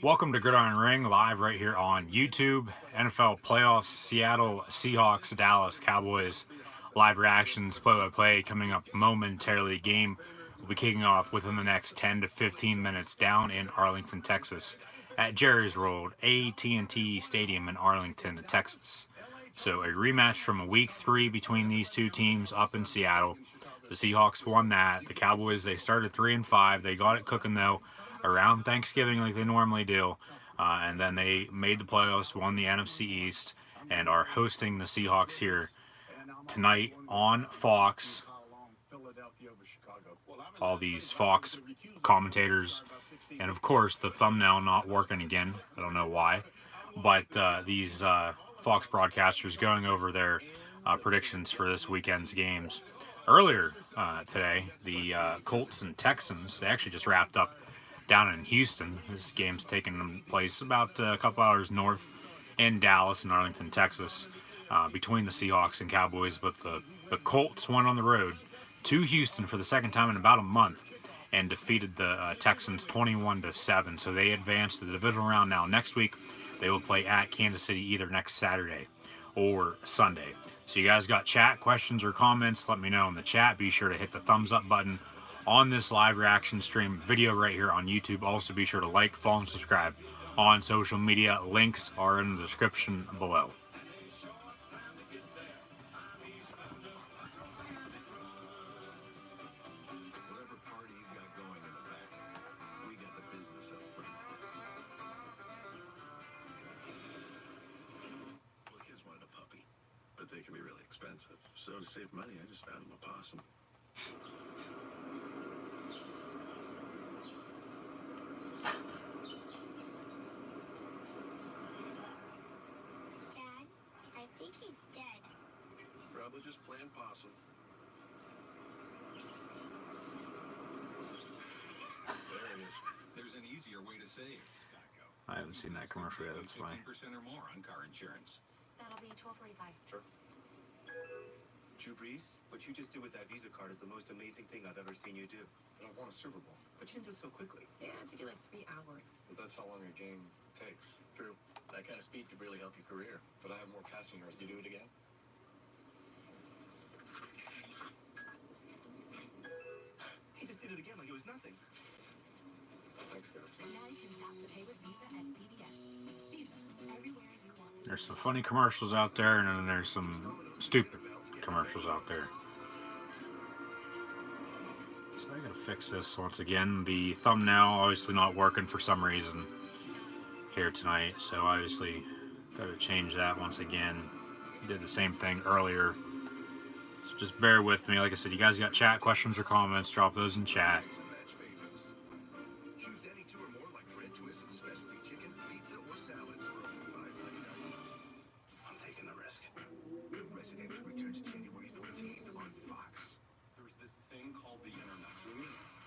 Welcome to Gridiron Ring, live right here on YouTube. NFL playoffs, Seattle Seahawks, Dallas Cowboys, live reactions, play-by-play coming up momentarily. Game will be kicking off within the next 10 to 15 minutes down in Arlington, Texas, at Jerry's World, AT&T Stadium in Arlington, Texas. So a rematch from week 3 between these two teams up in Seattle. The Seahawks won that. The Cowboys, they started 3-5. They got it cooking though around Thanksgiving like they normally do. And then they made the playoffs, won the NFC East, and are hosting the Seahawks here tonight on Fox. All these Fox commentators, and of course the thumbnail not working again. I don't know why, but these Fox broadcasters going over their predictions for this weekend's games. Earlier today, the Colts and Texans, they actually just wrapped up down in Houston. This game's taking place about a couple hours north in Dallas and Arlington, Texas, between the Seahawks and Cowboys. But the Colts went on the road to Houston for the second time in about a month and defeated the Texans 21-7. So they advanced to the divisional round. Now next week they will play at Kansas City either next Saturday or Sunday. So you guys got chat, questions, or comments, let me know in the chat. Be sure to hit the thumbs up button on this live reaction stream video right here on YouTube. Also be sure to like, follow, and subscribe on social media. Links are in the description below. They can be really expensive. So to save money, I just found him a possum. Dad, I think he's dead. Probably just plain possum. There he is. There's an easier way to save. I haven't seen that commercial yet. That's funny. 50% or more on car insurance. That'll be $12.45. Sure. Drew Brees, what you just did with that Visa card is the most amazing thing I've ever seen you do. I don't want a Super Bowl. But you didn't do it so quickly. Yeah, it took you like 3 hours. But that's how long a game takes. True. That kind of speed could really help your career. But I have more passing yards. You do it again? He just did it again like it was nothing. Thanks, guys. Now you can tap to pay with Visa at CVS. Visa, everywhere you want. There's some funny commercials out there, and then there's some stupid commercials out there. So I gotta fix this once again. The thumbnail obviously not working for some reason here tonight, so obviously gotta change that once again. Did the same thing earlier, so just bear with me. Like I said, you guys got chat, questions, or comments, drop those in chat. Choose any two or more like bread twists, specialty chicken, pizza, or salads for only $5.99. I'm taking the risk. Residential returns January 14th on Fox. There's this thing called the internet.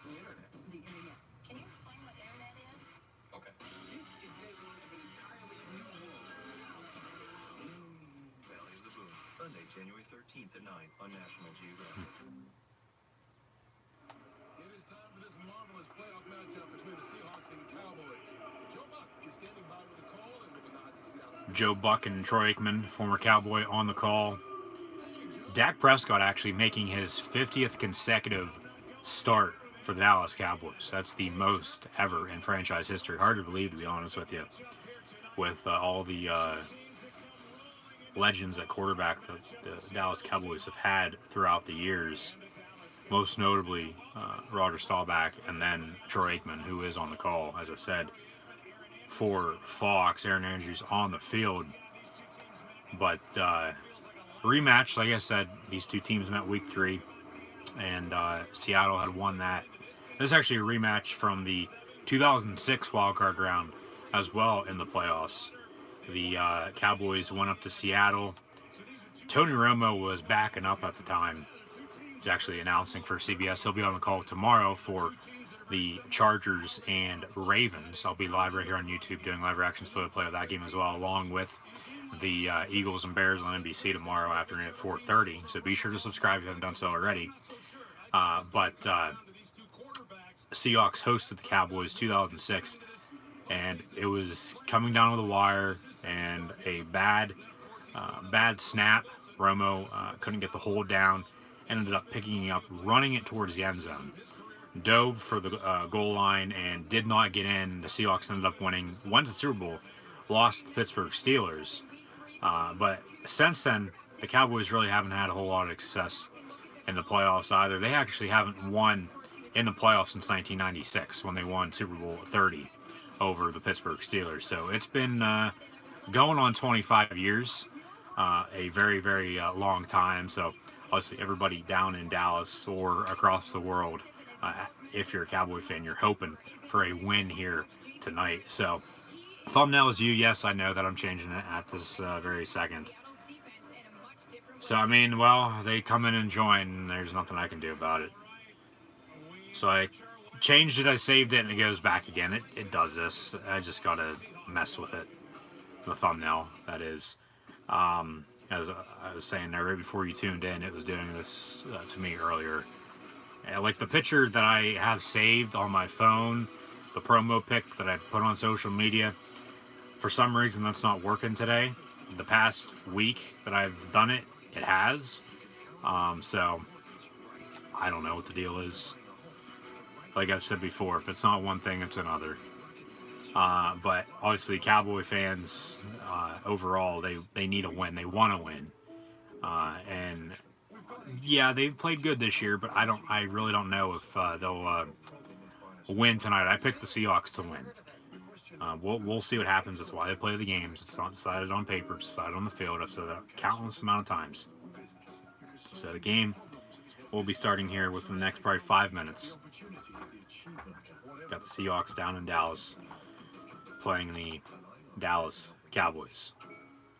The internet. The internet. Can you explain what internet is? Okay. This is day one of an entirely new world. Valley of the Boom, Sunday, January 13th at 9 on National Geographic. It is time for this marvelous playoff matchup between the Seahawks and Cowboys. Joe Buck is standing by with a call and with a nod to Seattle. Joe Buck and Troy Aikman, former Cowboy, on the call. Dak Prescott actually making his 50th consecutive start for the Dallas Cowboys. That's the most ever in franchise history. Hard to believe, to be honest with you, with all the legends at quarterback that the Dallas Cowboys have had throughout the years. Most notably, Roger Staubach, and then Troy Aikman, who is on the call, as I said, for Fox. Aaron Andrews on the field. But rematch, like I said, these two teams met week 3, and Seattle had won that. This is actually a rematch from the 2006 wildcard round as well in the playoffs. The Cowboys went up to Seattle. Tony Romo was backing up at the time. He's actually announcing for CBS. He'll be on the call tomorrow for the Chargers and Ravens. I'll be live right here on YouTube doing live reactions play of that game as well, along with the Eagles and Bears on NBC tomorrow afternoon at 4:30. So be sure to subscribe if you haven't done so already. But Seahawks hosted the Cowboys 2006. and it was coming down to the wire, and a bad snap. Romo couldn't get the hold down, ended up picking it up, running it towards the end zone, dove for the goal line, and did not get in. The Seahawks ended up winning, went to the Super Bowl, lost the Pittsburgh Steelers. But since then, the Cowboys really haven't had a whole lot of success in the playoffs either. They actually haven't won in the playoffs since 1996 when they won Super Bowl 30 over the Pittsburgh Steelers. So it's been going on 25 years, a very, very long time. So obviously everybody down in Dallas or across the world, uh, if you're a Cowboy fan, you're hoping for a win here tonight. So thumbnail is you. Yes, I know that I'm changing it at this very second. So, I mean, well, they come in and join, and there's nothing I can do about it. So I changed it, I saved it, and it goes back again. It does this. I just gotta mess with it. The thumbnail, that is. As I was saying there right before you tuned in, it was doing this to me earlier. Like the picture that I have saved on my phone, the promo pic that I put on social media, for some reason that's not working today. The past week that I've done it, it has. So I don't know what the deal is. Like I said before, if it's not one thing, it's another. But obviously, Cowboy fans overall, they need a win. They want to win, and yeah, they've played good this year. But I really don't know if they'll win tonight. I picked the Seahawks to win. We'll see what happens. That's why they play the games. It's not decided on paper. It's decided on the field. I've said that countless amount of times. So the game will be starting here within the next probably 5 minutes. Got the Seahawks down in Dallas playing the Dallas Cowboys.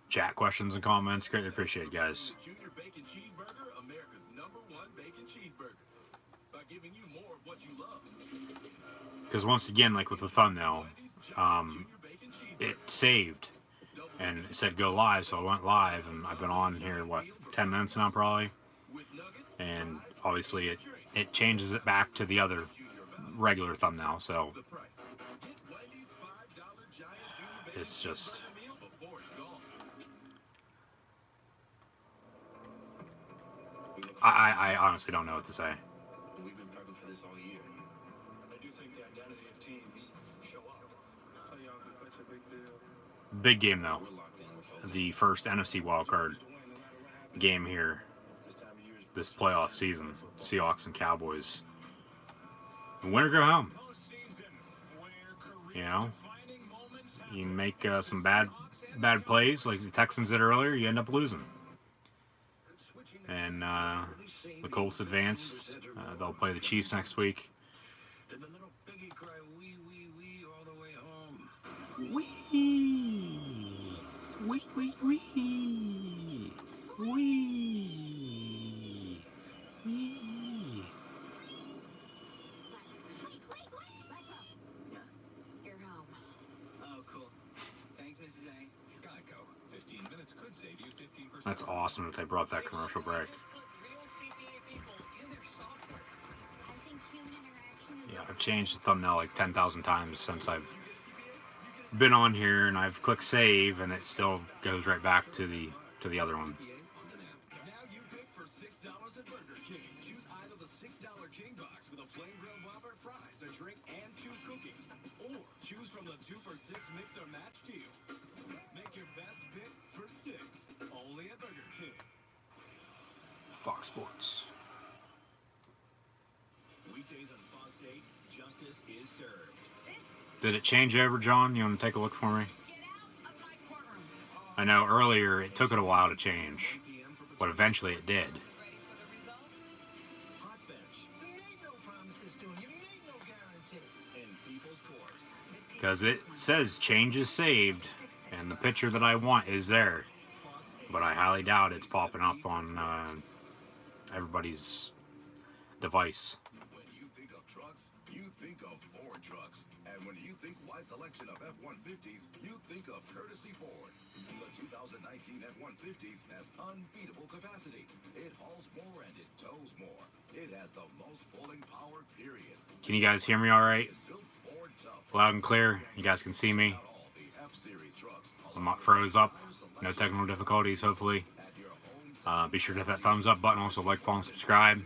Chat, questions, and comments. Greatly appreciate it, guys. Junior Bacon Cheeseburger, America's #1 bacon cheeseburger. By giving you more of what you love. Because once again, like with the thumbnail, it saved and it said go live, so I went live, and I've been on here, 10 minutes now probably, and obviously it changes it back to the other regular thumbnail, so it's just I honestly don't know what to say. We've been prepping for this all year. I do think the identity of teams show up. Playoffs is such a big deal. Big game though. We're locked in. We're focused. The first NFC wildcard game here this playoff season. Seahawks and Cowboys. Win or go home. You know, you make some bad plays like the Texans did earlier, you end up losing. And the Colts advanced. They'll play the Chiefs next week. Did the little piggy cry wee wee wee all the way home? Wee, wee, wee, wee, wee, wee. You're home. Oh, cool. Thanks, Mrs. A. Geico. 15 minutes could save you 15%. That's awesome that they brought that commercial break. I think human interaction is Yeah, I've changed the thumbnail like 10,000 times since I've been on here, and I've clicked save, and it still goes right back to the other one. Now you pick for $6 at Burger King. Choose either the $6 King Box with a flame grilled Robert fries, a drink, and 2 cookies, or choose from the 2 for $6 mix or match deal. Make your best pick for $6, only at Burger King. Fox Sports. Weekdays on Fox 8, justice is served. Did it change over, John? You want to take a look for me? I know earlier it took it a while to change, but eventually it did. Hot bench. You made no promises to him. You made no guarantee. In People's Court. Because it says changes saved, and the picture that I want is there. But I highly doubt it's popping up on everybody's device. When you think of trucks, you think of Ford trucks. And when you think wide selection of F-150s, you think of courtesy Ford. The 2019 F-150s has unbeatable capacity. It hauls more and it tows more. It has the most pulling power, period. Can you guys hear me all right? It's built Loud and clear. You guys can see me. I'm not froze up. No technical difficulties, hopefully. Be sure to hit that thumbs up button. Also, like, follow, and subscribe.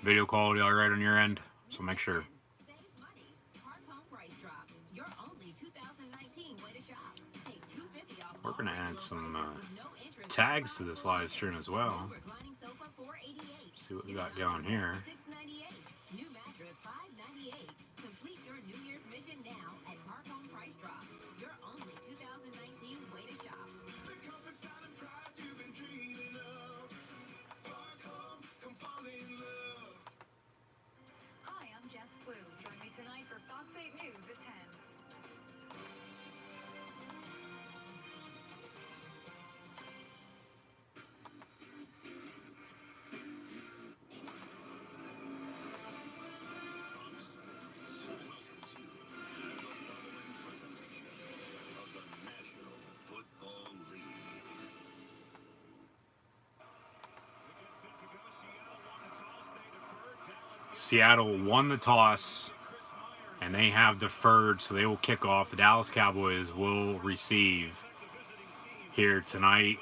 Video quality all right on your end, so make sure. Save money. Park Home Price Drop. Your only 2019 way to shop. Take $250 off. We're gonna add some with no interest. tags to this live stream as well. Reclining sofa $488. See what we got down here. $698. New mattress $598. Complete your New Year's mission now at Park Home Price Drop. Your only 2019 way to shop. Hi, I'm Jess Blue. Join me tonight for Fox 8 News at 10. Seattle won the toss, and they have deferred, so they will kick off. The Dallas Cowboys will receive here tonight.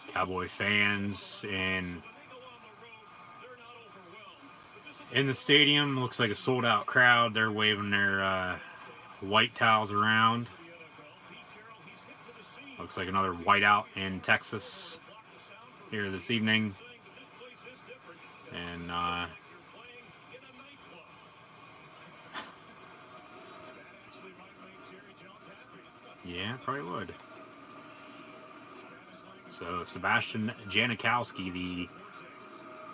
Cowboy fans in the stadium. Looks like a sold-out crowd. They're waving their white towels around. Looks like another whiteout in Texas here this evening. And yeah, probably would. So Sebastian Janikowski, the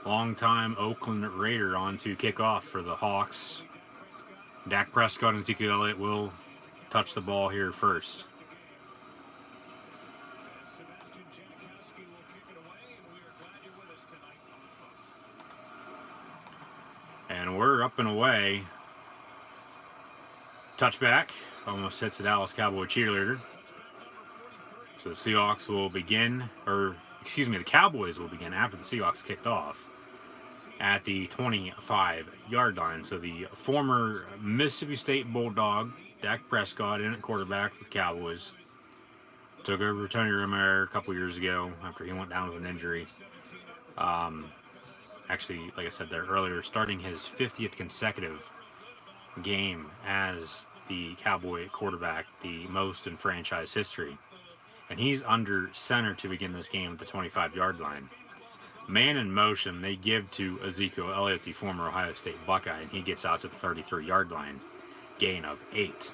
longtime Oakland Raider, on to kick off for the Hawks. Dak Prescott and Ezekiel Elliott will touch the ball here first. And we're up and away. Touchback. Almost hits the Dallas Cowboy cheerleader. So the Seahawks will begin, or excuse me, the Cowboys will begin after the Seahawks kicked off at the 25-yard line. So the former Mississippi State Bulldog, Dak Prescott, in at quarterback for the Cowboys. Took over Tony Romo a couple years ago after he went down with an injury. Actually, like I said there earlier, starting his 50th consecutive game as the Cowboy quarterback, the most in franchise history. And he's under center to begin this game at the 25-yard line. Man in motion, they give to Ezekiel Elliott, the former Ohio State Buckeye, and he gets out to the 33-yard line. Gain of 8. So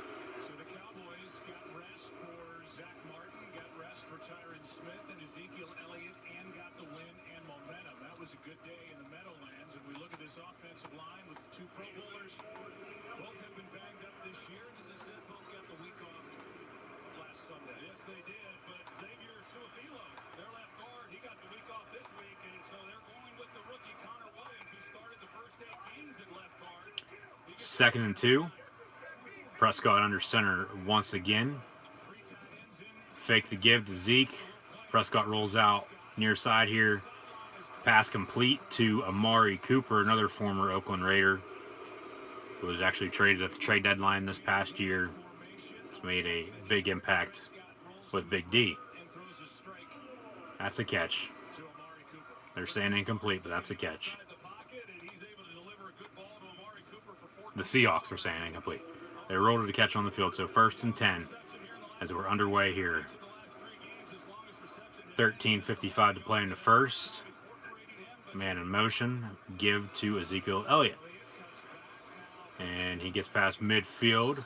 the Cowboys got rest for Zach Martin, got rest for Tyron Smith and Ezekiel Elliott, and got the win and momentum. That was a good day in the Meadowlands, and we look at this offensive line with the two Pro Bowlers. Both have been banged up this year, and as I said, both got the week off last Sunday. Yes, they did, but Xavier Su'a-Filo, their left guard, he got the week off this week, and so they're going with the rookie Connor Williams, who started the first 8 games at left guard. 2nd and 2. Prescott under center once again. Fake the give to Zeke. Prescott rolls out near side here. Pass complete to Amari Cooper, another former Oakland Raider, who was actually traded at the trade deadline this past year. He's made a big impact with Big D. That's a catch. They're saying incomplete, but that's a catch. The Seahawks are saying incomplete. They rolled it to catch on the field, so 1st and 10 as we're underway here. 13:55 to play in the first. Man in motion, give to Ezekiel Elliott. And he gets past midfield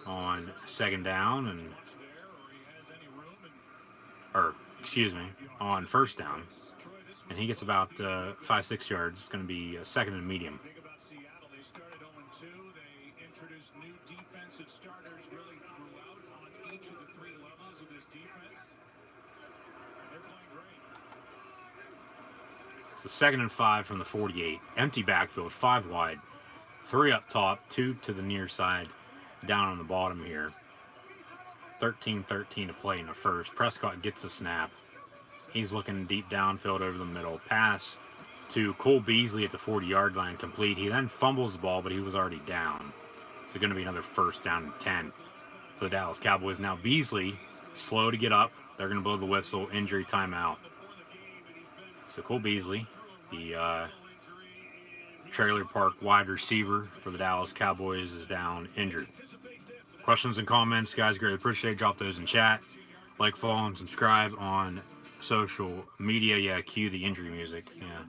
on 2nd down, on 1st down. And he gets about 5-6 yards. It's going to be 2nd and medium. So 2nd and 5 from the 48. Empty backfield, 5 wide. 3 up top, 2 to the near side, down on the bottom here. 13:13 to play in the first. Prescott gets a snap. He's looking deep downfield over the middle. Pass to Cole Beasley at the 40-yard line, complete. He then fumbles the ball, but he was already down. So going to be another first down and 10 for the Dallas Cowboys. Now Beasley, slow to get up. They're going to blow the whistle, injury timeout. So Cole Beasley, the trailer park wide receiver for the Dallas Cowboys, is down injured. Questions and comments, guys, greatly appreciate. Drop those in chat. Like, follow, and subscribe on social media. Yeah, cue the injury music. Yeah,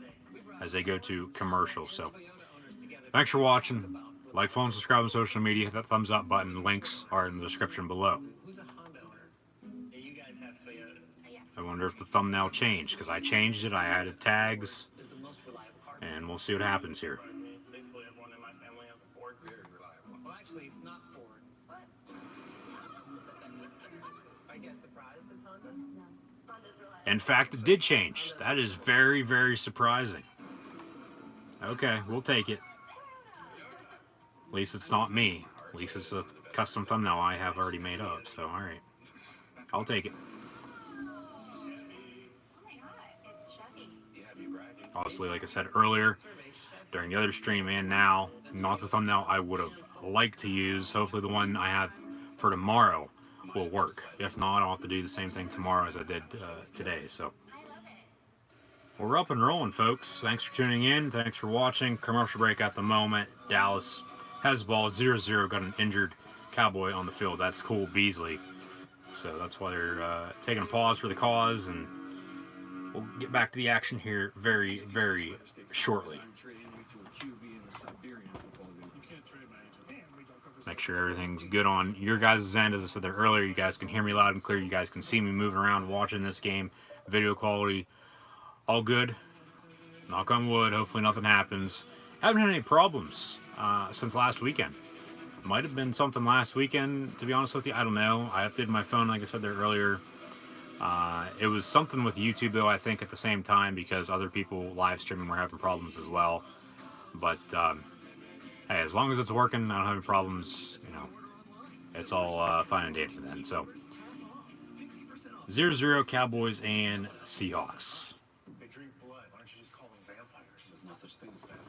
as they go to commercial. So, thanks for watching. Like, follow, and subscribe on social media. Hit that thumbs up button. Links are in the description below. Who's a Honda owner? Yeah, you guys have Toyotas. I wonder if the thumbnail changed, because I changed it. I added tags, Is the most reliable car. and we'll see what happens here. Basically, everyone in my family has a Ford. Very reliable. Well, actually, it's not Ford. What? I guess surprised it's Honda? No. Honda's reliable. In fact, it did change. That is very, very surprising. Okay, we'll take it. At least it's not me. At least it's a custom thumbnail I have already made up. So, all right. I'll take it. Oh my god, it's Chevy. You have me bragging. Obviously, like I said earlier, during the other stream and now, not the thumbnail I would have liked to use. Hopefully the one I have for tomorrow will work. If not, I'll have to do the same thing tomorrow as I did today. So we're up and rolling, folks. Thanks for tuning in. Thanks for watching. Commercial break at the moment. Dallas has the ball 0-0. Got an injured Cowboy on the field. That's Cole Beasley. So that's why they're taking a pause for the cause, and we'll get back to the action here very, very shortly. Make sure everything's good on your guys' end. As I said there earlier, you guys can hear me loud and clear. You guys can see me moving around watching this game. Video quality, all good. Knock on wood. Hopefully nothing happens. Haven't had any problems since last weekend. Might have been something last weekend, to be honest with you. I don't know. I updated my phone, like I said there earlier. It was something with YouTube, though, I think, at the same time, because other people live streaming were having problems as well. But hey, as long as it's working, I don't have any problems. You know, it's all fine and dandy then. So 0-0 Cowboys and Seahawks. They drink blood. Why don't you just call them vampires? There's no such thing as vampires.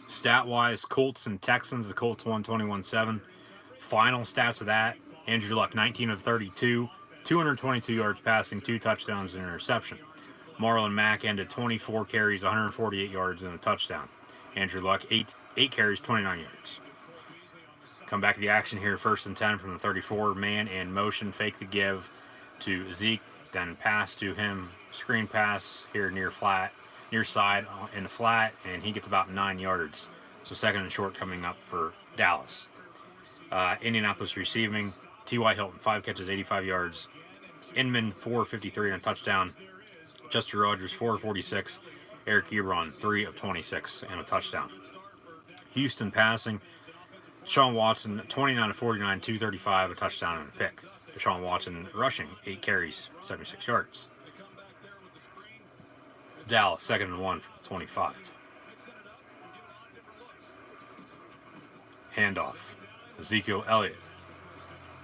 Stat-wise, Colts and Texans. The Colts won 21-7. Final stats of that: Andrew Luck, 19 of 32, 222 yards passing, 2 touchdowns and an interception. Marlon Mack ended 24 carries, 148 yards and a touchdown. Andrew Luck, 8 carries, 29 yards. Come back to the action here. 1st and 10 from the 34. Man in motion, fake the give to Zeke, then pass to him. Screen pass here near side in the flat, and he gets about 9 yards. So 2nd and short coming up for Dallas. Indianapolis receiving, T.Y. Hilton, 5 catches, 85 yards. Inman, 453 and a touchdown. Chester Rogers, 446. Eric Ebron, 3 of 26 and a touchdown. Houston passing, Deshaun Watson, 29 of 49, 235, a touchdown and a pick. Deshaun Watson rushing, 8 carries, 76 yards. Dallas, 2nd and 1 from 25. Handoff. Ezekiel Elliott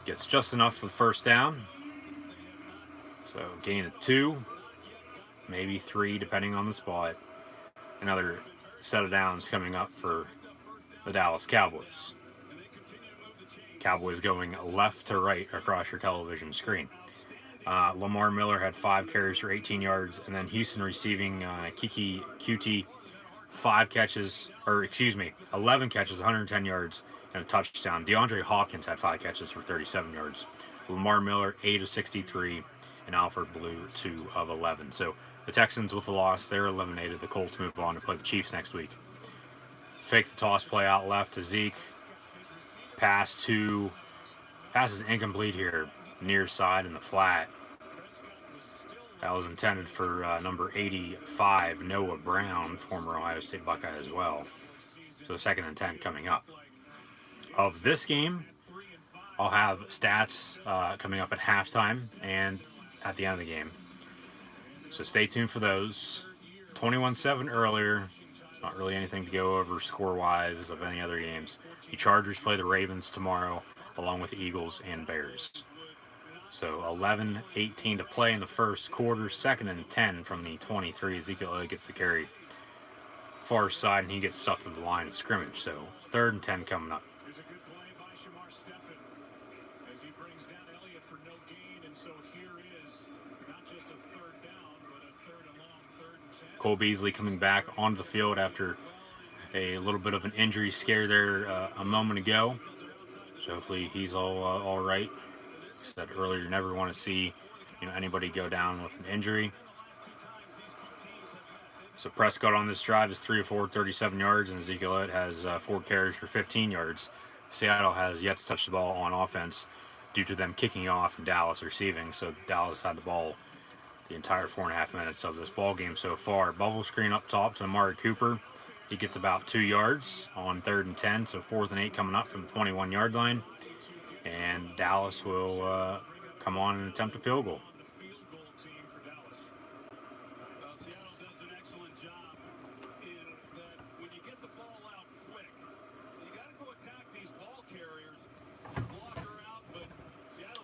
gets just enough for the 1st down. So gain of 2, maybe 3, depending on the spot. Another set of downs coming up for the Dallas Cowboys. Cowboys going left to right across your television screen. Lamar Miller had 5 carries for 18 yards, and then Houston receiving Kiki QT 11 catches, 110 yards, and a touchdown. DeAndre Hopkins had 5 catches for 37 yards. Lamar Miller, 8 of 63, and Alfred Blue, 2 of 11. So the Texans with the loss, they're eliminated. The Colts move on to play the Chiefs next week. Fake the toss play out left to Zeke. Pass is incomplete here, near side in the flat. That was intended for number 85, Noah Brown, former Ohio State Buckeye as well. So 2nd and 10 coming up. Of this game, I'll have stats coming up at halftime and at the end of the game. So stay tuned for those. 21-7 earlier, It's not really anything to go over score-wise of any other games. The Chargers play the Ravens tomorrow, along with the Eagles and Bears. So 11:18 to play in the first quarter. Second and 10 from the 23. Ezekiel Elliott gets the carry far side, and he gets stuffed to the line of scrimmage. So third and 10 coming up. Here's a good play by Shamar Stephen as he brings down Elliott for no gain. And so here is not just a third down, but a third and long, third and 10. Cole Beasley coming back onto the field after a little bit of an injury scare there a moment ago. So hopefully he's all right. I said earlier, you never want to see anybody go down with an injury. So Prescott on this drive is 3 of 4, 37 yards, and Ezekiel Elliott has 4 carries for 15 yards. Seattle has yet to touch the ball on offense due to them kicking off and Dallas receiving. So Dallas had the ball the entire 4.5 minutes of this ball game so far. Bubble screen up top to Amari Cooper. He gets about 2 yards on 3rd and 10, so 4th and 8 coming up from the 21-yard line. And Dallas will come on and attempt a field goal.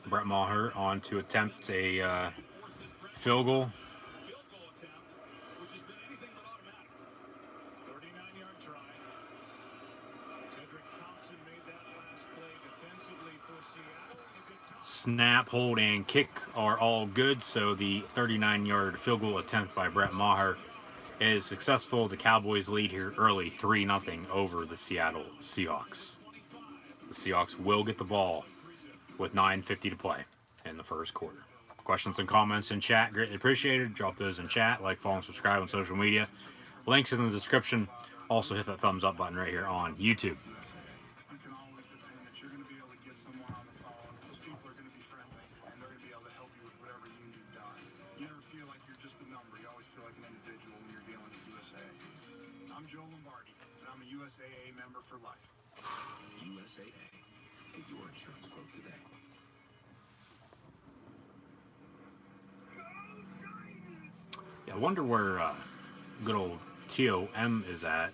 Brett Maher on to attempt a field goal. Snap, hold, and kick are all good, so the 39-yard field goal attempt by Brett Maher is successful. The Cowboys lead here early, 3-0 over the Seattle Seahawks. The Seahawks will get the ball with 9:50 to play in the first quarter. Questions and comments in chat, greatly appreciated. Drop those in chat, like, follow, and subscribe on social media. Links in the description. Also hit that thumbs up button right here on YouTube. You can always depend that you're going to be able to get someone on the phone. Those people are going to be friendly, and they're going to be able to help you with whatever you need done. You never feel like you're just a number. You always feel like an individual when you're dealing with USA. I'm Joe Lombardi, and I'm a USAA member for life. USAA. Get your insurance quote today. Yeah, I wonder where good old TOM is at.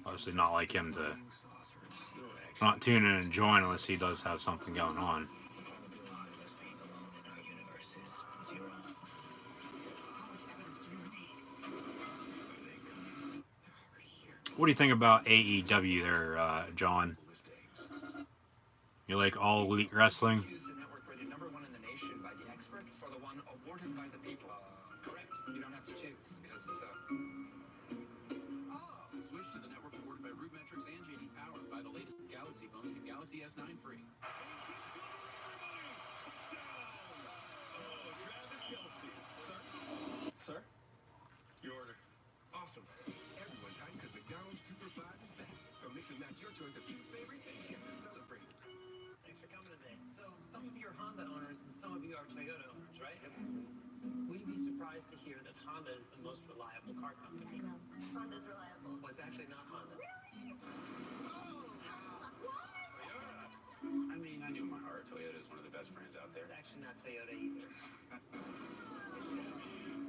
Obviously not like him to not tune in and join unless he does have something going on. What do you think about AEW there, John? You like All Elite Wrestling? Use the network rated #1 in the nation by the experts or the one awarded by the people? Correct. You don't have to choose because Switch to the network awarded by Root Metrics and JD Power. Buy the latest Galaxy phones, get Galaxy S9 free. Travis Kelce. Sir? Your order. Awesome. Everyone's hyped because McDonald's 2 for $5 is back. So mix and match your choice of 2 favorites and get to celebrate. thanks for coming today. So some of you are Honda owners and some of you are Toyota owners, right? Will you be surprised to hear that Honda is the most reliable car company? I know. Honda's reliable. Well, it's actually not Honda. I mean, I knew in my heart Toyota is one of the best brands out there. It's actually not Toyota either.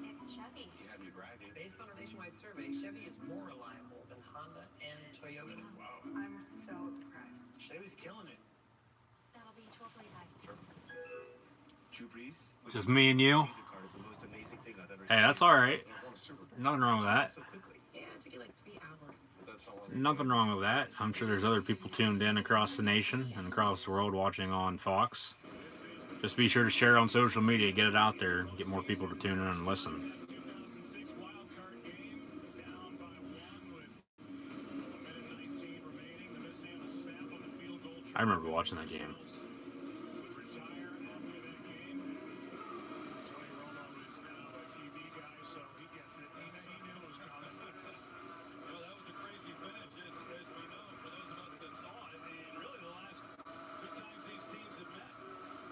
It's Chevy. You had me bragging. Based on a nationwide survey, Chevy is more reliable than Honda and Toyota. Wow. I'm so impressed. Chevy's killing it. That'll be $12.45. Drew Brees. with Just his me and you? Visa card is the most amazing thing I've ever Hey, seen. that's all right. Won a Super Bowl. Nothing wrong with that. So quickly. Yeah, it took you like 3 hours. That's how long. Nothing wrong with that. I'm sure there's other people tuned in across the nation and across the world watching on Fox. Just be sure to share it on social media, get it out there, get more people to tune in and listen. 2006 wild card game down by 1 with a minute 19 remaining. The miss and a snap on the field goal. I remember watching that game. Would retire after that game. Tony Romo is now a TV guy, so he gets it. He knew it was coming. Well, that was a crazy finish, as we know, for those of us that saw it. And really, the last 2 times these teams have met,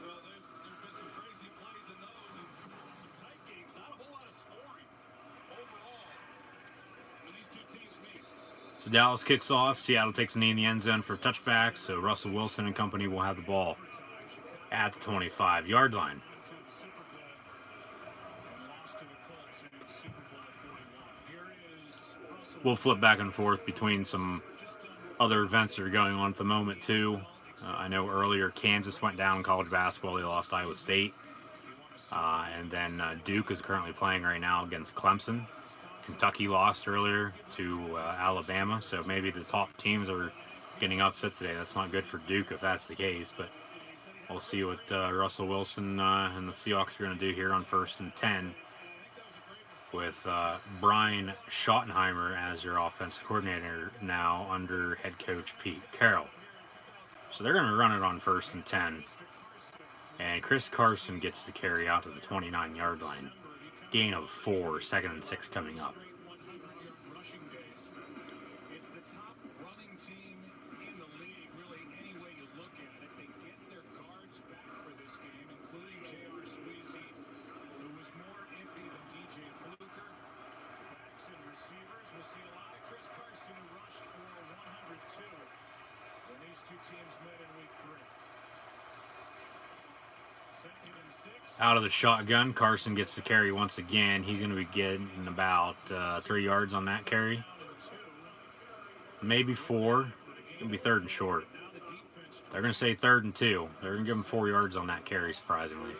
well, there's been some crazy plays in those and some tight games. Not a whole lot of scoring overall when these 2 teams meet. So Dallas kicks off. Seattle takes a knee in the end zone for a touchback. So Russell Wilson and company will have the ball at the 25-yard line. To the Super Bowl and lost to the Colts in the Super Bowl we'll flip back and forth between some other events that are going on at the moment too. I know earlier Kansas went down in college basketball. They lost Iowa State. And then Duke is currently playing right now against Clemson. Kentucky lost earlier to Alabama, so maybe the top teams are getting upset today. That's not good for Duke if that's the case, but we'll see what Russell Wilson and the Seahawks are going to do here on 1st and 10 with Brian Schottenheimer as your offensive coordinator now under head coach Pete Carroll. So they're going to run it on 1st and 10. And Chris Carson gets the carry out to the 29-yard line. Gain of 4, 2nd and 6 coming up. It's the top running team in the league, really, any way you look at it. They get their guards back for this game, including J.R. Sweezy, who was more iffy than DJ Fluker. Backs and receivers, we'll see a lot of Chris Carson, who rushed for 102 when these two teams met in week 3. Out of the shotgun, Carson gets the carry once again. He's going to be getting about 3 yards on that carry. Maybe 4. It'll be 3rd and short. They're going to say 3rd and 2. They're going to give him 4 yards on that carry, surprisingly.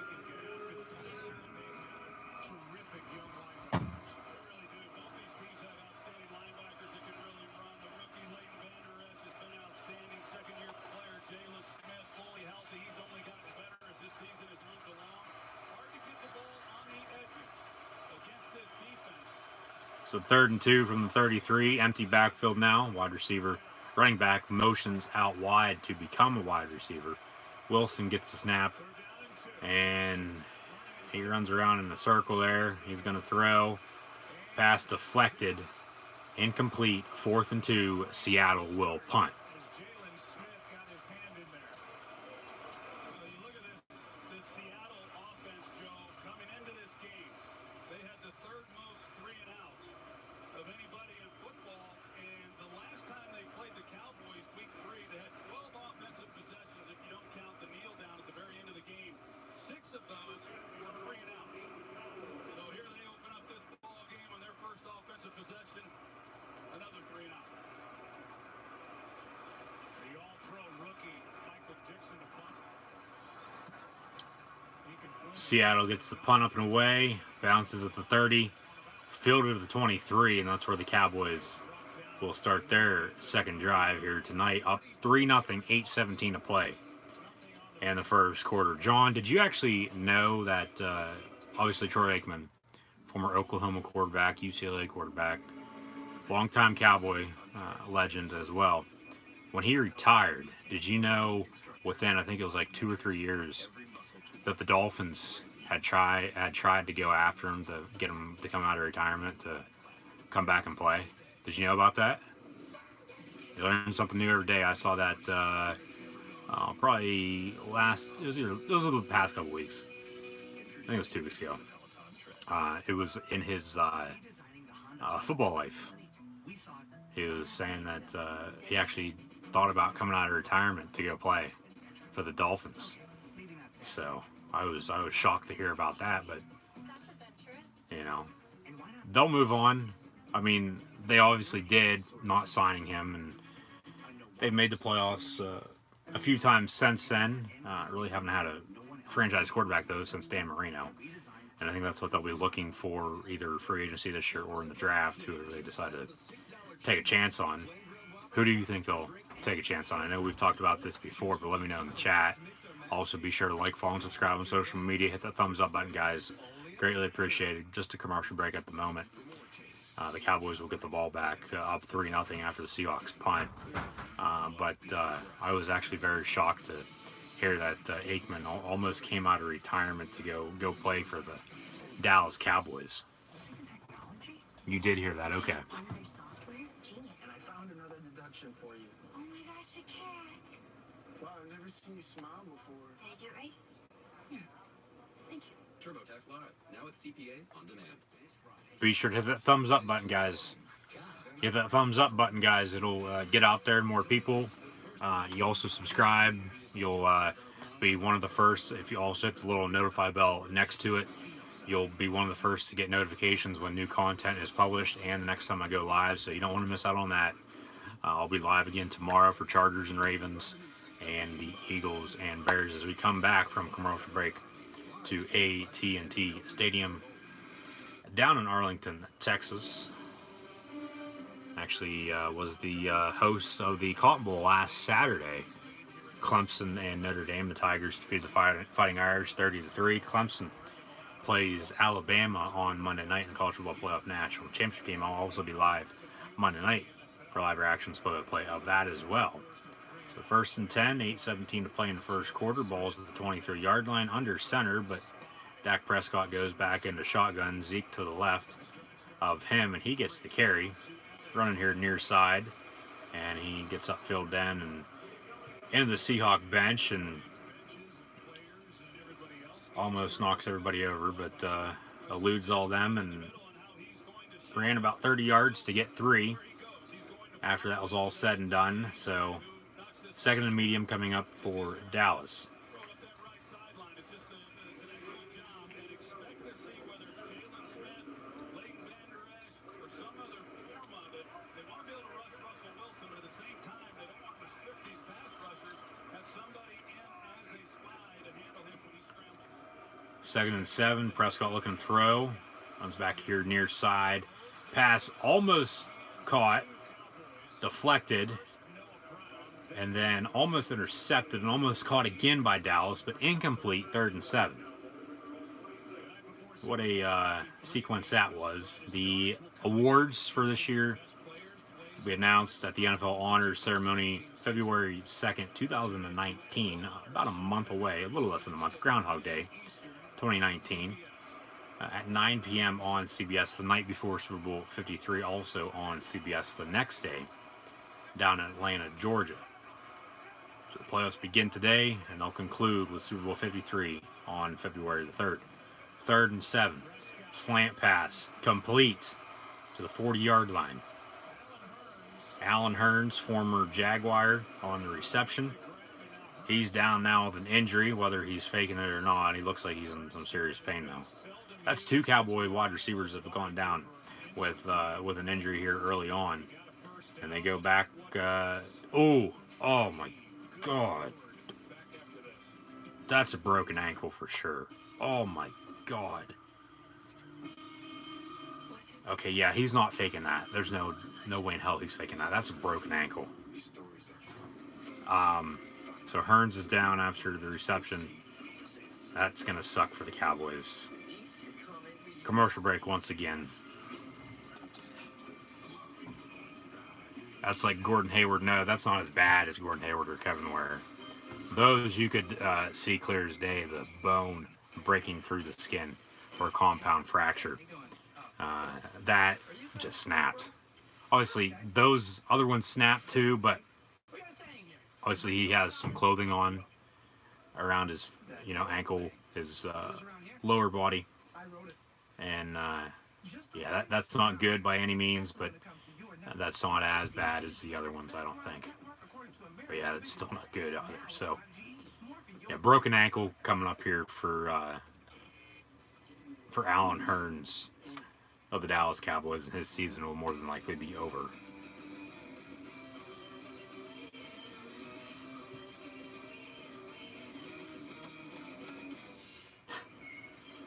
So 3rd and 2 from the 33. Empty backfield now. Wide receiver, running back motions out wide to become a wide receiver. Wilson gets the snap, and he runs around in a circle there. He's going to throw. Pass deflected. Incomplete. 4th and 2. Seattle will punt. Of anybody in football, and the last time they played the Cowboys, week 3, they had 12 offensive possessions if you don't count the kneel down at the very end of the game. 6 of those were 3 and outs. So here they open up this ball game on their first offensive possession, another 3 and out. The all-pro rookie Michael Dixon to punt. Seattle gets the punt up and away, bounces at the 30. Fielded at the 23, and that's where the Cowboys will start their second drive here tonight. Up 3-0, 8:17 to play in the first quarter. John, did you actually know that, obviously Troy Aikman, former Oklahoma quarterback, UCLA quarterback, longtime Cowboy legend as well, when he retired, did you know within, I think it was like 2 or 3 years, that the Dolphins had tried to go after him to get him to come out of retirement to come back and play? Did you know about that? You learn something new every day. I saw that probably it was the past couple weeks. I think it was 2 weeks ago. It was in his football life. He was saying that he actually thought about coming out of retirement to go play for the Dolphins. So I was shocked to hear about that, but you know, they'll move on. I mean, they obviously did, not signing him, and they've made the playoffs a few times since then. Really haven't had a franchise quarterback though since Dan Marino, and I think that's what they'll be looking for either free agency this year or in the draft, whoever they decide to take a chance on. Who do you think they'll take a chance on? I know we've talked about this before, but let me know in the chat. Also, be sure to like, follow, and subscribe on social media. Hit that thumbs up button, guys. Greatly appreciated. Just a commercial break at the moment. The Cowboys will get the ball back up 3-0 after the Seahawks punt. But I was actually very shocked to hear that Aikman almost came out of retirement to go play for the Dallas Cowboys. You did hear that, okay. For you. Oh my gosh, a cat. Wow, I've never seen you smile before. Did I do it right? Yeah. Thank you. TurboTax Live, now with CPAs on demand. Be sure to hit that thumbs up button, guys. Hit that thumbs up button, guys. It'll get out there to more people. You also subscribe. You'll be one of the first. If you also hit the little notify bell next to it, You'll be one of the first to get notifications when new content is published and the next time I go live, so you don't want to miss out on that. I'll be live again tomorrow for Chargers and Ravens and the Eagles and Bears as we come back from commercial break to AT&T Stadium down in Arlington, Texas. Actually was the host of the Cotton Bowl last Saturday. Clemson and Notre Dame, the Tigers defeated the Fighting Irish 30-3. Clemson plays Alabama on Monday night in the College Football Playoff National Championship game. I'll also be live Monday night for live reaction play of that as well. So 1st and 10, 8:17 to play in the first quarter. Ball's at the 23-yard line under center, but Dak Prescott goes back into shotgun. Zeke to the left of him, and he gets the carry. Running here near side, and he gets upfield then and into the Seahawk bench and almost knocks everybody over, but eludes all them and ran about 30 yards to get 3 after that was all said and done. So 2nd and medium coming up for Dallas. Second and 7, Prescott looking to throw. Runs back here near side. Pass almost caught, deflected, and then almost intercepted and almost caught again by Dallas, but incomplete. 3rd and 7. What a sequence that was. The awards for this year will be announced at the NFL Honors Ceremony February 2nd, 2019. About a month away, a little less than a month. Groundhog Day 2019. At 9 p.m. on CBS the night before Super Bowl 53, also on CBS the next day down in Atlanta, Georgia. So the playoffs begin today, and they'll conclude with Super Bowl 53 on February the 3rd. 3rd and 7. Slant pass, complete to the 40-yard line. Alan Hearns, former Jaguar, on the reception. He's down now with an injury, whether he's faking it or not. He looks like he's in some serious pain now. That's 2 Cowboy wide receivers that have gone down with an injury here early on. And they go back. Oh my God. That's a broken ankle for sure. Oh my God. Okay, yeah, he's not faking that. There's no way in hell he's faking that. That's a broken ankle. So Hearns is down after the reception. That's going to suck for the Cowboys. Commercial break once again. That's like Gordon Hayward. No, that's not as bad as Gordon Hayward or Kevin Ware. Those you could see clear as day, the bone breaking through the skin for a compound fracture. That just snapped. Obviously, those other ones snapped too, but obviously he has some clothing on around his, ankle, his lower body. And, yeah, that's not good by any means, but that's not as bad as the other ones, I don't think. But, yeah, it's still not good either. So, yeah, broken ankle coming up here for Alan Hearns of the Dallas Cowboys, and his season will more than likely be over.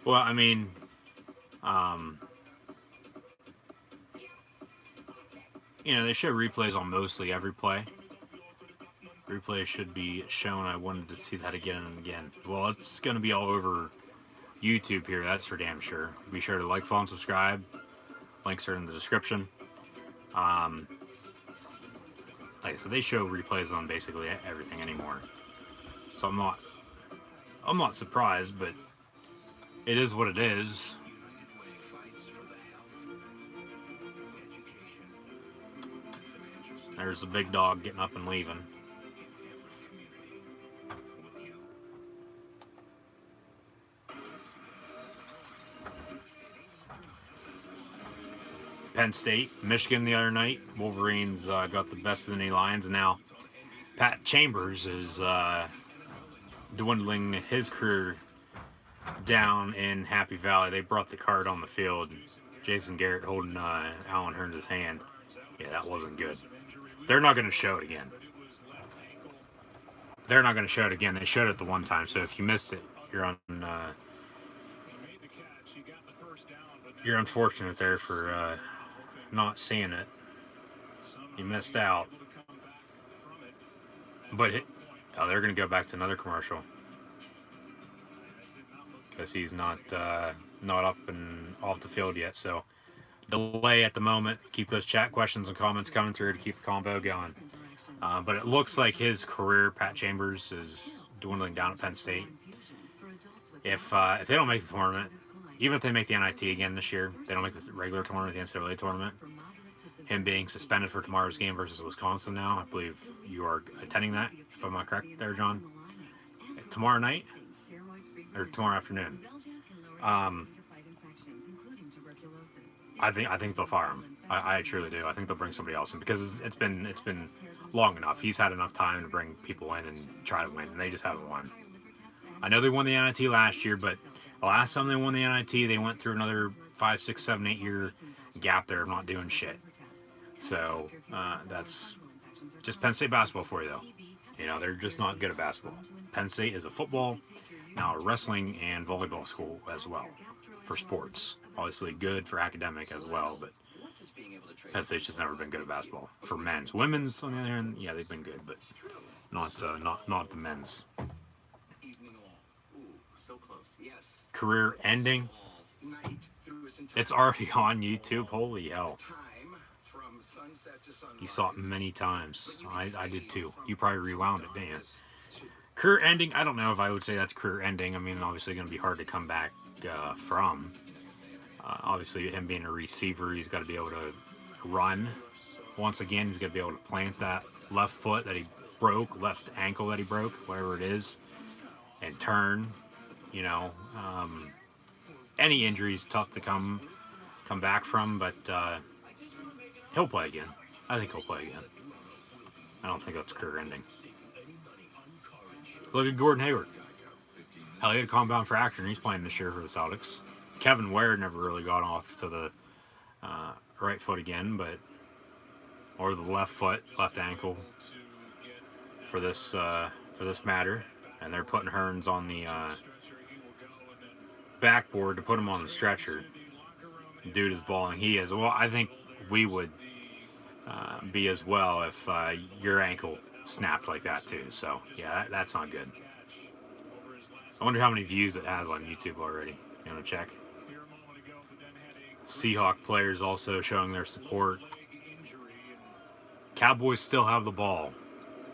Well, I mean, they show replays on mostly every play. Replay should be shown. I wanted to see that again and again. Well, it's going to be all over YouTube here, that's for damn sure. Be sure to like, follow, and subscribe. Links are in the description. Like I said, they show replays on basically everything anymore. So I'm not surprised, but it is what it is. There's the big dog getting up and leaving. Penn State, Michigan the other night. Wolverines got the best of the Lions, and now Pat Chambers is dwindling his career down in Happy Valley, they brought the cart on the field. Jason Garrett holding Alan Hearns' hand. Yeah, that wasn't good. They're not going to show it again. They're not going to show it again. They showed it the one time. So if you missed it, you're unfortunate there for not seeing it. You missed out. But they're going to go back to another commercial because he's not up and off the field yet. So delay at the moment. Keep those chat questions and comments coming through to keep the combo going. But it looks like his career, Pat Chambers, is dwindling down at Penn State. If they don't make the tournament, even if they make the NIT again this year, they don't make the regular tournament, the NCAA tournament, him being suspended for tomorrow's game versus Wisconsin now, I believe you are attending that, if I'm not correct there, John. Tomorrow night? Or tomorrow afternoon. I think they'll fire him. I truly do. I think they'll bring somebody else in because it's been long enough. He's had enough time to bring people in and try to win, and they just haven't won. I know they won the NIT last year, but the last time they won the NIT, they went through another 5, 6, 7, 8 year gap there of not doing shit. So that's just Penn State basketball for you, though. You know, they're just not good at basketball. Penn State is a football, now a wrestling and volleyball school as well for sports. Obviously good for academic as well, but Penn State's just never been good at basketball. For men's. Women's, on the other hand, yeah, they've been good, but not the men's. Career ending. It's already on YouTube. Holy hell. You saw it many times. I did too. You probably rewound it, didn't you? Career ending, I don't know if I would say that's career ending. I mean, obviously going to be hard to come back from. Obviously, him being a receiver, he's got to be able to run. Once again, he's got to be able to plant that left foot that he broke, left ankle that he broke, whatever it is, and turn. You know, any injury is tough to come back from, but he'll play again. I think he'll play again. I don't think that's career ending. Look at Gordon Hayward. Hell, he had a compound fracture, and he's playing this year for the Celtics. Kevin Ware never really got off to the right foot again, or the left foot, left ankle for this matter. And they're putting Hearns on the backboard to put him on the stretcher. Dude is balling. He is. Well, I think we would be as well if your ankle snapped like that too. So yeah, that's not good. I wonder how many views it has on YouTube already. You want to check? Seahawk players also showing their support. Cowboys still have the ball.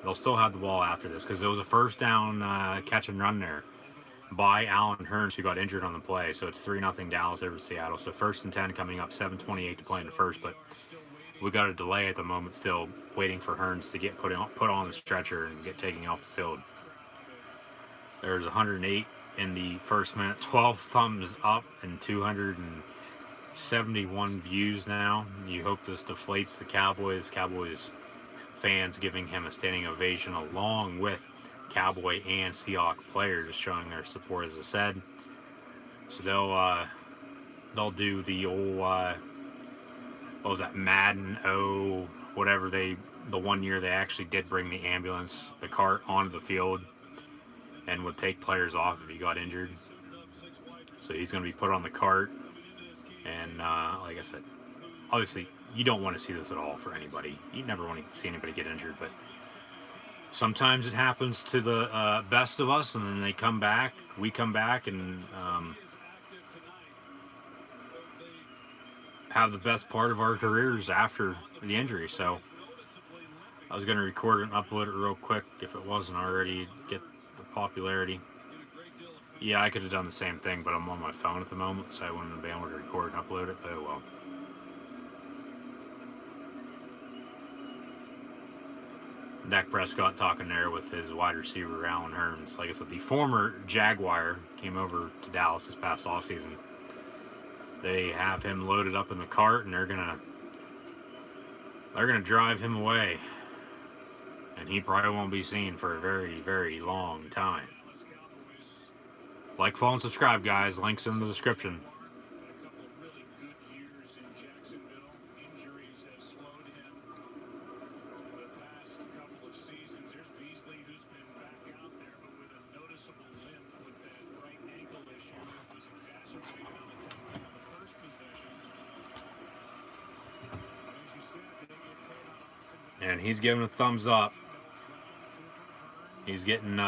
They'll still have the ball after this because there was a first down catch and run there by Alan Hearns, who got injured on the play. So it's 3-0 Dallas over Seattle. So 1st and 10 coming up, 7:28 to play in the first. But we got a delay at the moment still, waiting for Hearns to get put on the stretcher and get taken off the field. There's 108 in the first minute, 12 thumbs up and 271 views now. You hope this deflates the Cowboys. Cowboys fans giving him a standing ovation along with Cowboy and Seahawk players showing their support, as I said. So they'll do the old what was that, Madden whatever, the 1 year they actually did bring the ambulance, the cart onto the field and would take players off if he got injured. So he's going to be put on the cart, and like I said, obviously you don't want to see this at all for anybody. You never want to see anybody get injured, but sometimes it happens to the best of us, and then we come back, and have the best part of our careers after the injury. So I was going to record it and upload it real quick if it wasn't already, get the popularity. Yeah, I could have done the same thing, but I'm on my phone at the moment, so I wouldn't have been able to record and upload it. Oh well. Dak Prescott talking there with his wide receiver, Alan Hearns. Like I said, the former Jaguar came over to Dallas this past offseason. They have him loaded up in the cart, and they're gonna drive him away. And he probably won't be seen for a very, very long time. Like, follow, and subscribe, guys. Links in the description. A couple of really good years in Jacksonville. Injuries have slowed him the past couple of seasons. There's Beasley, who's been back out there, but with a noticeable limp with that right ankle issue that was exacerbated on the tackle on the first possession. As you said, they get 10 on Austin. And he's giving a thumbs up. He's getting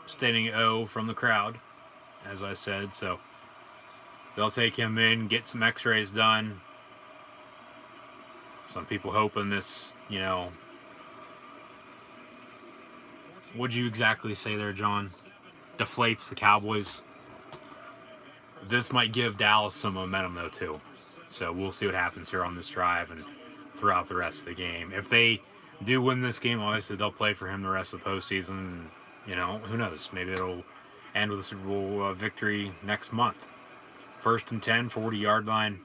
standing O from the crowd, as I said. So they'll take him in, get some x-rays done. Some people hoping this, what'd you exactly say there, John? Deflates the Cowboys. This might give Dallas some momentum, though, too. So we'll see what happens here on this drive and throughout the rest of the game. If they do win this game, obviously they'll play for him the rest of the postseason. Who knows? Maybe it'll end with a Super Bowl victory next month. 1st and 10, 40-yard line.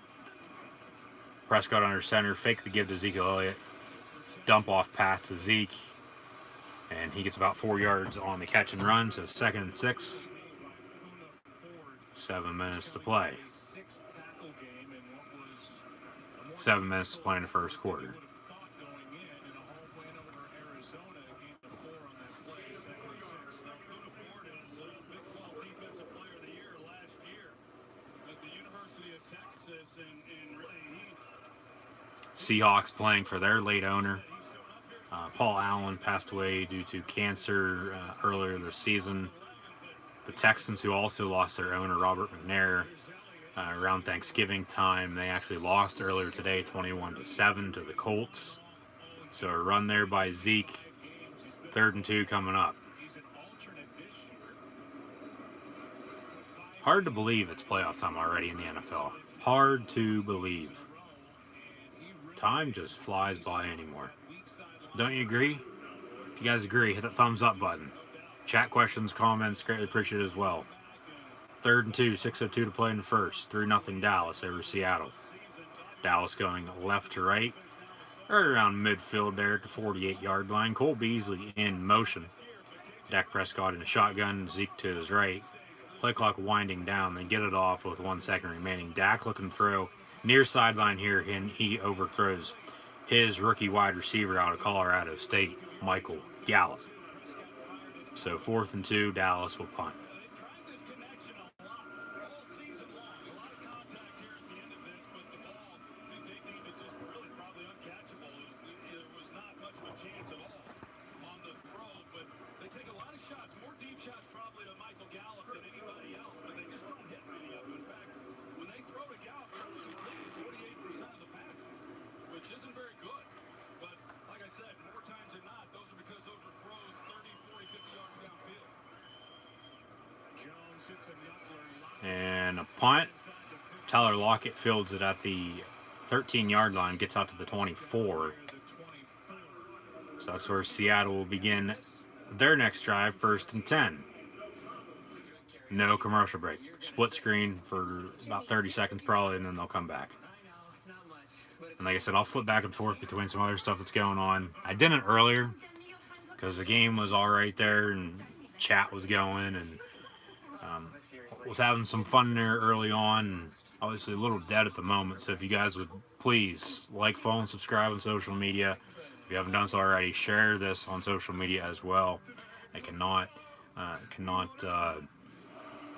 Prescott under center, fake the give to Ezekiel Elliott. Dump off pass to Zeke. And he gets about 4 yards on the catch and run, so 2nd and 6. 7 minutes to play. 7 minutes to play in the first quarter. Seahawks playing for their late owner. Paul Allen passed away due to cancer earlier this season. The Texans, who also lost their owner, Robert McNair, around Thanksgiving time, they actually lost earlier today, 21-7 to the Colts. So a run there by Zeke. 3rd and 2 coming up. Hard to believe it's playoff time already in the NFL. Hard to believe. Time just flies by anymore. Don't you agree? If you guys agree, hit that thumbs up button. Chat questions, comments, greatly appreciated as well. 3rd and 2, 6:02 to play in the first. 3-0 Dallas over Seattle. Dallas going left to right. Right around midfield there at the 48-yard line. Cole Beasley in motion. Dak Prescott in a shotgun. Zeke to his right. Play clock winding down. They get it off with 1 second remaining. Dak looking through. Near sideline here, and he overthrows his rookie wide receiver out of Colorado State, Michael Gallup. So 4th and 2, Dallas will punt. And a punt. Tyler Lockett fields it at the 13-yard line, gets out to the 24. So that's where Seattle will begin their next drive, 1st and 10. No commercial break. Split screen for about 30 seconds probably, and then they'll come back. And like I said, I'll flip back and forth between some other stuff that's going on. I didn't earlier because the game was all right there and chat was going, and was having some fun there early on, and obviously a little dead at the moment. So if you guys would please like, follow, and subscribe on social media. If you haven't done so already, share this on social media as well. I cannot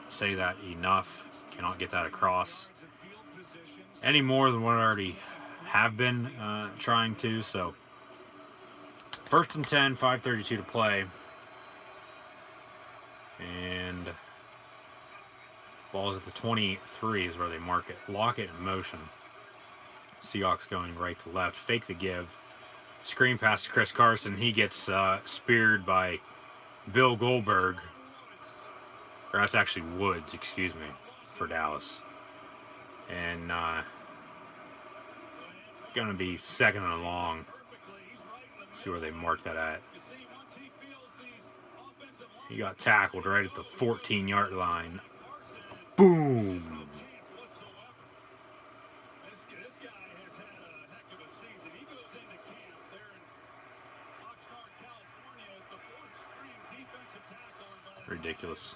say that enough. Cannot get that across any more than what I already have been trying to. So 1st and 10, 5:32 to play, and ball's at the 23 is where they mark it. Lockett in motion. Seahawks going right to left. Fake the give. Screen pass to Chris Carson. He gets speared by Bill Goldberg. Or that's actually Woods, excuse me, for Dallas. And going to be 2nd and long. See where they mark that at. He got tackled right at the 14-yard line. Boom! Ridiculous.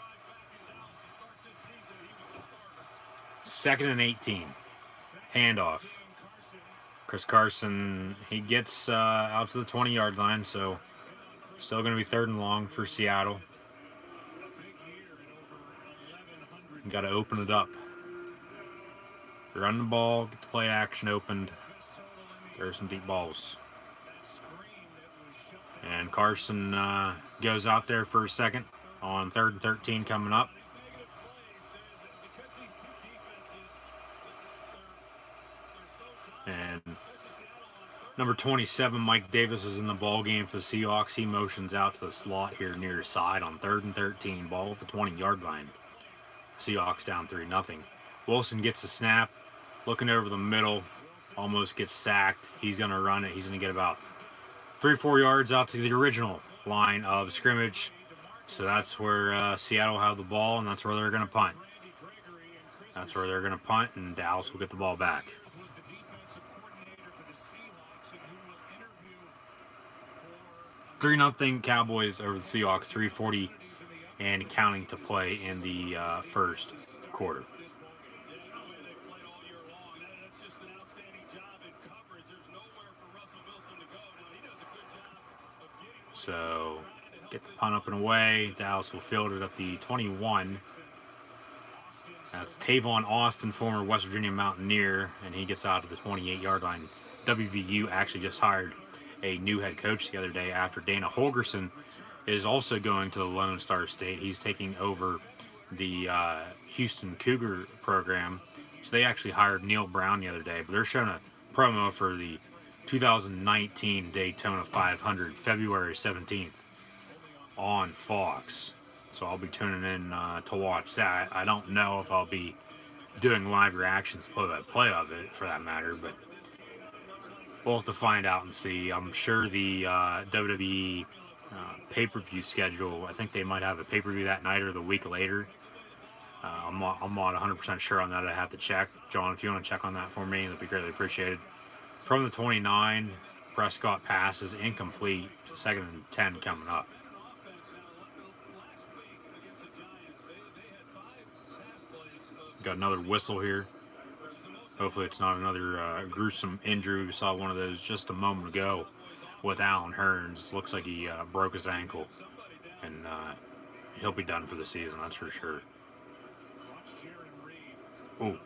2nd and 18. Handoff. Chris Carson, he gets out to the 20-yard line, so still going to be 3rd and long for Seattle. Got to open it up. Run the ball, get the play action opened. There's some deep balls. And Carson goes out there for a second on 3rd and 13 coming up. And number 27, Mike Davis, is in the ball game for the Seahawks. He motions out to the slot here near his side on 3rd and 13. Ball at the 20-yard line. Seahawks down 3-0. Wilson gets the snap, looking over the middle, almost gets sacked. He's going to run it. He's going to get about 3 or 4 yards out to the original line of scrimmage. So that's where Seattle will have the ball, and that's where they're going to punt. That's where they're going to punt, and Dallas will get the ball back. 3-0 Cowboys over the Seahawks, 3:40 and counting to play in the first quarter. So get the punt up and away. Dallas will field it at the 21. That's Tavon Austin, former West Virginia Mountaineer, and he gets out to the 28-yard line. WVU actually just hired a new head coach the other day after Dana Holgerson is also going to the Lone Star State. He's taking over the Houston Cougar program. So they actually hired Neil Brown the other day, but they're showing a promo for the 2019 Daytona 500, February 17th on Fox. So I'll be tuning in to watch that. I don't know if I'll be doing live reactions play-by-play of it, for that matter, but we'll have to find out and see. I'm sure the WWE pay-per-view schedule, I think they might have a pay-per-view that night or the week later. I'm not 100% sure on that. I have to check. John, if you want to check on that for me, that'd be greatly appreciated. From the 29, Prescott passes incomplete. 2nd and 10 coming up. Got another whistle here. Hopefully it's not another gruesome injury. We saw one of those just a moment ago with Alan Hearns. Looks like he broke his ankle, and he'll be done for the season, that's for sure. Ooh.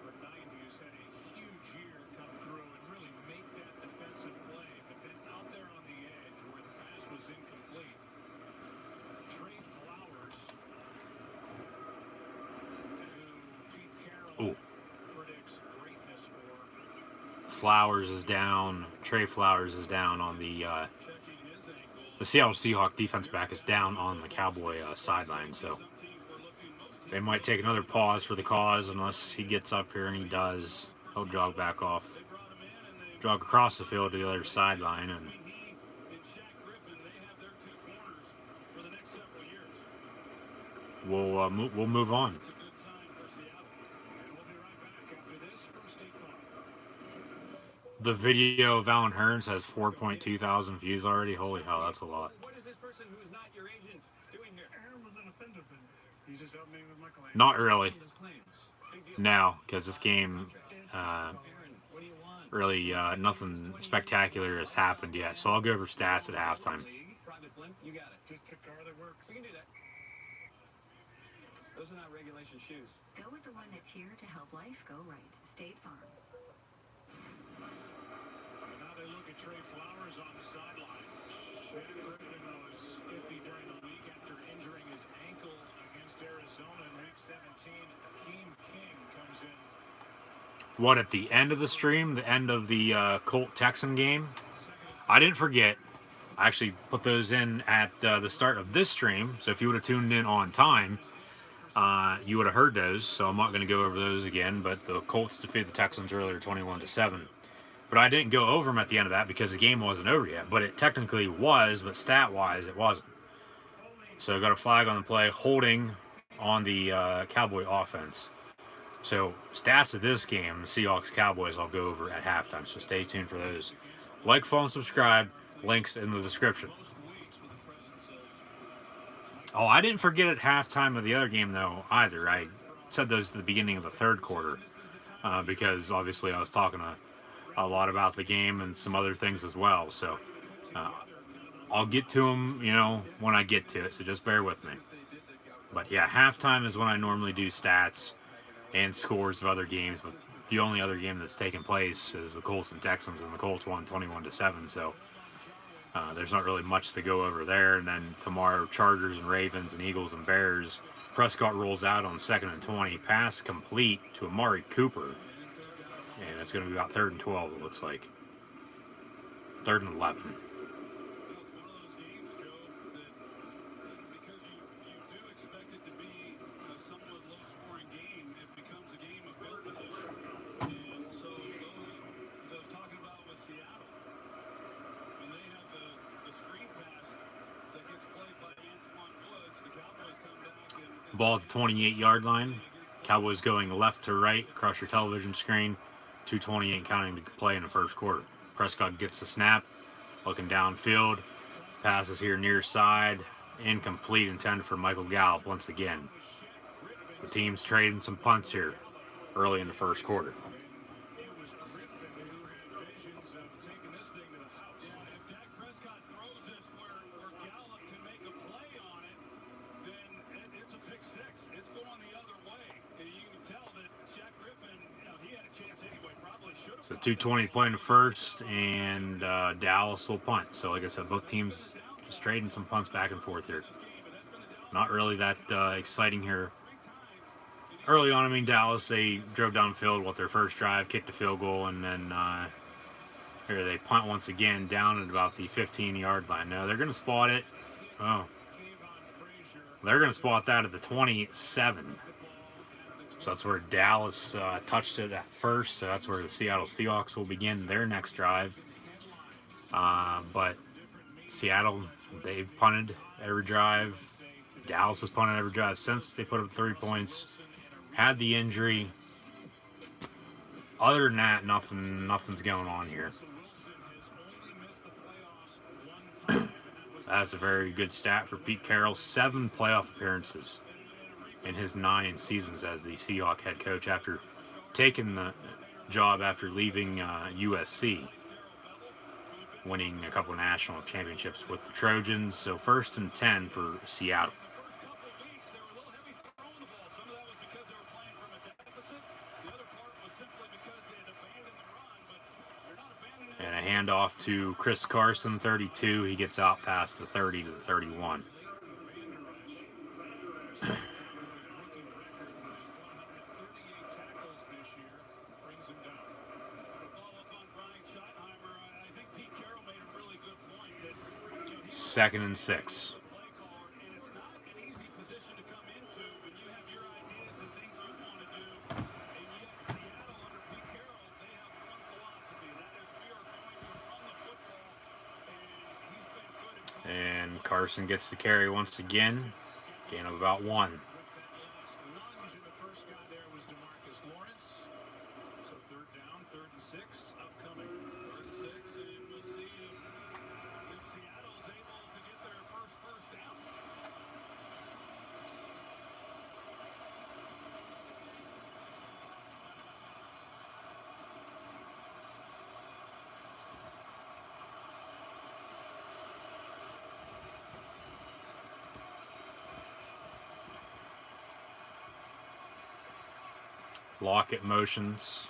Ooh. Flowers is down. Trey Flowers is down on the Seattle Seahawks defense back is down on the Cowboy sideline. So they might take another pause for the cause unless he gets up here, and he does. He'll jog back off, jog across the field to the other sideline, and we'll move on. The video of Alan Hearns has 4.2 thousand views already. Holy hell, that's a lot. What is this person who is not your agent doing here? Aaron was an offender, but he just helped me with my claim. Not really. No, because this game, really nothing spectacular has happened yet. So I'll go over stats at halftime. You got it. Just a car that works. We can do that. Those are not regulation shoes. Go with the one that's here to help life go right. State Farm. Now they look at Trey Flowers on the sideline. Shannon Griffin was iffy during the week after injuring his ankle against Arizona in Week 17. Akeem King comes in. What, at the end of the stream, the end of the Colt-Texan game? I didn't forget. I actually put those in at the start of this stream, so if you would have tuned in on time, you would have heard those, so I'm not going to go over those again, but the Colts defeated the Texans earlier 21-7. But I didn't go over them at the end of that because the game wasn't over yet, but it technically was, but stat-wise it wasn't. So got a flag on the play, holding on the Cowboy offense. So stats of this game, the Seahawks-Cowboys, I'll go over at halftime, so stay tuned for those. Like, follow, and subscribe. Links in the description. Oh, I didn't forget at halftime of the other game, though, either. I said those at the beginning of the third quarter. because obviously I was talking a lot about the game and some other things as well. So I'll get to them, when I get to it. So just bear with me. But yeah, halftime is when I normally do stats and scores of other games. But the only other game that's taken place is the Colts and Texans, and the Colts won 21-7. So there's not really much to go over there. And then tomorrow, Chargers and Ravens and Eagles and Bears. Prescott rolls out on 2nd and 20. Pass complete to Amari Cooper. And it's going to be about 3rd and 12, it looks like. 3rd and 11. Ball at the 28-yard line. Cowboys going left to right across your television screen. 2:28 counting to play in the first quarter. Prescott gets the snap, looking downfield. Passes here near side. Incomplete, intended for Michael Gallup once again. So teams trading some punts here early in the first quarter. So 2:20 playing the first, and Dallas will punt. So like I said, both teams just trading some punts back and forth here. Not really that exciting here. Early on, I mean, Dallas, they drove downfield with their first drive, kicked a field goal, and then here they punt once again down at about the 15-yard line. Now they're going to spot it. Oh. They're going to spot that at the 27. So that's where Dallas touched it at first. So that's where the Seattle Seahawks will begin their next drive. But Seattle, they've punted every drive. Dallas has punted every drive since they put up 3 points. Had the injury. Other than that, nothing's going on here. That's a very good stat for Pete Carroll. 7 playoff appearances in his 9 seasons as the Seahawk head coach after taking the job after leaving USC, winning a couple of national championships with the Trojans. So 1st and 10 for Seattle. And a handoff to Chris Carson, 32. He gets out past the 30 to the 31. Second and 6. And Carson gets the carry once again. Gain of about 1. Lockett motions.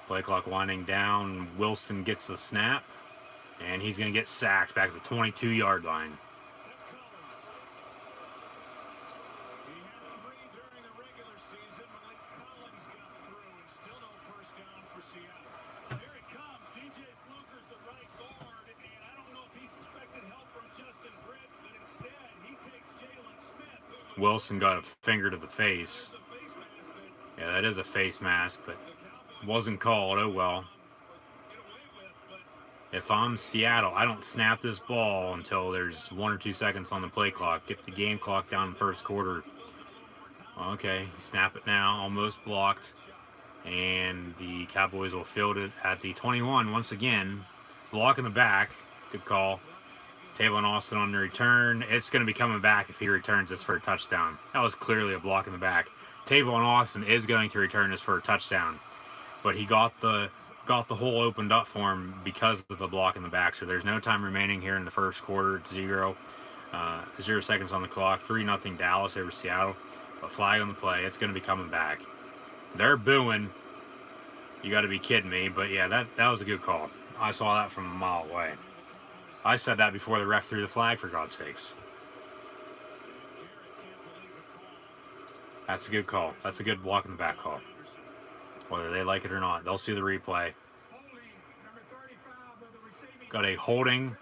Play clock winding down. Wilson gets the snap. And he's going to get sacked back at the 22-yard line. Wilson got a finger to the face. Yeah, that is a face mask, but wasn't called. Oh well. If I'm Seattle, I don't snap this ball until there's 1 or 2 seconds on the play clock. Get the game clock down in the first quarter. Okay, snap it now. Almost blocked. And the Cowboys will field it at the 21 once again. Block in the back. Good call. Tavon Austin on the return. It's going to be coming back if he returns this for a touchdown. That was clearly a block in the back. Tavon Austin is going to return this for a touchdown, but he got the hole opened up for him because of the block in the back. So there's no time remaining here in the first quarter. It's 0 seconds on the clock. 3-0 Dallas over Seattle. A flag on the play. It's going to be coming back. They're booing. You got to be kidding me. But yeah, that was a good call. I saw that from a mile away. I said that before the ref threw the flag, for God's sakes. That's a good call. That's a good block in the back call. Whether they like it or not, they'll see the replay. Got a holding,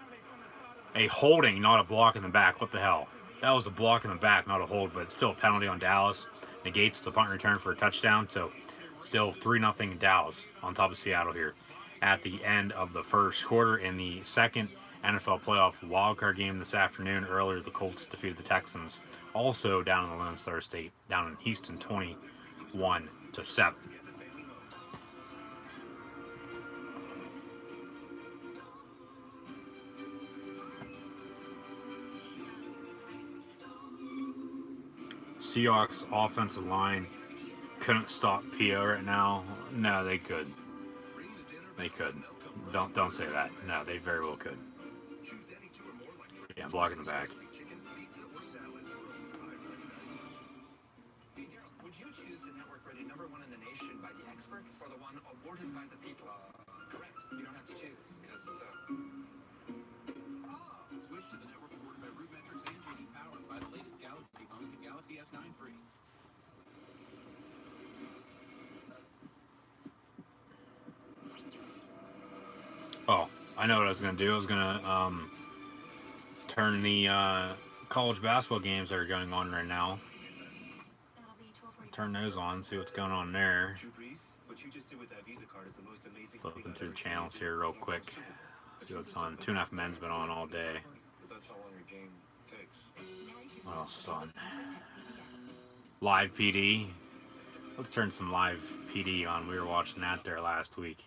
not a block in the back. What the hell? That was a block in the back, not a hold, but it's still a penalty on Dallas. Negates the punt return for a touchdown, so still 3-0 Dallas on top of Seattle here at the end of the first quarter. In the second NFL playoff wildcard game this afternoon, earlier the Colts defeated the Texans, also down in the Lone Star State, down in Houston, 21-7. Seahawks offensive line couldn't stop P.O. right now. No, they could. They could. Don't say that. No, they very well could. Yeah, blocking the back. Hey, Daryl, would you choose the network rated #1 in the nation by the experts or the one awarded by the people? Correct. You don't have to choose, because Switch to the network awarded by Root Metrics and JD Power. Buy the latest Galaxy phones. Get Galaxy S9 free. Oh, I know what I was going to do. I was going to turn the college basketball games that are going on right now. Turn those on, see what's going on there. Flipping through the channels here real quick. See what's on. 2.5 Men's been on all day. What else is on? Live PD. Let's turn some live PD on. We were watching that there last week.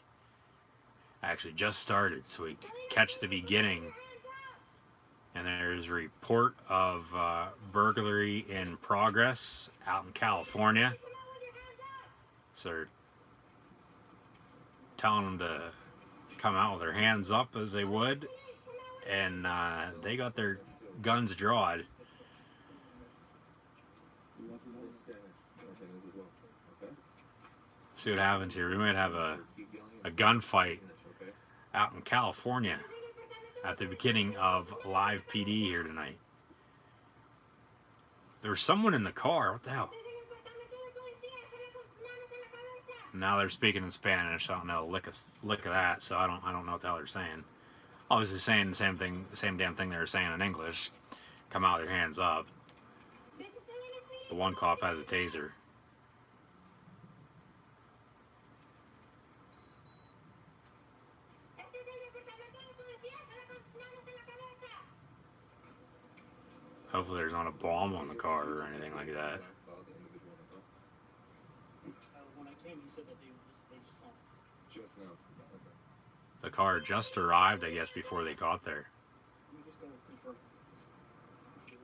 Actually just started, so we catch the beginning. And there's a report of burglary in progress out in California. So they're telling them to come out with their hands up as they would. And they got their guns drawn. See what happens here. We might have a gunfight out in California at the beginning of live PD here tonight. There was someone in the car. What the hell? Now they're speaking in Spanish. I don't know lick of that, so I don't know what the hell they're saying. Obviously saying the same thing, same damn thing they were saying in English. Come out with your hands up. The one cop has a taser. Hopefully there's not a bomb on the car or anything like that. When I came, he said that they just saw. The car just arrived, I guess, before they got there. Let me just go confirm. You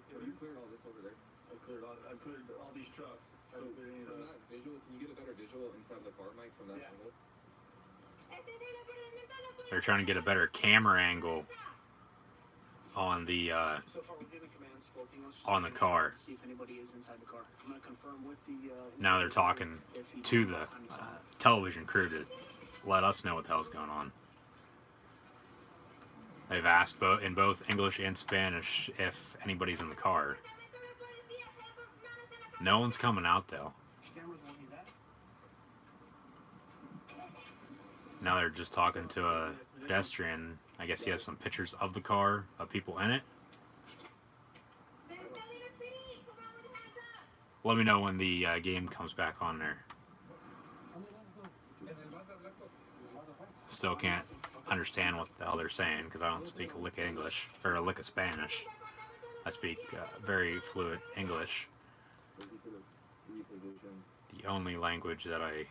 cleared all this over there? I cleared all these trucks. So from that visual, can you get a better visual inside the car, Mike, from that angle? They're trying to get a better camera angle on the car. See if anybody is inside the car. I'm going to confirm with the Now they're talking to the television crew to let us know what the hell's going on. They've asked in both English and Spanish if anybody's in the car. No one's coming out though. Now they're just talking to a pedestrian. I guess he has some pictures of the car, of people in it. Let me know when the game comes back on there. Still can't understand what the hell they're saying because I don't speak a lick of English or a lick of Spanish. I speak very fluent English. The only language that I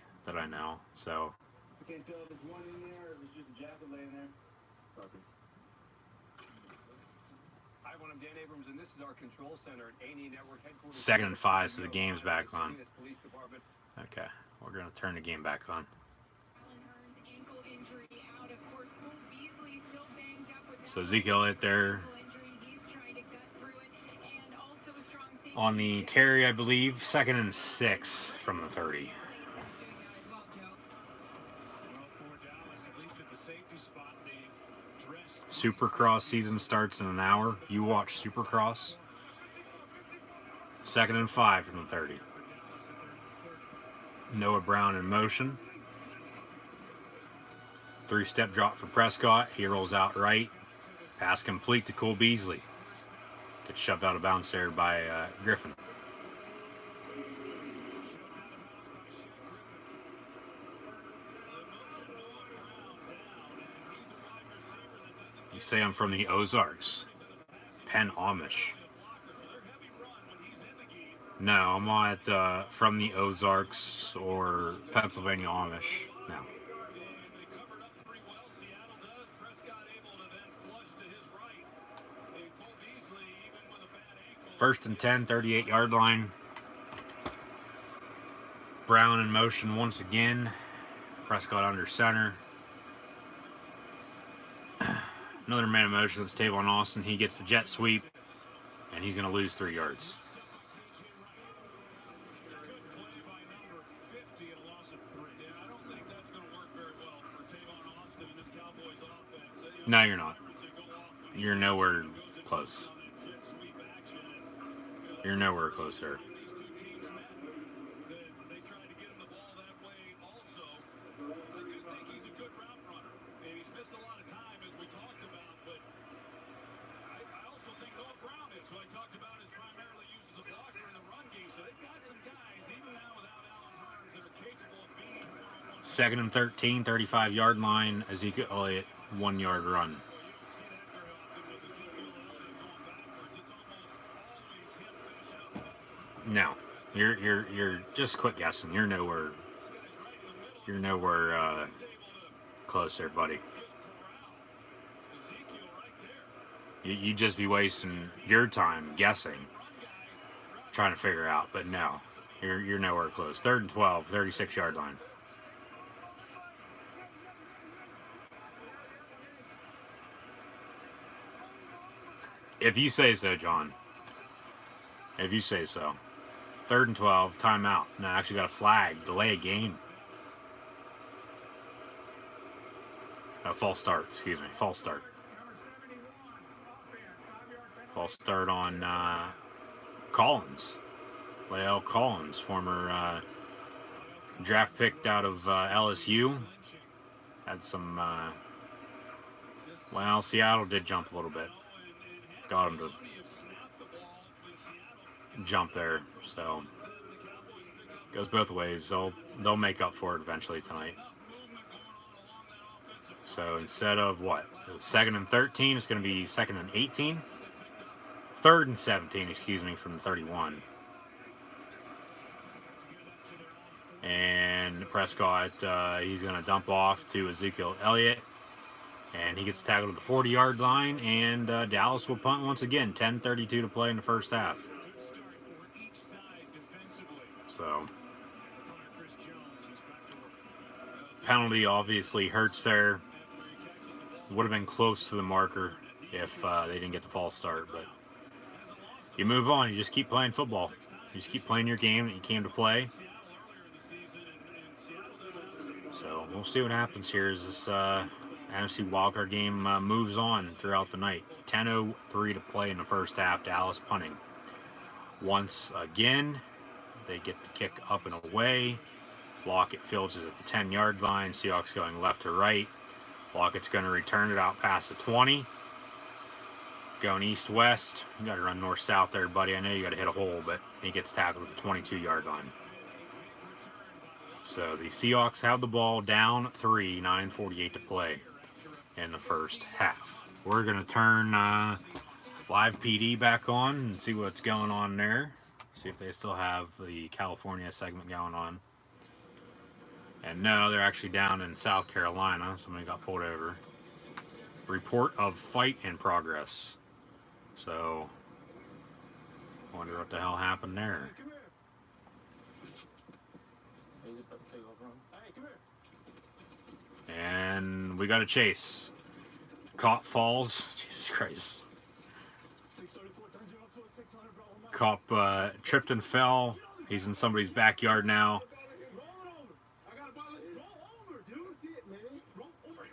know. So. I can't tell if it's one in there or if it's just a jacket laying there. 1, I'm Dan Abrams, and this is our control center at A&E Network headquarters. 2nd and 5, so the game's back on. Police Department. Okay, we're going to turn the game back on. So Ezekiel Elliott there on the carry, I believe. 2nd and 6 from the 30. Supercross season starts in an hour. You watch Supercross. 2nd and 5 from the 30. Noah Brown in motion. 3-step drop for Prescott. He rolls out right. Pass complete to Cole Beasley. Gets shoved out of bounds there by Griffin. You say I'm from the Ozarks. Penn Amish. No, I'm not from the Ozarks or Pennsylvania Amish. No. 1st and 10, 38-yard line. Brown in motion once again. Prescott under center. Another man in motion. It's Tavon Austin. He gets the jet sweep, and he's going to lose 3 yards. No, you're not. You're nowhere close. You're nowhere closer. Second and 13, 35-yard line. Ezekiel Elliott, 1-yard run. No, you're just quit guessing. You're nowhere close there, buddy. You just be wasting your time guessing, trying to figure out. But no, you're nowhere close. 3rd and 12, 36-yard line. If you say so, John. If you say so. 3rd and 12, timeout. No, actually got a flag. Delay a game. False start. Excuse me. False start. False start on Collins. Lael Collins, former draft picked out of LSU. Had some... well, Seattle did jump a little bit. Got him to jump there, so goes both ways. They'll make up for it eventually tonight. So instead of what? It was 2nd and 13, it's going to be 2nd and 18. 3rd and 17, excuse me, from the 31. And Prescott, he's going to dump off to Ezekiel Elliott. And he gets tackled at the 40-yard line, and Dallas will punt once again. 10:32 to play in the first half. So, penalty obviously hurts there. Would have been close to the marker if they didn't get the false start. But you move on. You just keep playing football. You just keep playing your game that you came to play. So we'll see what happens here as this NFC wildcard game moves on throughout the night. 10:03 to play in the first half. Dallas punting. Once again, they get the kick up and away. Lockett fields it at the 10-yard line. Seahawks going left to right. Lockett's going to return it out past the 20. Going east-west. You got to run north-south there, buddy. I know you got to hit a hole, but he gets tackled at the 22-yard line. So the Seahawks have the ball down 3, 9:48 to play in the first half. We're going to turn live PD back on and see what's going on there. See if they still have the California segment going on. And no, they're actually down in South Carolina. Somebody got pulled over. Report of fight in progress. So, wonder what the hell happened there. Come here. He's about to take off run. Hey, come here. And we got a chase. Cop falls. Jesus Christ. 634 turns you up foot 600 bro. Cop tripped and fell. He's in somebody's backyard now. Roll it over. I got a bottle of it. Roll over, dude. That's it, man. Roll over.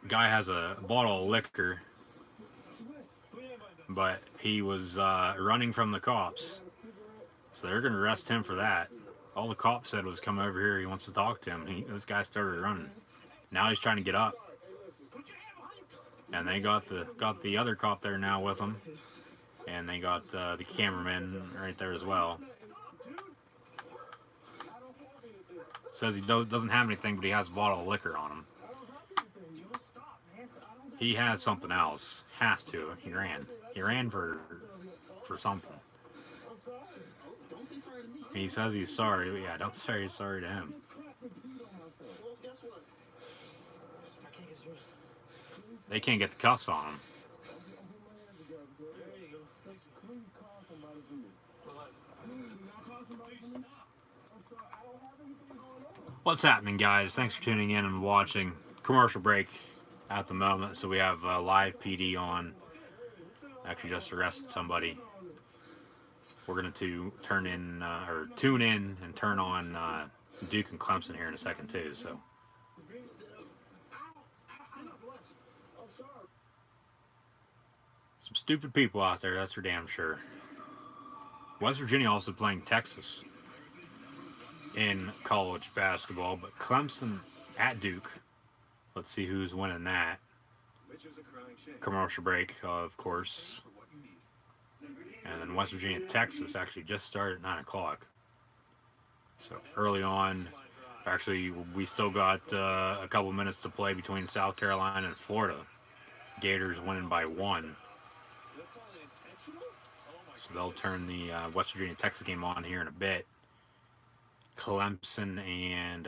Guy has a bottle of liquor, but he was running from the cops. So they're going to arrest him for that. All the cop said was, come over here, he wants to talk to him. This guy started running. Now he's trying to get up. And they got the other cop there now with him. And they got the cameraman right there as well. Says he doesn't have anything, but he has a bottle of liquor on him. He had something else. Has to. He ran. He ran for something. He says he's sorry, but yeah, don't say he's sorry to him. They can't get the cuffs on him. What's happening, guys? Thanks for tuning in and watching. Commercial break at the moment, so we have live PD on. Actually just arrested somebody. We're going to tune in and turn on Duke and Clemson here in a second too. So some stupid people out there, that's for damn sure. West Virginia also playing Texas in college basketball, but Clemson at Duke. Let's see who's winning that. Commercial break, of course. And then West Virginia, Texas actually just started at 9 o'clock. So early on, actually, we still got a couple minutes to play between South Carolina and Florida. Gators winning by 1. So they'll turn the West Virginia, Texas game on here in a bit. Clemson and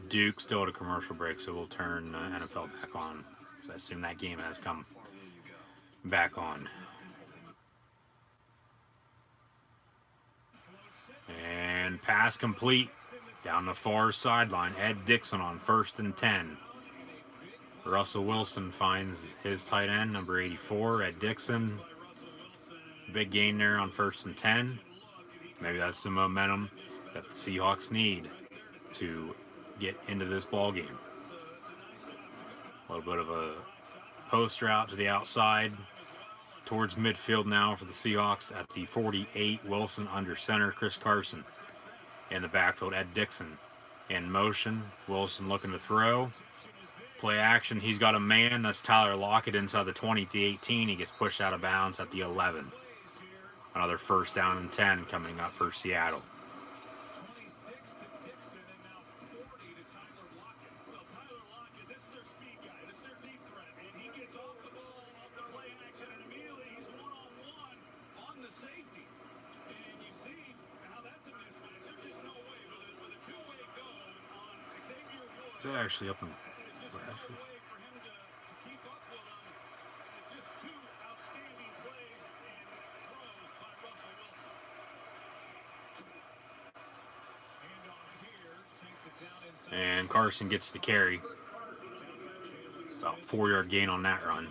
Duke still at a commercial break, so we'll turn NFL back on. So I assume that game has come back on. And pass complete down the far sideline. Ed Dixon on 1st and 10. Russell Wilson finds his tight end, number 84, Ed Dixon. Big gain there on 1st and 10. Maybe that's the momentum that the Seahawks need to get into this ball game. A little bit of a post route to the outside towards midfield now for the Seahawks at the 48. Wilson under center. Chris Carson in the backfield. Ed Dixon in motion. Wilson looking to throw. Play action. He's got a man. That's Tyler Lockett inside the 20 at the 18. He gets pushed out of bounds at the 11. Another 1st down and 10 coming up for Seattle. Is that actually up in Bradford? And Carson gets the carry. About 4-yard gain on that run.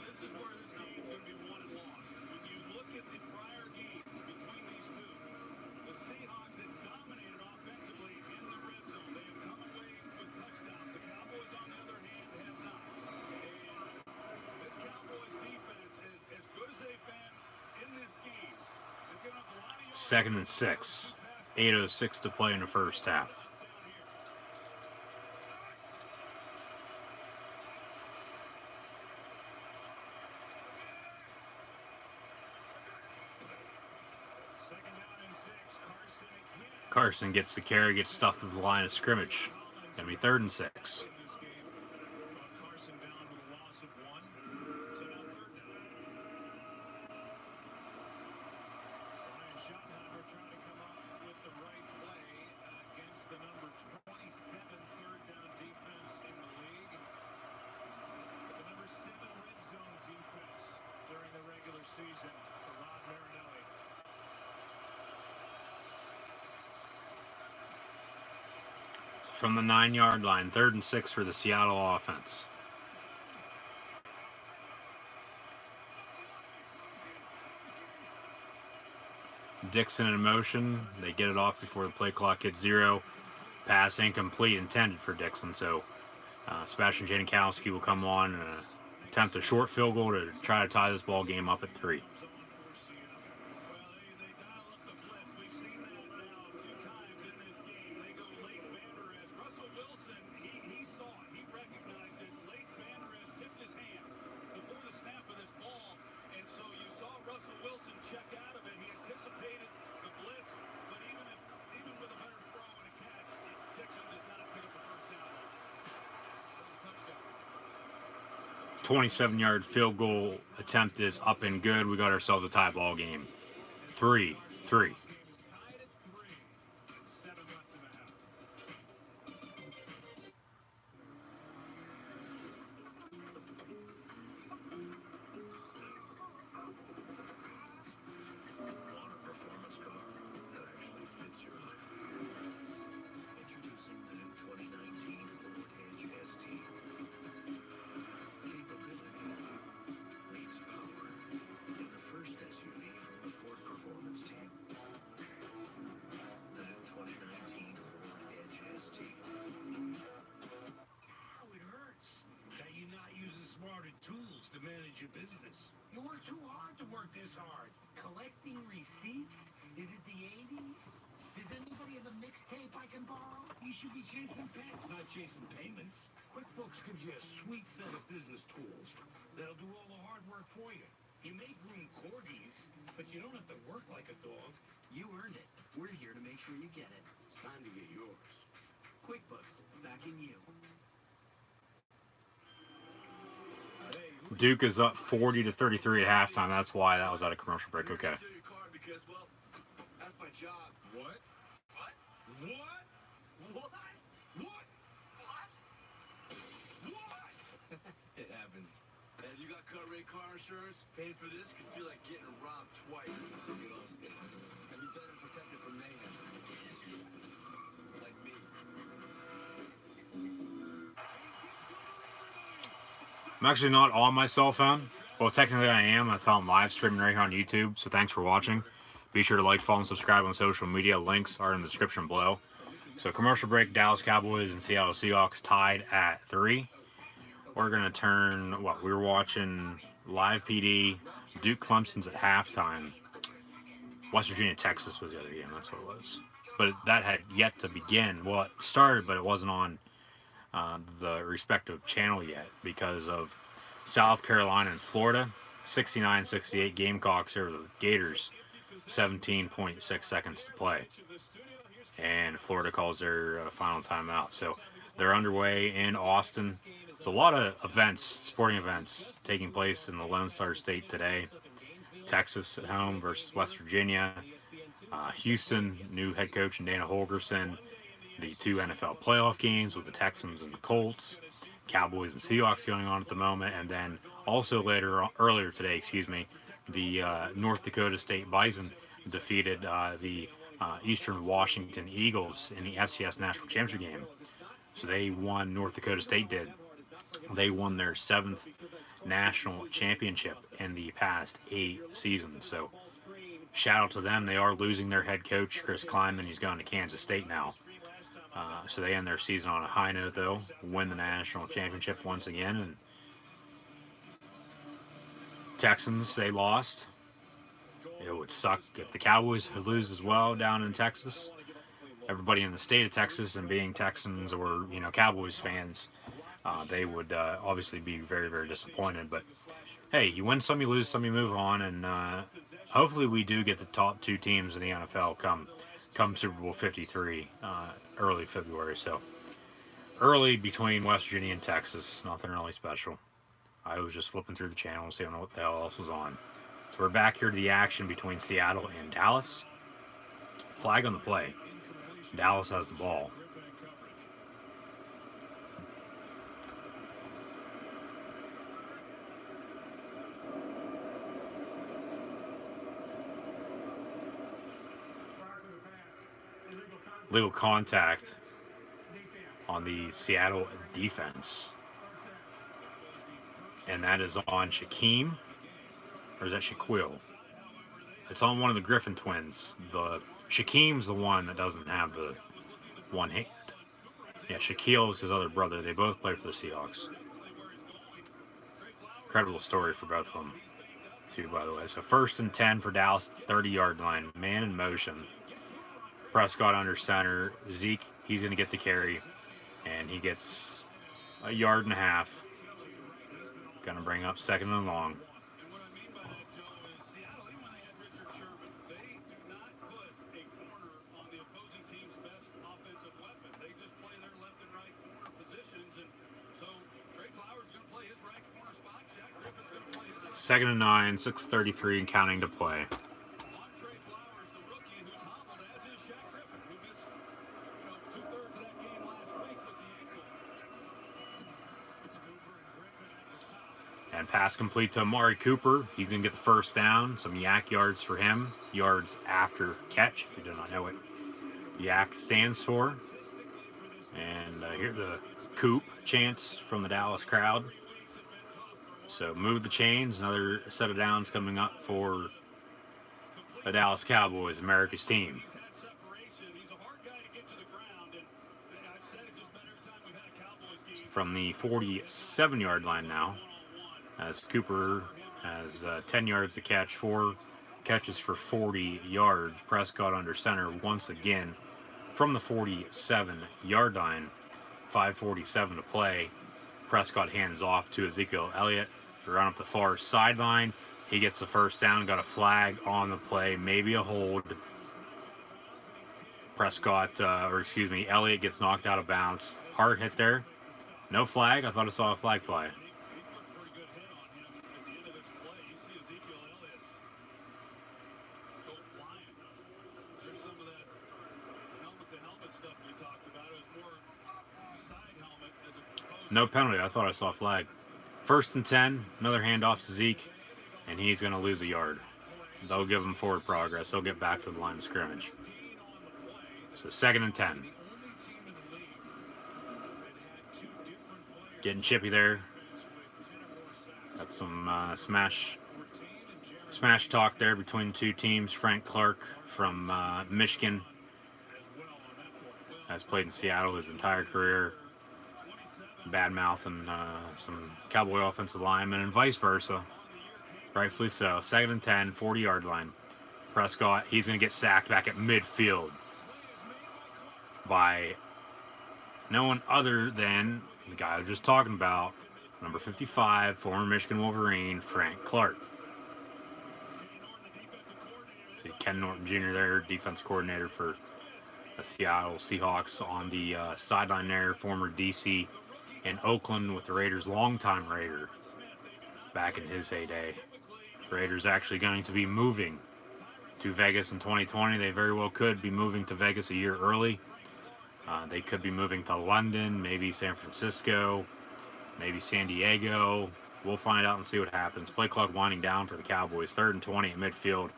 Second and 6. 8:06 to play in the first half. Carson gets the carry, gets stuffed to the line of scrimmage. Gonna be 3rd and 6. Season for Rod Merrill. from the 9-yard line. 3rd and 6 for the Seattle offense. Dixon in motion. They get it off before the play clock hits 0. Pass incomplete, intended for Dixon. So Sebastian Janikowski will come on and attempt a short field goal to try to tie this ball game up at 3. A 27-yard field goal attempt is up and good. We got ourselves a tie ball game. 3-3. Tools to manage your business. You work too hard to work this hard. Collecting receipts? Is it the 80s? Does anybody have a mixtape I can borrow? You should be chasing pets, not chasing payments. QuickBooks gives you a sweet set of business tools that'll do all the hard work for you. You may groom corgis, but you don't have to work like a dog. You earned it. We're here to make sure you get it. It's time to get yours. QuickBooks, backing you. Duke is up 40-33 at halftime. That's why that was out of commercial break. Okay. That's my job. What? What? What? What? What? What? It happens. And you got cut rate car insurance? Paying for this could feel like getting robbed twice. So get on stick. And be better protected from mayhem. Like me. I'm actually not on my cell phone. Well, technically I am. That's how I'm live streaming right here on YouTube. So thanks for watching. Be sure to like, follow, and subscribe on social media. Links are in the description below. So commercial break, Dallas Cowboys and Seattle Seahawks tied at 3. We're going to turn, we were watching live PD. Duke Clemson's at halftime. West Virginia, Texas was the other game. That's what it was. But that had yet to begin. Well, it started, but it wasn't on the respective channel yet because of South Carolina and Florida. 69-68 Gamecocks over the Gators. 17.6 seconds to play. And Florida calls their final timeout. So they're underway in Austin. There's a lot of events, sporting events, taking place in the Lone Star State today. Texas at home versus West Virginia. Houston, new head coach and Dana Holgerson. The 2 NFL playoff games with the Texans and the Colts. Cowboys and Seahawks going on at the moment. And then also earlier today, the North Dakota State Bison defeated the Eastern Washington Eagles in the FCS National Championship game. So they won, North Dakota State did. They won their 7th national championship in the past 8 seasons. So shout out to them. They are losing their head coach, Chris Klieman. He's going to Kansas State now. So they end their season on a high note, though. Win the national championship once again. And Texans, they lost. It would suck if the Cowboys lose as well down in Texas. Everybody in the state of Texas, and being Texans or Cowboys fans, they would obviously be very, very disappointed. But hey, you win some, you lose some, you move on, and hopefully we do get the top 2 teams in the NFL come Super Bowl 53 early February. So early between West Virginia and Texas, nothing really special. I was just flipping through the channel and seeing what the hell else was on. So we're back here to the action between Seattle and Dallas. Flag on the play. Dallas has the ball. Legal contact. on the Seattle defense. And that is on Shaquem, or is that Shaquille? It's on one of the Griffin twins. The Shaquem's the one that doesn't have the one hand. Yeah, Shaquille is his other brother. They both play for the Seahawks. Incredible story for both of them, too, by the way. So 1st and 10 for Dallas, 30-yard line. Man in motion. Prescott under center. Zeke, he's going to get the carry. And he gets a yard and a half. Going to bring up 2nd and long. Second and 9, 6:33 and counting to play. And pass complete to Amari Cooper. He's going to get the first down. Some yak yards for him. Yards after catch, if you do not know what yak stands for. And hear the Coop chants from the Dallas crowd. So move the chains. Another set of downs coming up for the Dallas Cowboys, America's team. From the 47-yard line now, as Cooper has 10 yards to catch, 4 catches for 40 yards. Prescott under center once again from the 47-yard line. 5:47 to play. Prescott hands off to Ezekiel Elliott. Run up the far sideline. He gets the first down. Got a flag on the play. Maybe a hold. Elliott gets knocked out of bounds. Hard hit there. No flag. I thought I saw a flag fly. No penalty. I thought I saw a flag. 1st and 10. Another handoff to Zeke. And he's going to lose a yard. They'll give him forward progress. They'll get back to the line of scrimmage. So 2nd and 10. Getting chippy there. Got some smash talk there between the two teams. Frank Clark from Michigan has played in Seattle his entire career. Bad mouth and some Cowboy offensive linemen and vice versa. Rightfully so. 2nd and 10, 40-yard line. Prescott, he's going to get sacked back at midfield by no one other than the guy I was just talking about, number 55, former Michigan Wolverine, Frank Clark. See Ken Norton Jr. there, defense coordinator for the Seattle Seahawks on the sideline there, former DC in Oakland with the Raiders, longtime Raider back in his heyday. Raiders actually going to be moving to Vegas in 2020. They very well could be moving to Vegas a year early. They could be moving to London, maybe San Francisco, maybe San Diego. We'll find out and see what happens. Play clock winding down for the Cowboys. 3rd and 20 at midfield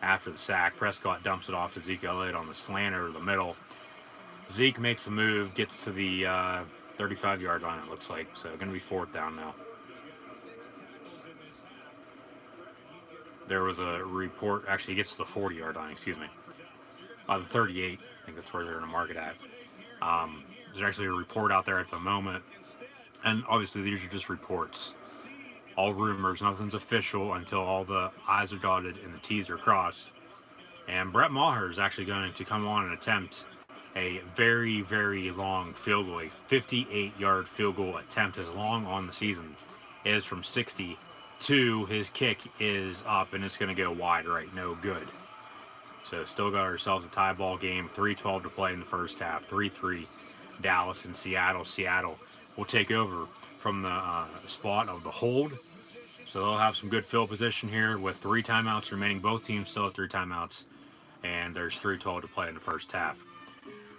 after the sack. Prescott dumps it off to Zeke Elliott on the slant over the middle. Zeke makes a move, gets to the 35-yard line, it looks like. So going to be 4th down now. There was a report, actually he gets to the 40-yard line, excuse me. The 38, I think that's where they're going to mark it at. There's actually a report out there at the moment. And obviously these are just reports. All rumors, nothing's official until all the I's are dotted and the T's are crossed. And Brett Maher is actually going to come on and attempt a very, very long field goal. A 58-yard field goal attempt, as long on the season is from 60 to his kick is up, and it's going to go wide right. No good. So still got ourselves a tie ball game. 3:12 to play in the first half. 3-3 Dallas and Seattle. Seattle will take over from the spot of the hold. So they'll have some good field position here with 3 timeouts remaining. Both teams still have 3 timeouts. And there's 3:12 to play in the first half.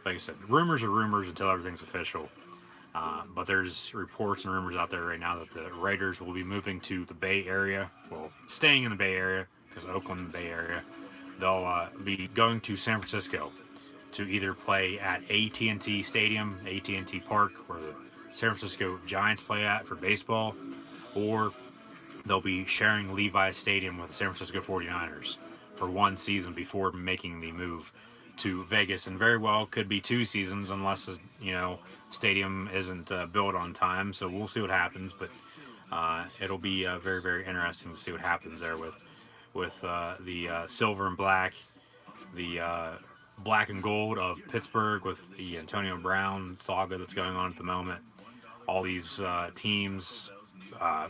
Like I said, rumors are rumors until everything's official. But there's reports and rumors out there right now that the Raiders will be moving to the Bay Area. Well, staying in the Bay Area, because Oakland, the Bay Area. They'll be going to San Francisco to either play at AT&T Stadium, AT&T Park, where the San Francisco Giants play at for baseball, or they'll be sharing Levi Stadium with the San Francisco 49ers for one season before making the move to Vegas, and very well could be 2 seasons unless stadium isn't built on time. So we'll see what happens, but it'll be very, very interesting to see what happens there with the silver and black, the black and gold of Pittsburgh with the Antonio Brown saga that's going on at the moment. All these teams,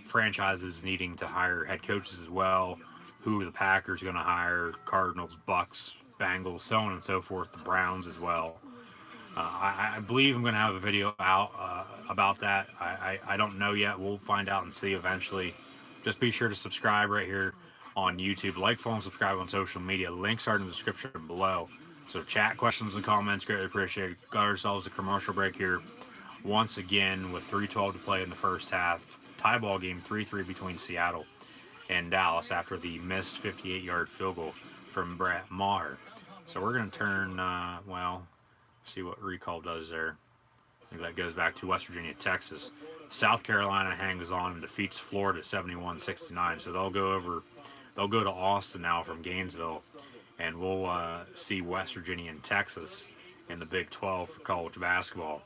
franchises needing to hire head coaches as well. Who the Packers going to hire? Cardinals, Bucks, Bengals, so on and so forth. The Browns as well. I believe I'm going to have a video out about that. I don't know yet. We'll find out and see eventually. Just be sure to subscribe right here on YouTube. Like, follow, and subscribe on social media. Links are in the description below. So chat, questions, and comments. Greatly appreciated. Got ourselves a commercial break here. Once again, with 3:12 to play in the first half. Tie ball game 3-3 between Seattle and Dallas after the missed 58-yard field goal from Brett Maher. So we're going to turn, see what recall does there. I think that goes back to West Virginia, Texas. South Carolina hangs on and defeats Florida 71-69. So they'll go to Austin now from Gainesville, and we'll see West Virginia and Texas in the Big 12 for college basketball.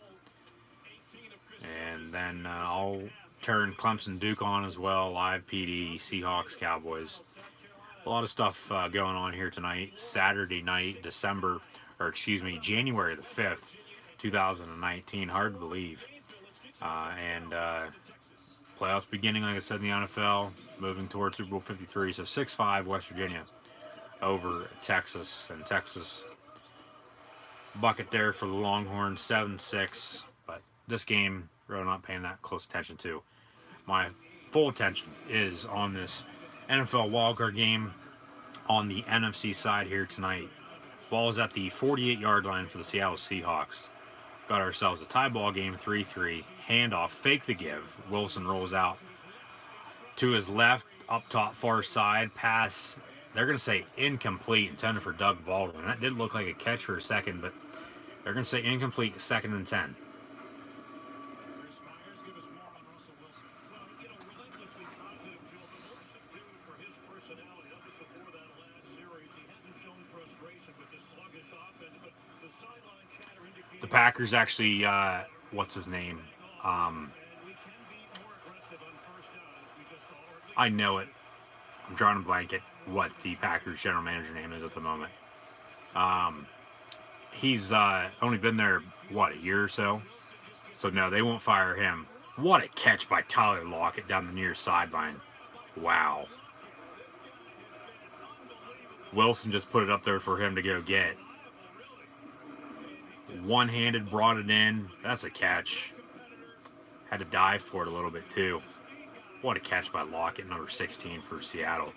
And then I'll turn Clemson Duke on as well, live PD, Seahawks, Cowboys. A lot of stuff going on here tonight. Saturday night, January the 5th, 2019. Hard to believe. And playoffs beginning, like I said, in the NFL, moving towards Super Bowl 53. So 6-5 West Virginia over Texas. And Texas bucket there for the Longhorns, 7-6. But this game, really not paying that close attention to. My full attention is on this NFL wildcard game on the NFC side here tonight. Ball is at the 48-yard line for the Seattle Seahawks. Got ourselves a tie ball game, 3-3. Handoff, fake the give. Wilson rolls out to his left, up top far side. Pass, they're going to say incomplete, intended for Doug Baldwin. That did look like a catch for a second, but they're going to say incomplete, 2nd and 10. The Packers actually, what's his name? I know it. I'm drawing a blanket what the Packers general manager name is at the moment. He's only been there, a year or so? So no, they won't fire him. What a catch by Tyler Lockett down the near sideline. Wow. Wilson just put it up there for him to go get. One-handed, brought it in. That's a catch. Had to dive for it a little bit, too. What a catch by Lockett, number 16 for Seattle.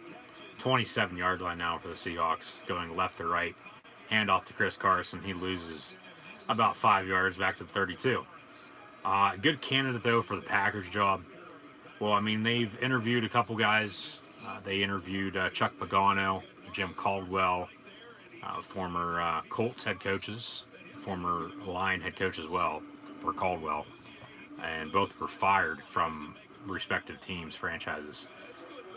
27-yard line now for the Seahawks, going left to right. Handoff to Chris Carson. He loses about 5 yards back to the 32. Good candidate, though, for the Packers job. Well, I mean, they've interviewed a couple guys. They interviewed Chuck Pagano, Jim Caldwell, former Colts head coaches, former Lion head coach as well for Caldwell, and both were fired from respective teams, franchises.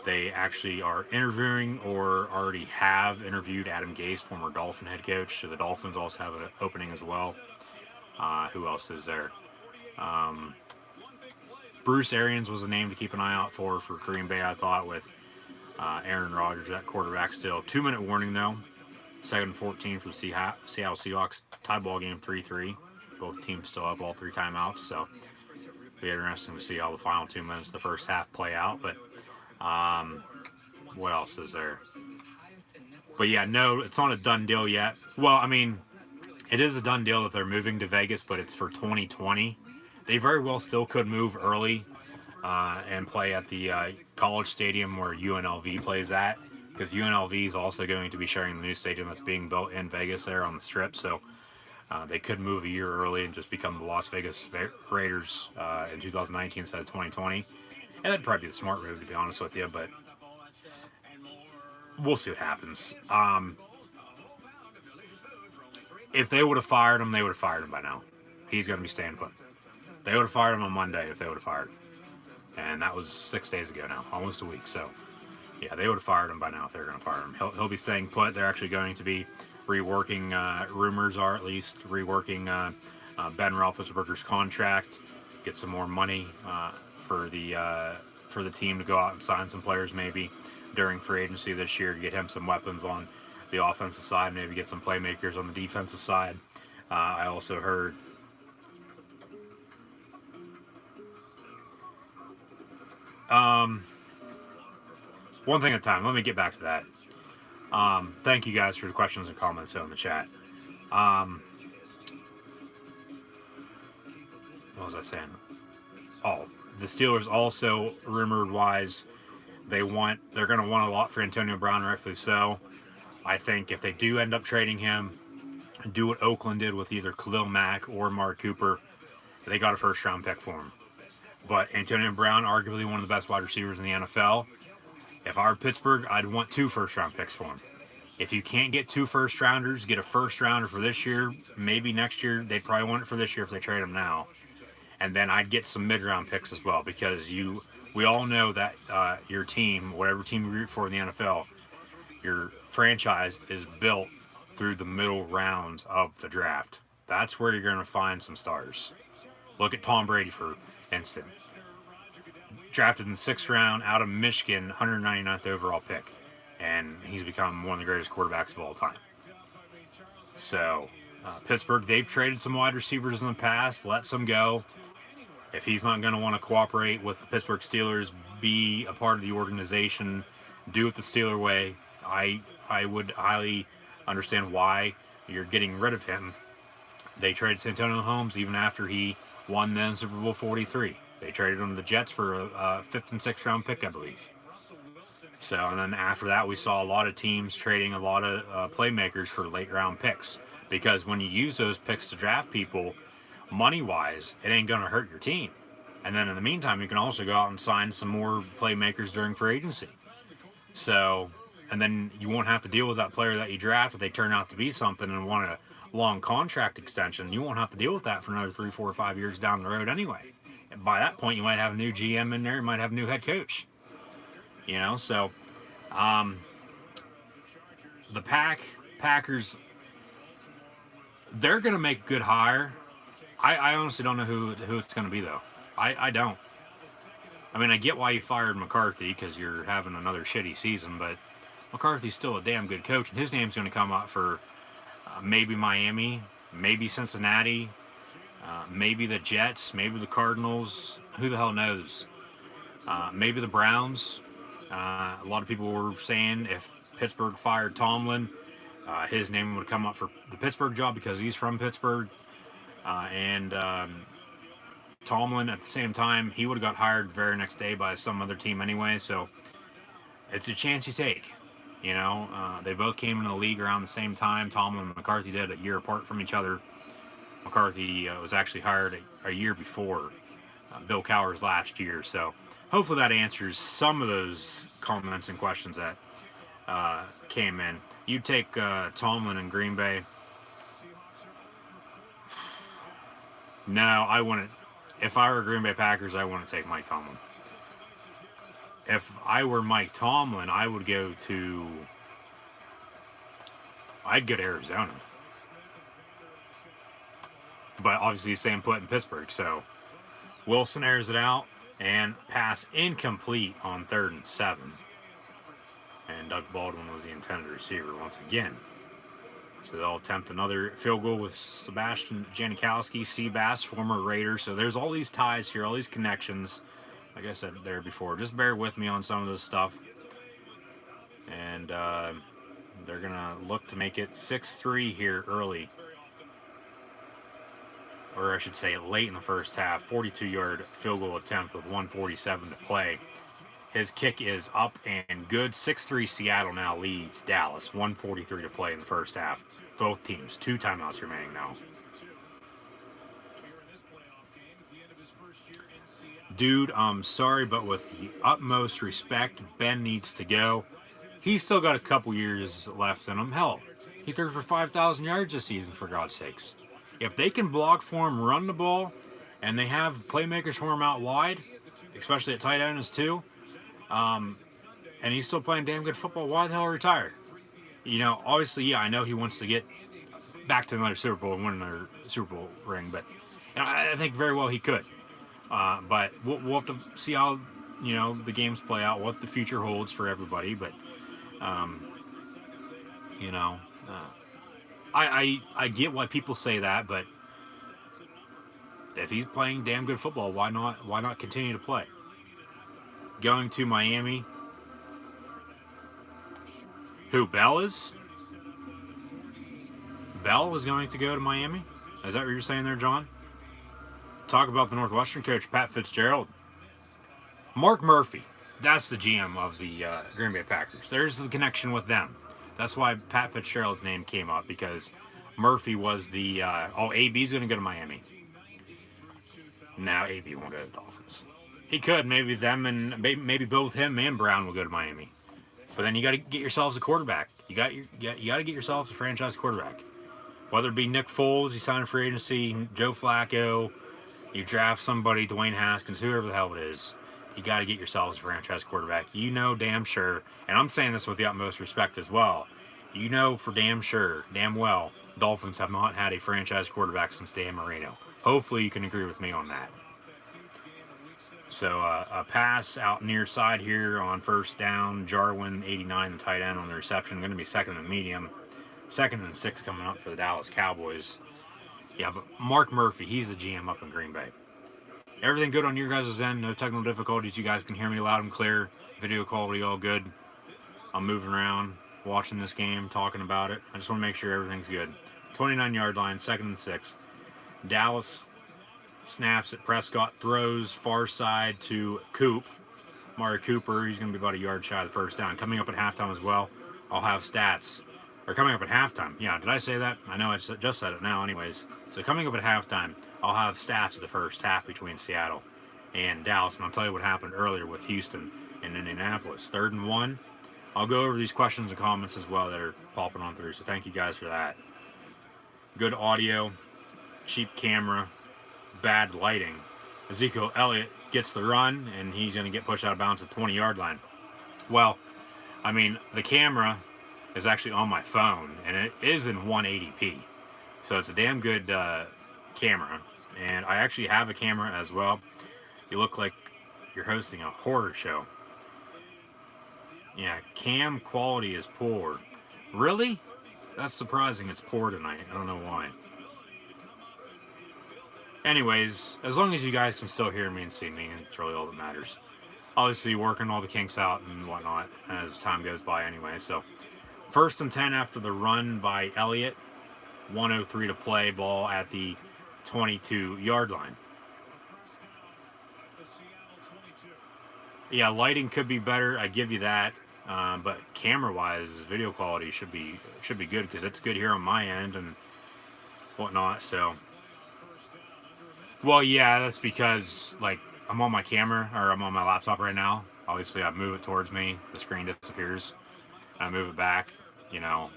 They actually are interviewing or already have interviewed Adam Gase, former Dolphin head coach. So the Dolphins also have an opening as well. Who else is there? Bruce Arians was a name to keep an eye out for Green Bay, I thought, with Aaron Rodgers at quarterback still. 2-minute warning, though. 2nd and 14 for the Seattle Seahawks. Tie ball game 3-3. Both teams still have all 3 timeouts, so it'll be interesting to see how the final 2 minutes of the first half play out. But what else is there? But yeah, no, it's not a done deal yet. Well, I mean, it is a done deal that they're moving to Vegas, but it's for 2020. They very well still could move early and play at the college stadium where UNLV plays at, because UNLV is also going to be sharing the new stadium that's being built in Vegas there on the Strip. So they could move a year early and just become the Las Vegas Raiders in 2019 instead of 2020. And that'd probably be the smart move, to be honest with you, but we'll see what happens. if they would have fired him, they would have fired him by now. He's going to be staying put. They would have fired him on Monday if they would have fired him. And that was 6 days ago now, almost a week. So, yeah, they would have fired him by now if they were going to fire him. He'll be staying put. They're actually going to be reworking, rumors are at least, reworking Ben Roethlisberger's contract, get some more money for the team to go out and sign some players maybe during free agency this year to get him some weapons on the offensive side, maybe get some playmakers on the defensive side. I also heard one thing at a time. Let me get back to that. Thank you guys for the questions and comments in the chat. What was I saying? Oh, the Steelers also, rumored wise, they're going to want a lot for Antonio Brown, rightfully so. I think if they do end up trading him, do what Oakland did with either Khalil Mack or Mark Cooper, they got a first-round pick for him. But Antonio Brown, arguably one of the best wide receivers in the NFL. If I were Pittsburgh, I'd want 2 first-round picks for him. If you can't get 2 first-rounders, get a first-rounder for this year, maybe next year. They'd probably want it for this year if they trade him now. And then I'd get some mid-round picks as well, because we all know that your team, whatever team you root for in the NFL, your franchise is built through the middle rounds of the draft. That's where you're going to find some stars. Look at Tom Brady, for instance. Drafted in the 6th round out of Michigan, 199th overall pick. And he's become one of the greatest quarterbacks of all time. So, Pittsburgh, they've traded some wide receivers in the past. Let some go. If he's not going to want to cooperate with the Pittsburgh Steelers, be a part of the organization, do it the Steeler way, I would highly understand why you're getting rid of him. They traded Santonio Holmes even after he won then Super Bowl 43. They traded him to the Jets for a 5th and 6th round pick, I believe. So, and then after that, we saw a lot of teams trading a lot of playmakers for late round picks. Because when you use those picks to draft people, money-wise, it ain't going to hurt your team. And then in the meantime, you can also go out and sign some more playmakers during free agency. So, and then you won't have to deal with that player that you draft if they turn out to be something and want a long contract extension. You won't have to deal with that for another 3, 4, or 5 years down the road anyway. And by that point, you might have a new GM in there. You might have a new head coach. You know, so the Packers, they're going to make a good hire. I honestly don't know who it's going to be, though. I don't. I mean, I get why you fired McCarthy, because you're having another shitty season, but McCarthy's still a damn good coach, and his name's going to come out for maybe Miami, maybe Cincinnati, maybe the Jets, maybe the Cardinals. Who the hell knows? Maybe the Browns. A lot of people were saying if Pittsburgh fired Tomlin, his name would come up for the Pittsburgh job because he's from Pittsburgh. And Tomlin, at the same time, he would have got hired the very next day by some other team anyway. So it's a chance you take. You know, they both came into the league around the same time. Tomlin and McCarthy did, a year apart from each other. McCarthy was actually hired a year before Bill Cowher's last year. So hopefully that answers some of those comments and questions that came in. You take Tomlin in Green Bay. No, I wouldn't. If I were Green Bay Packers, I wouldn't take Mike Tomlin. If I were Mike Tomlin, I would go to... I'd go to Arizona. But obviously he's staying put in Pittsburgh, so... Wilson airs it out, and pass incomplete on 3rd and 7. And Doug Baldwin was the intended receiver once again. So they'll attempt another field goal with Sebastian Janikowski, Seabass, former Raider. So there's all these ties here, all these connections. Like I said there before, just bear with me on some of this stuff. And they're going to look to make it 6-3 here early. Or I should say late in the first half. 42-yard field goal attempt with 1:47 to play. His kick is up and good. 6-3 Seattle now leads Dallas. 1:43 to play in the first half. Both teams, 2 timeouts remaining now. Dude, I'm sorry, but with the utmost respect, Ben needs to go. He's still got a couple years left in him. Hell, He threw for 5,000 yards this season, for God's sakes. If they can block for him, run the ball, and they have playmakers for him out wide, especially at tight end as too, and he's still playing damn good football, why the hell retire? You know, obviously, yeah, I know he wants to get back to another Super Bowl and win another Super Bowl ring, but I think very well he could. But we'll have to see how, you know, the games play out, what the future holds for everybody. But, you know, I get why people say that, but if he's playing damn good football, why not continue to play? Going to Miami. Who, Bell is? Bell is going to go to Miami? Is that what you're saying there, John? Talk about the Northwestern coach, Pat Fitzgerald. Mark Murphy. That's the GM of the Green Bay Packers. There's the connection with them. That's why Pat Fitzgerald's name came up, because Murphy was the... AB's going to go to Miami. Now AB won't go to the Dolphins. He could. Maybe them and maybe both him and Brown will go to Miami. But then you got to get yourselves a quarterback. You got to get yourselves a franchise quarterback. Whether it be Nick Foles, you sign a free agency, Joe Flacco, you draft somebody, Dwayne Haskins, whoever the hell it is, you got to get yourselves a franchise quarterback. You know damn sure, and I'm saying this with the utmost respect as well, you know for damn sure, damn well, Dolphins have not had a franchise quarterback since Dan Marino. Hopefully you can agree with me on that. So a pass out near side here on first down. Jarwin, 89, the tight end on the reception. Going to be second and medium. 2nd and 6 coming up for the Dallas Cowboys. Yeah, but Mark Murphy, he's the GM up in Green Bay. Everything good on your guys' end? No technical difficulties? You guys can hear me loud and clear? Video quality all good? I'm moving around, watching this game, talking about it. I just want to make sure everything's good. 29-yard line, 2nd and 6. Dallas snaps at Prescott, throws far side to Mari Cooper. He's going to be about a yard shy of the first down. Coming up at halftime as well, I'll have stats. Or coming up at halftime. Yeah, did I say that? I know I just said it now anyways. So coming up at halftime, I'll have stats of the first half between Seattle and Dallas. And I'll tell you what happened earlier with Houston and Indianapolis. 3rd and 1. I'll go over these questions and comments as well that are popping on through. So thank you guys for that. Good audio, cheap camera, bad lighting. Ezekiel Elliott gets the run, and he's going to get pushed out of bounds at the 20-yard line. Well, I mean, the camera is actually on my phone, and it is in 180p. So it's a damn good camera. And I actually have a camera as well. You look like you're hosting a horror show. Yeah, cam quality is poor. Really? That's surprising it's poor tonight. I don't know why. Anyways, as long as you guys can still hear me and see me, it's really all that matters. Obviously, working all the kinks out and whatnot as time goes by anyway. So, 1st and 10 after the run by Elliott. 1:03 to play, ball at the 22-yard line. Yeah, lighting could be better. I give you that. But camera-wise, video quality should be good, because it's good here on my end and whatnot. So, well, yeah, that's because like I'm on my camera, or I'm on my laptop right now. Obviously, I move it towards me, the screen disappears. I move it back, you know,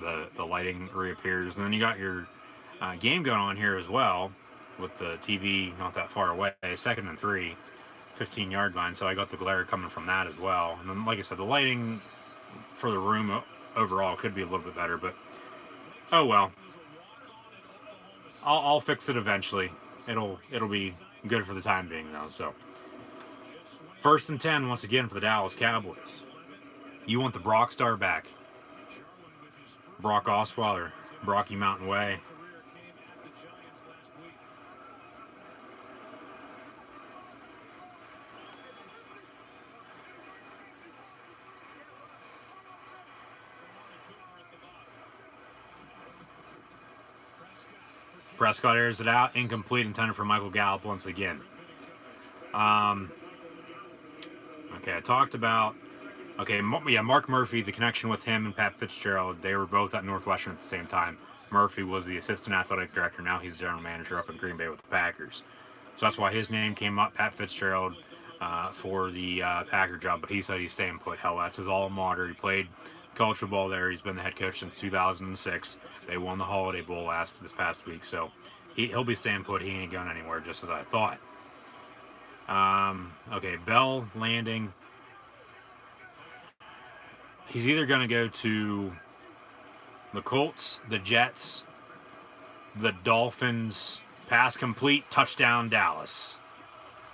the lighting reappears, and then you got your game going on here as well with the TV not that far away. 2nd and 3. 15-yard line, so I got the glare coming from that as well. And then, like I said, the lighting for the room overall could be a little bit better, but oh well. I'll fix it eventually. It'll be good for the time being though. So 1st and 10 once again for the Dallas Cowboys. You want the Brock star back. Brock Osweiler, Brocky Mountain Way. Prescott airs it out, incomplete, intended for Michael Gallup once again. Okay, I talked about, Mark Murphy, the connection with him and Pat Fitzgerald, they were both at Northwestern at the same time. Murphy was the assistant athletic director, now he's the general manager up in Green Bay with the Packers. So that's why his name came up, Pat Fitzgerald, for the Packer job, but he said he's staying put. Hell, that's his alma mater. He played college football there. He's been the head coach since 2006. They won the Holiday Bowl this past week, so he'll be staying put. He ain't going anywhere, just as I thought. Okay, Bell landing. He's either going to go to the Colts, the Jets, the Dolphins, pass complete, touchdown Dallas.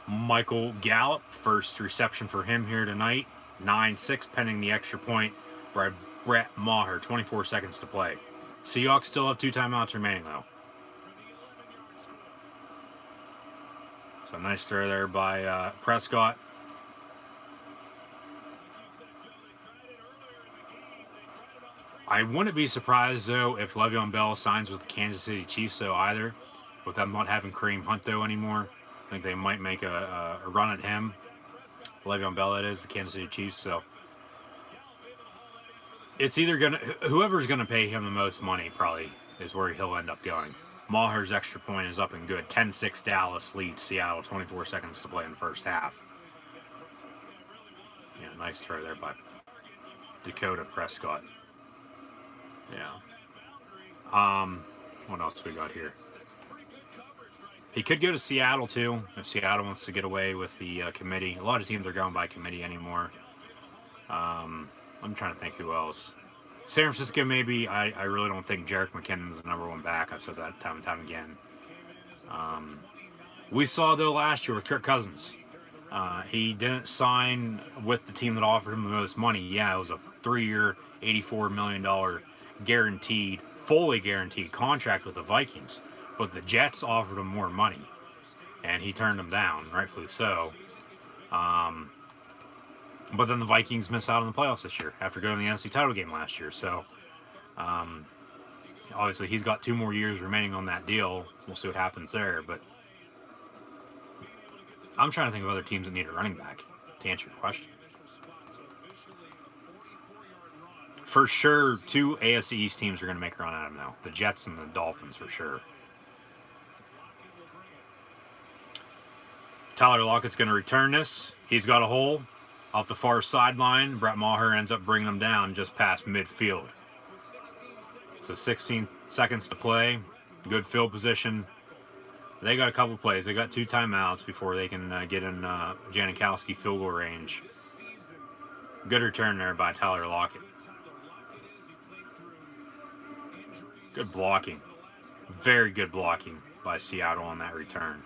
Michael Gallup, first reception for him here tonight. 9-6 pending the extra point. Brett Maher, 24 seconds to play. Seahawks still have 2 timeouts remaining though. So nice throw there by Prescott. I wouldn't be surprised though if Le'Veon Bell signs with the Kansas City Chiefs though either, with them not having Kareem Hunt though anymore. I think they might make a run at him. Le'Veon Bell, that is, the Kansas City Chiefs. So it's either whoever's gonna pay him the most money probably is where he'll end up going. Maher's extra point is up and good. 10-6 Dallas leads Seattle. 24 seconds to play in the first half. Yeah, nice throw there by Dakota Prescott. Yeah. What else do we got here? He could go to Seattle too, if Seattle wants to get away with the committee. A lot of teams are going by committee anymore. I'm trying to think who else. San Francisco, maybe. I really don't think Jerick McKinnon's the number 1 back. I've said that time and time again. We saw, though, last year with Kirk Cousins. He didn't sign with the team that offered him the most money. Yeah, it was a 3-year, $84 million guaranteed, fully guaranteed contract with the Vikings. But the Jets offered him more money. And he turned them down, rightfully so. But then the Vikings missed out on the playoffs this year after going to the NFC title game last year. So, obviously, he's got 2 more years remaining on that deal. We'll see what happens there. But I'm trying to think of other teams that need a running back to answer your question. For sure, 2 AFC East teams are going to make a run at him now. The Jets and the Dolphins for sure. Tyler Lockett's going to return this. He's got a hole off the far sideline. Brett Maher ends up bringing them down just past midfield. So 16 seconds to play. Good field position. They got a couple plays. They got 2 timeouts before they can get in Janikowski field goal range. Good return there by Tyler Lockett. Good blocking. Very good blocking by Seattle on that return.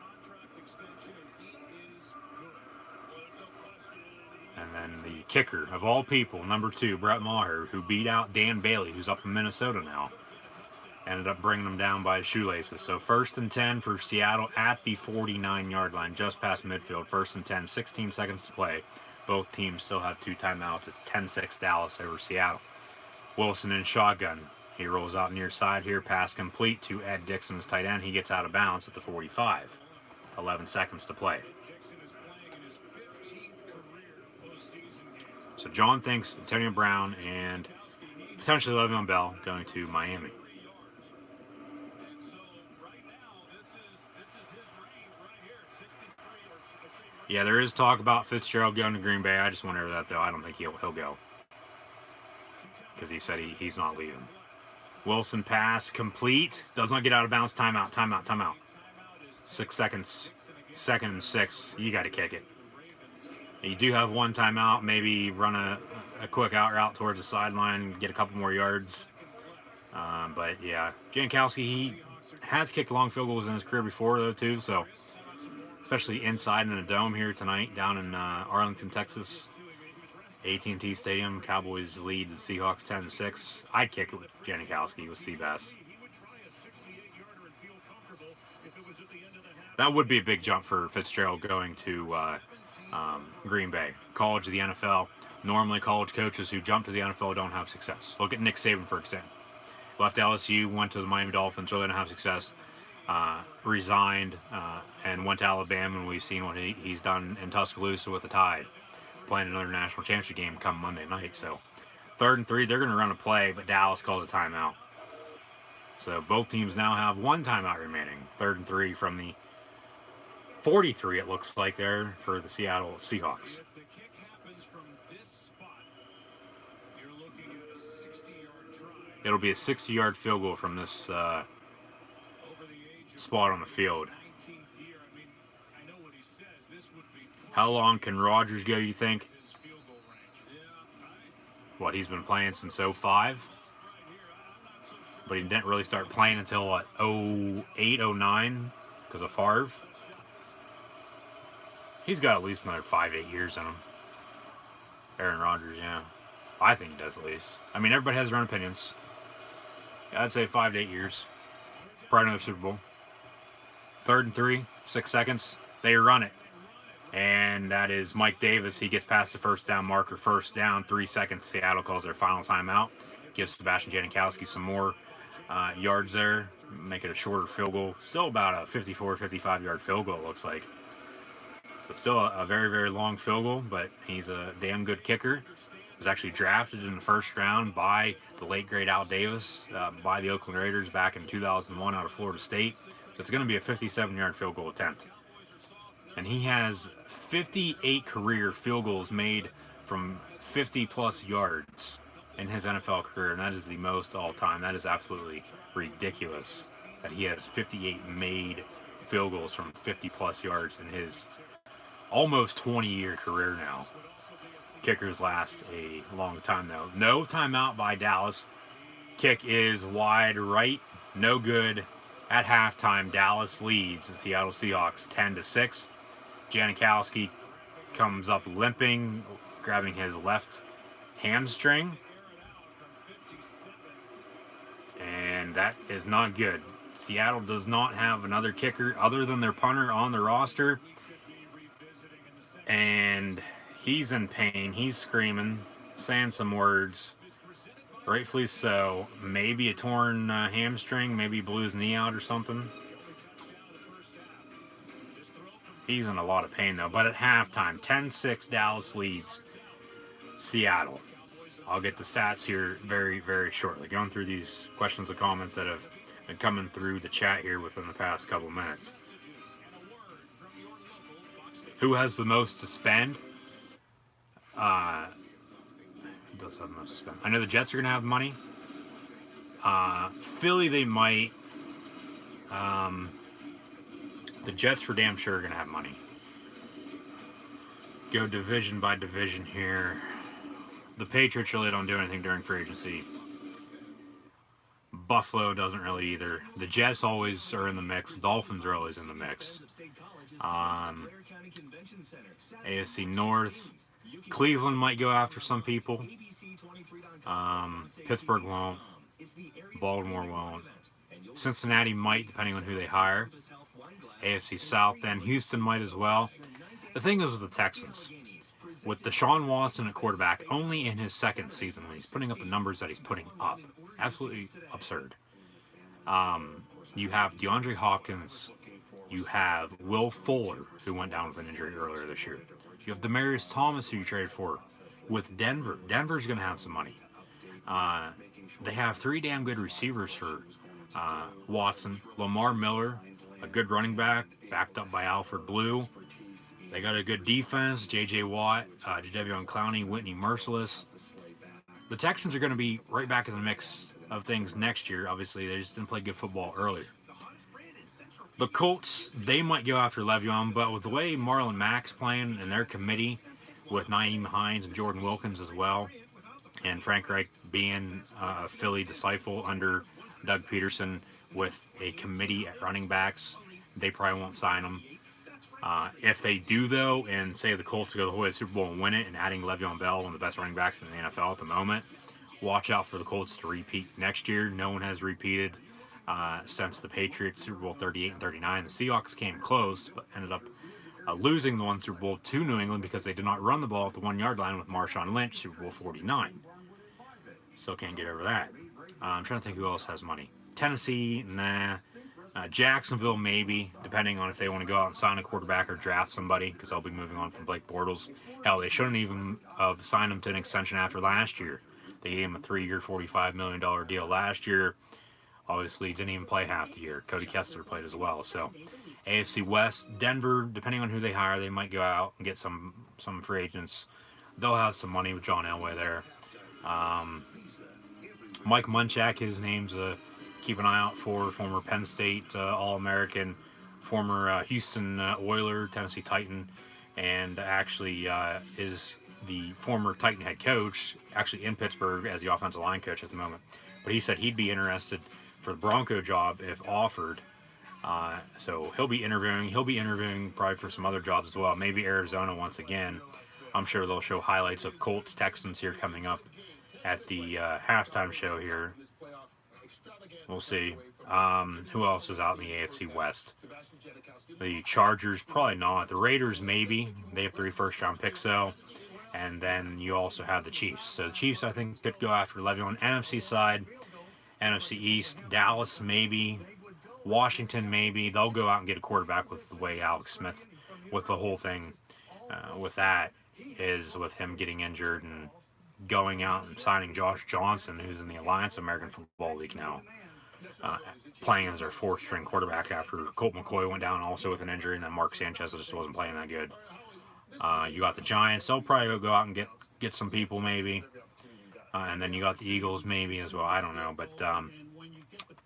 And then the kicker of all people, number 2, Brett Maher, who beat out Dan Bailey, who's up in Minnesota now. Ended up bringing them down by his shoelaces. So 1st and 10 for Seattle at the 49-yard line, just past midfield. 1st and 10, 16 seconds to play. Both teams still have 2 timeouts. It's 10-6 Dallas over Seattle. Wilson in shotgun. He rolls out near side here. Pass complete to Ed Dixon's tight end. He gets out of bounds at the 45. 11 seconds to play. So John thinks Antonio Brown and potentially Le'Veon Bell going to Miami. Yeah, there is talk about Fitzgerald going to Green Bay. I just wonder that, though. I don't think he'll go. Because he said he's not leaving. Wilson pass complete. Does not get out of bounds. Timeout. 6 seconds. 2nd and 6. You got to kick it. You do have 1 timeout. Maybe run a quick out route towards the sideline. Get a couple more yards. But, yeah. Janikowski, he has kicked long field goals in his career before, though, too. So, especially inside in a dome here tonight down in Arlington, Texas. AT&T Stadium. Cowboys lead the Seahawks 10-6. I'd kick it with Janikowski with Seabass. That would be a big jump for Fitzgerald going to Green Bay. College to the NFL. Normally college coaches who jump to the NFL don't have success. Look at Nick Saban, for example. Left LSU, went to the Miami Dolphins, really didn't have success. Resigned and went to Alabama, and we've seen what he's done in Tuscaloosa with the Tide, playing another national championship game come Monday night. So 3rd and 3, they're going to run a play, but Dallas calls a timeout. So both teams now have 1 timeout remaining. 3rd and 3 from the 43, it looks like there for the Seattle Seahawks. It'll be a 60-yard field goal from this spot on the field. How long can Rodgers go, you think? What, he's been playing since 05? But he didn't really start playing until, what, 08, 09? Because of Favre? He's got at least another 5-8 years in him. Aaron Rodgers, yeah. I think he does at least. I mean, everybody has their own opinions. I'd say 5 to 8 years. Probably another Super Bowl. 3rd and 3, 6 seconds. They run it. And that is Mike Davis. He gets past the first down marker. First down, 3 seconds. Seattle calls their final timeout. Gives Sebastian Janikowski some more yards there. Make it a shorter field goal. Still about a 54, 55-yard field goal, it looks like. So still a very, very long field goal, but he's a damn good kicker. Was actually drafted in the first round by the late great Al Davis, by the Oakland Raiders back in 2001 out of Florida State. So it's going to be a 57-yard field goal attempt. And he has 58 career field goals made from 50-plus yards in his NFL career, and that is the most all-time. That is absolutely ridiculous that he has 58 made field goals from 50-plus yards in his almost 20-year career now. Kickers last a long time, though. No timeout by Dallas. Kick is wide right. No good. At halftime, Dallas leads the Seattle Seahawks 10-6. Janikowski comes up limping, grabbing his left hamstring. And that is not good. Seattle does not have another kicker other than their punter on the roster. And he's in pain. He's screaming, saying some words. Rightfully so. Maybe a torn hamstring. Maybe he blew his knee out or something. He's in a lot of pain, though. But at halftime, 10-6, Dallas leads Seattle. I'll get the stats here very, very shortly. Going through these questions and comments that have been coming through the chat here within the past couple minutes. Who has the most to spend? Who does have the most to spend? I know the Jets are going to have money. Philly, they might. The Jets for damn sure are going to have money. Go division by division here. The Patriots really don't do anything during free agency. Buffalo doesn't really either. The Jets always are in the mix. Dolphins are always in the mix. AFC North. Cleveland might go after some people. Pittsburgh won't. Baltimore won't. Cincinnati might, depending on who they hire. AFC South, then Houston might as well. The thing is with the Texans, with Deshaun Watson at quarterback, only in his second season when he's putting up the numbers that he's putting up. Absolutely absurd. You have DeAndre Hopkins. You have Will Fuller, who went down with an injury earlier this year. You have Demaryius Thomas, who you traded for, with Denver. Denver's going to have some money. They have 3 damn good receivers for Watson. Lamar Miller, a good running back, backed up by Alfred Blue. They got a good defense, J.J. Watt, Jadeveon Clowney, Whitney Merciless. The Texans are going to be right back in the mix of things next year. Obviously, they just didn't play good football earlier. The Colts, they might go after Le'Veon, but with the way Marlon Mack's playing and their committee with Nyheim Hines and Jordan Wilkins as well, and Frank Reich being a Philly disciple under Doug Peterson with a committee at running backs, they probably won't sign him. If they do, though, and say the Colts go the whole way to the Super Bowl and win it, and adding Le'Veon Bell, one of the best running backs in the NFL at the moment, watch out for the Colts to repeat next year. No one has repeated since the Patriots Super Bowl 38 and 39. The Seahawks came close, but ended up losing the one Super Bowl to New England because they did not run the ball at the 1-yard line with Marshawn Lynch, Super Bowl 49. Still can't get over that. I'm trying to think who else has money. Tennessee, nah. Jacksonville, maybe, depending on if they want to go out and sign a quarterback or draft somebody, because they'll be moving on from Blake Bortles. Hell, they shouldn't even have signed him to an extension after last year. They gave him a 3-year, $45 million deal last year. Obviously, didn't even play half the year. Cody Kessler played as well. So, AFC West, Denver, depending on who they hire, they might go out and get some free agents. They'll have some money with John Elway there. Mike Munchak, his name's keep an eye out for, former Penn State All-American, former Houston Oiler, Tennessee Titan, and actually is the former Titan head coach, actually in Pittsburgh as the offensive line coach at the moment. But he said he'd be interested for the Bronco job if offered. So he'll be interviewing. He'll be interviewing probably for some other jobs as well. Maybe Arizona once again. I'm sure they'll show highlights of Colts Texans here coming up at the halftime show here. We'll see. Who else is out in the AFC West? The Chargers, probably not. The Raiders, maybe. They have 3 first-round picks, though. And then you also have the Chiefs. So the Chiefs, I think, could go after Le'Veon. NFC side, NFC East, Dallas, maybe. Washington, maybe. They'll go out and get a quarterback with the way Alex Smith, with the whole thing with that, is with him getting injured and going out and signing Josh Johnson, who's in the Alliance American Football League now, playing as their 4th-string quarterback after Colt McCoy went down also with an injury, and then Mark Sanchez just wasn't playing that good. You got the Giants. They'll probably go out and get some people maybe. And then you got the Eagles maybe as well. I don't know, but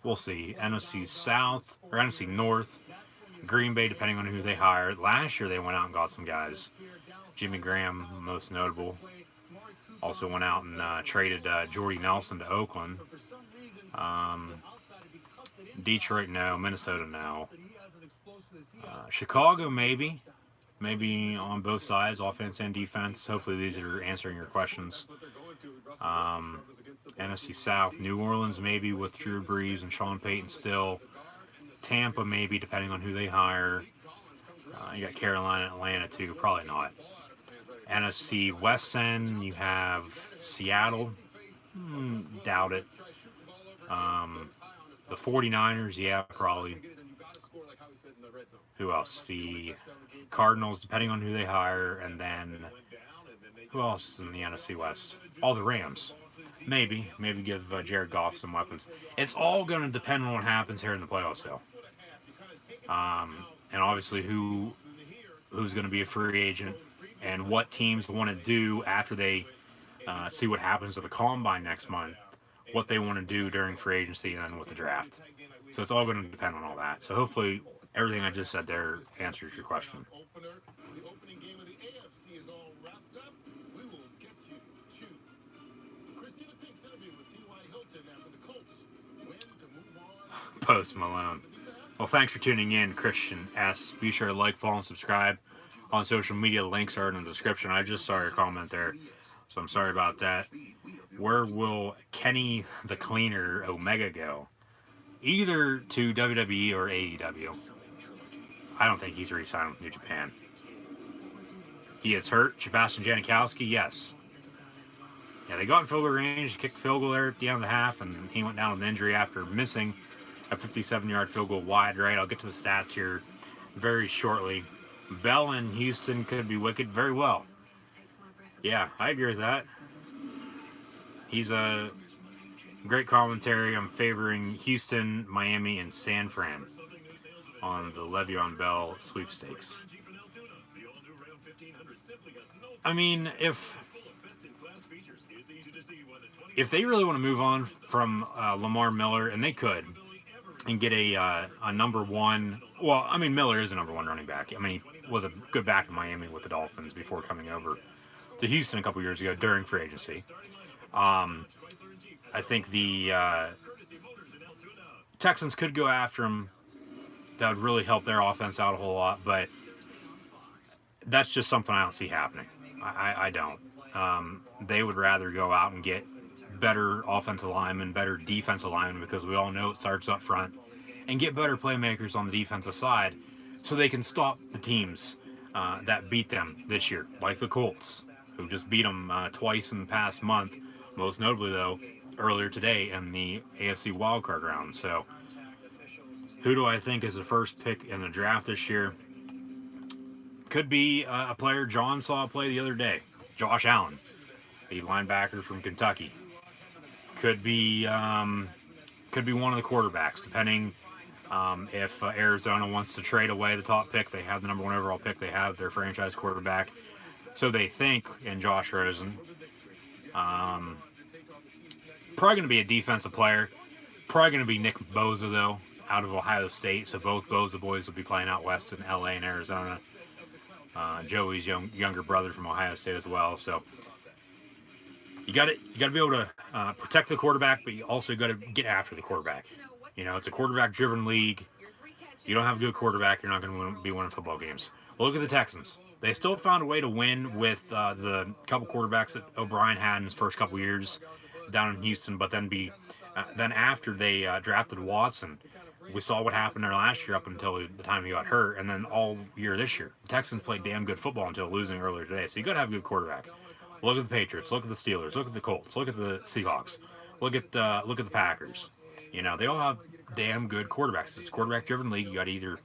we'll see. NFC South or NFC North, Green Bay, depending on who they hire. Last year they went out and got some guys. Jimmy Graham, most notable. Also went out and traded Jordy Nelson to Oakland. Detroit, no. Minnesota, no. Chicago, maybe. Maybe on both sides, offense and defense. Hopefully these are answering your questions. NFC South, New Orleans, maybe with Drew Brees and Sean Payton still. Tampa, maybe, depending on who they hire. You got Carolina and Atlanta, too. Probably not. NFC West End, you have Seattle. Doubt it. The 49ers, yeah, probably. Who else? The Cardinals, depending on who they hire. And then, who else is in the NFC West? All the Rams. Maybe give Jared Goff some weapons. It's all going to depend on what happens here in the playoffs, though. And obviously who's going to be a free agent and what teams want to do after they see what happens with the Combine next month, what they want to do during free agency and then with the draft. So it's all going to depend on all that. So hopefully everything I just said there answers your question. Post Malone. Well, thanks for tuning in, Christian S. Be sure to like, follow, and subscribe on social media. The links are in the description. I just saw your comment there, so I'm sorry about that. Where will Kenny the Cleaner Omega go? Either to WWE or AEW. I don't think he's re-signed with New Japan. He is hurt. Sebastian Janikowski, yes. Yeah, they got in field goal range, kicked field goal there at the end of the half, and he went down with an injury after missing a 57-yard field goal wide right. I'll get to the stats here very shortly. Bell in Houston could be wicked very well. Yeah, I agree with that. He's a great commentary. I'm favoring Houston, Miami, and San Fran on the Le'Veon Bell sweepstakes. I mean, if they really want to move on from Lamar Miller, and they could, and get a number one. Well, I mean, Miller is a number 1 running back. I mean, he was a good back in Miami with the Dolphins before coming over to Houston a couple years ago during free agency. I think the Texans could go after him. That would really help their offense out a whole lot, but that's just something I don't see happening. I don't. They would rather go out and get better offensive linemen, better defensive linemen, because we all know it starts up front, and get better playmakers on the defensive side so they can stop the teams that beat them this year, like the Colts, who just beat them twice in the past month, most notably, though, earlier today in the AFC wildcard round. So who do I think is the first pick in the draft this year? Could be a player John saw play the other day, Josh Allen, a linebacker from Kentucky. Could be one of the quarterbacks, depending if Arizona wants to trade away the top pick. They have the number 1 overall pick. They have their franchise quarterback. So they think in Josh Rosen. Probably going to be a defensive player. Probably going to be Nick Bosa, though, out of Ohio State. So both Bosa boys will be playing out west in L.A. and Arizona. Joey's younger brother from Ohio State as well. So you got to be able to protect the quarterback, but you also got to get after the quarterback. You know, it's a quarterback-driven league. You don't have a good quarterback, you're not going to be winning football games. Well, look at the Texans. They still found a way to win with the couple quarterbacks that O'Brien had in his first couple years down in Houston, but then after they drafted Watson, we saw what happened there last year up until the time he got hurt, and then all year this year. The Texans played damn good football until losing earlier today, so you got to have a good quarterback. Look at the Patriots, look at the Steelers, look at the Colts, look at the Seahawks, look at the Packers. You know, they all have damn good quarterbacks. It's a quarterback-driven league. You got to either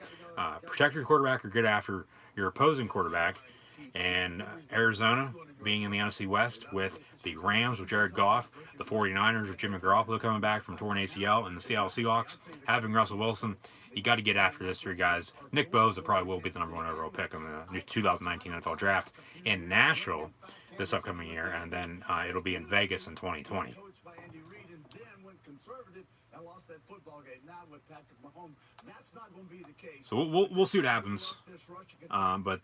protect your quarterback or get after your opposing quarterback. And Arizona being in the NFC West with the Rams with Jared Goff, the 49ers with Jimmy Garoppolo coming back from torn ACL, and the Seattle Seahawks having Russell Wilson. You got to get after this three guys. Nick Bosa probably will be the #1 overall pick in the 2019 NFL Draft in Nashville this upcoming year, and then it'll be in Vegas in 2020. So we'll see what happens. But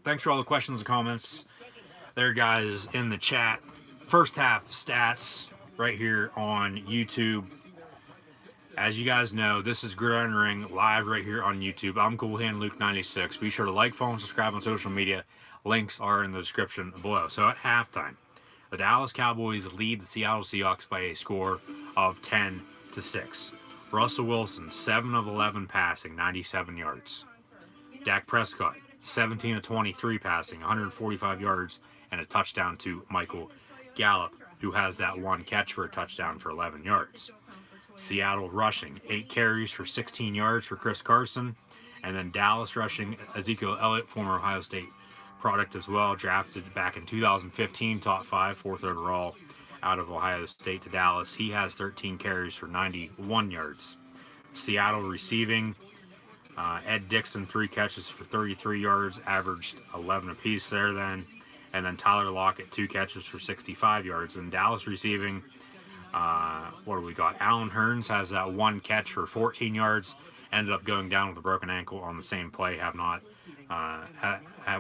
thanks for all the questions and comments there, guys, in the chat. First half stats right here on YouTube. As you guys know, this is Gridiron Ring live right here on YouTube. I'm Cool Hand Luke 96. Be sure to like, follow, and subscribe on social media. Links are in the description below. So at halftime, the Dallas Cowboys lead the Seattle Seahawks by a score of 10-6. Russell Wilson, 7 of 11 passing, 97 yards. Dak Prescott, 17 of 23 passing, 145 yards, and a touchdown to Michael Gallup, who has that one catch for a touchdown for 11 yards. Seattle rushing, 8 carries for 16 yards for Chris Carson. And then Dallas rushing, Ezekiel Elliott, former Ohio State product as well, drafted back in 2015, top 5, 4th overall out of Ohio State to Dallas. He has 13 carries for 91 yards. Seattle receiving, Ed Dixon, 3 catches for 33 yards, averaged 11 apiece there then. And then Tyler Lockett, 2 catches for 65 yards. And Dallas receiving, what do we got? Allen Hurns has that 1 catch for 14 yards. Ended up going down with a broken ankle on the same play.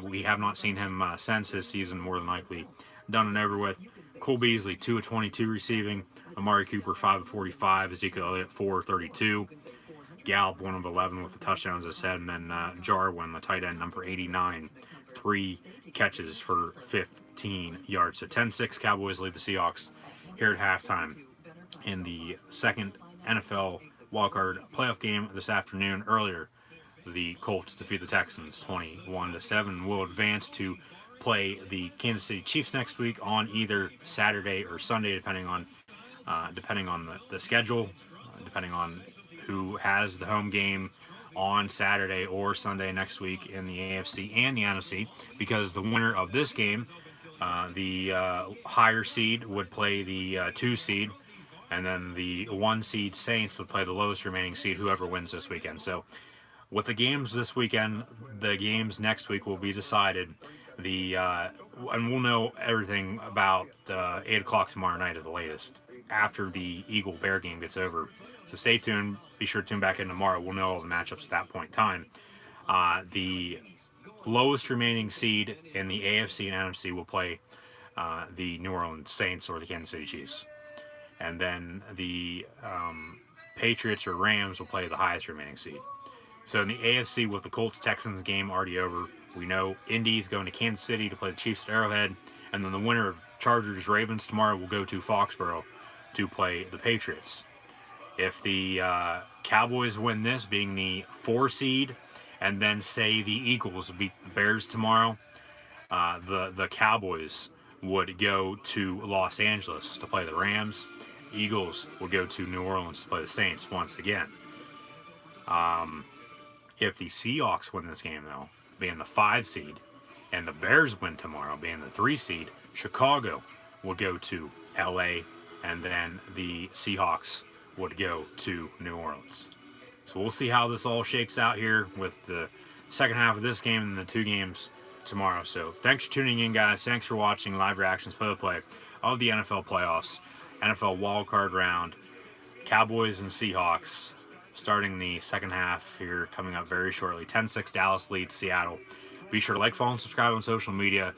We have not seen him since his season, more than likely done and over with. Cole Beasley, 2 of 22 receiving. Amari Cooper, 5 of 45. Ezekiel Elliott, 4 of 32. Gallup, 1 of 11 with the touchdowns, as I said. And then Jarwin, the tight end, number 89, 3 catches for 15 yards. So 10-6, Cowboys lead the Seahawks here at halftime in the second NFL wildcard playoff game this afternoon. Earlier, the Colts defeat the Texans 21-7. Will advance to play the Kansas City Chiefs next week on either Saturday or Sunday, depending on the schedule, depending on who has the home game on Saturday or Sunday next week in the AFC and the NFC. Because the winner of this game, the higher seed would play the 2 seed. And then the 1 seed Saints would play the lowest remaining seed, whoever wins this weekend. So with the games this weekend, the games next week will be decided. And we'll know everything about 8 o'clock tomorrow night at the latest, after the Eagle-Bear game gets over. So stay tuned. Be sure to tune back in tomorrow. We'll know all the matchups at that point in time. The lowest remaining seed in the AFC and NFC will play the New Orleans Saints or the Kansas City Chiefs. And then the Patriots or Rams will play the highest remaining seed. So in the AFC, with the Colts-Texans game already over, we know Indy's going to Kansas City to play the Chiefs at Arrowhead. And then the winner of Chargers-Ravens tomorrow will go to Foxborough to play the Patriots. If the Cowboys win this, being the 4 seed, and then say the Eagles beat the Bears tomorrow, the Cowboys would go to Los Angeles to play the Rams. Eagles will go to New Orleans to play the Saints once again. If the Seahawks win this game, though, being the 5 seed, and the Bears win tomorrow, being the 3 seed, Chicago will go to LA, and then the Seahawks would go to New Orleans. So we'll see how this all shakes out here with the second half of this game and the 2 games tomorrow. So thanks for tuning in, guys. Thanks for watching live reactions, play-by-play of the NFL playoffs. NFL wildcard round. Cowboys and Seahawks starting the second half here, coming up very shortly. 10-6 Dallas leads Seattle. Be sure to like, follow, and subscribe on social media.